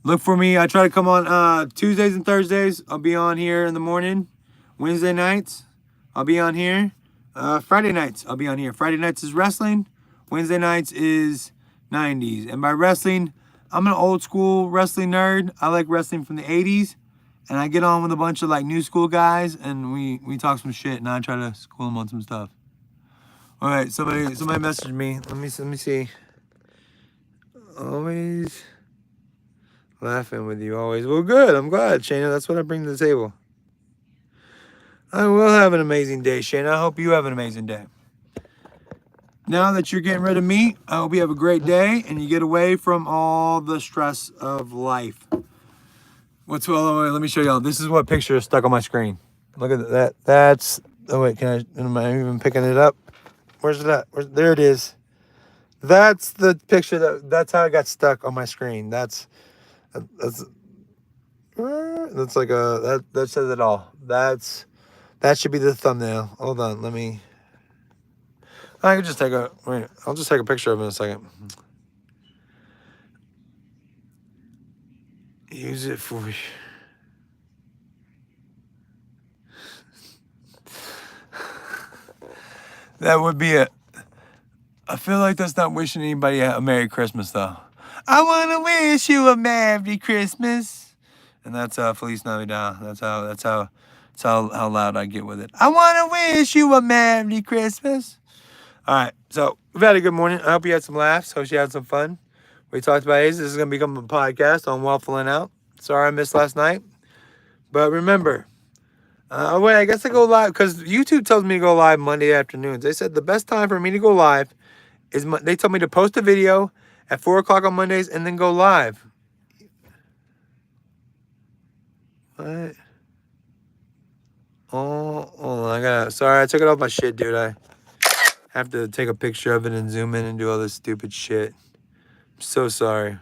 Look for me. I try to come on Tuesdays and Thursdays. I'll be on here in the morning. Wednesday nights, I'll be on here. Friday nights, I'll be on here. Friday nights is wrestling. Wednesday nights is 90s. And by wrestling, I'm an old school wrestling nerd. I like wrestling from the 80s. And I get on with a bunch of like new school guys and we talk some shit and I try to school them on some stuff. All right, somebody messaged me. Let me see. Always laughing with you, always. Well, good. I'm glad, Shayna. That's what I bring to the table. I will have an amazing day, Shayna. I hope you have an amazing day. Now that you're getting rid of me, I hope you have a great day and you get away from all the stress of life. Let me show y'all. This is what picture is stuck on my screen. Look at that. That's, oh wait, am I even picking it up? Where's it at? There it is. That's the picture that's how it got stuck on my screen. That's like that says it all. That should be the thumbnail. Hold on, I'll just take a picture of it in a second. Use it for that would be it. I feel like that's not wishing anybody a Merry Christmas, though. I want to wish you a Merry Christmas. And that's Feliz Navidad. That's how loud I get with it. I want to wish you a Merry Christmas. All right, so we've had a good morning. I hope you had some laughs. Hope you had some fun. We talked about Ace. This is going to become a podcast on Waffling Out. Sorry I missed last night. But remember, wait, I guess I go live because YouTube tells me to go live Monday afternoons. They said the best time for me to go live is they told me to post a video at 4 o'clock on Mondays and then go live. What? Oh, sorry, I took it off my shit, dude. I have to take a picture of it and zoom in and do all this stupid shit. I'm so sorry.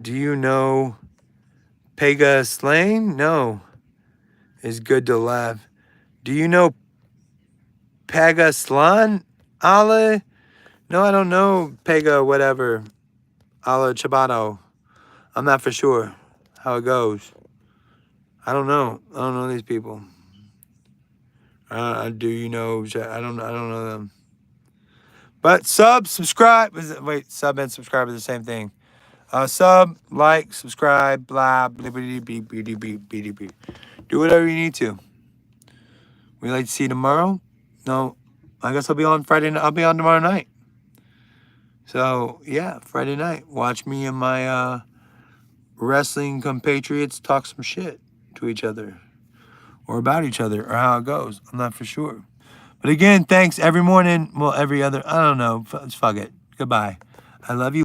Do you know Pega Slane? No. It's good to laugh. Do you know Pega Slan? Ale? No, I don't know Pega whatever. Ale Chabato. I'm not for sure how it goes. I don't know. I don't know these people. Do you know? I don't know them. But subscribe. Wait, sub and subscribe are the same thing. Sub, like, subscribe, blah, blah, blah, blah, blah, blah, blah, blah. Do whatever you need to. We'd like to see you tomorrow. No, I guess I'll be on Friday. I'll be on tomorrow night. So yeah, Friday night. Watch me and my wrestling compatriots talk some shit to each other, or about each other, or how it goes. I'm not for sure. But again, thanks every morning. Well, every other. I don't know. Fuck it. Goodbye. I love you.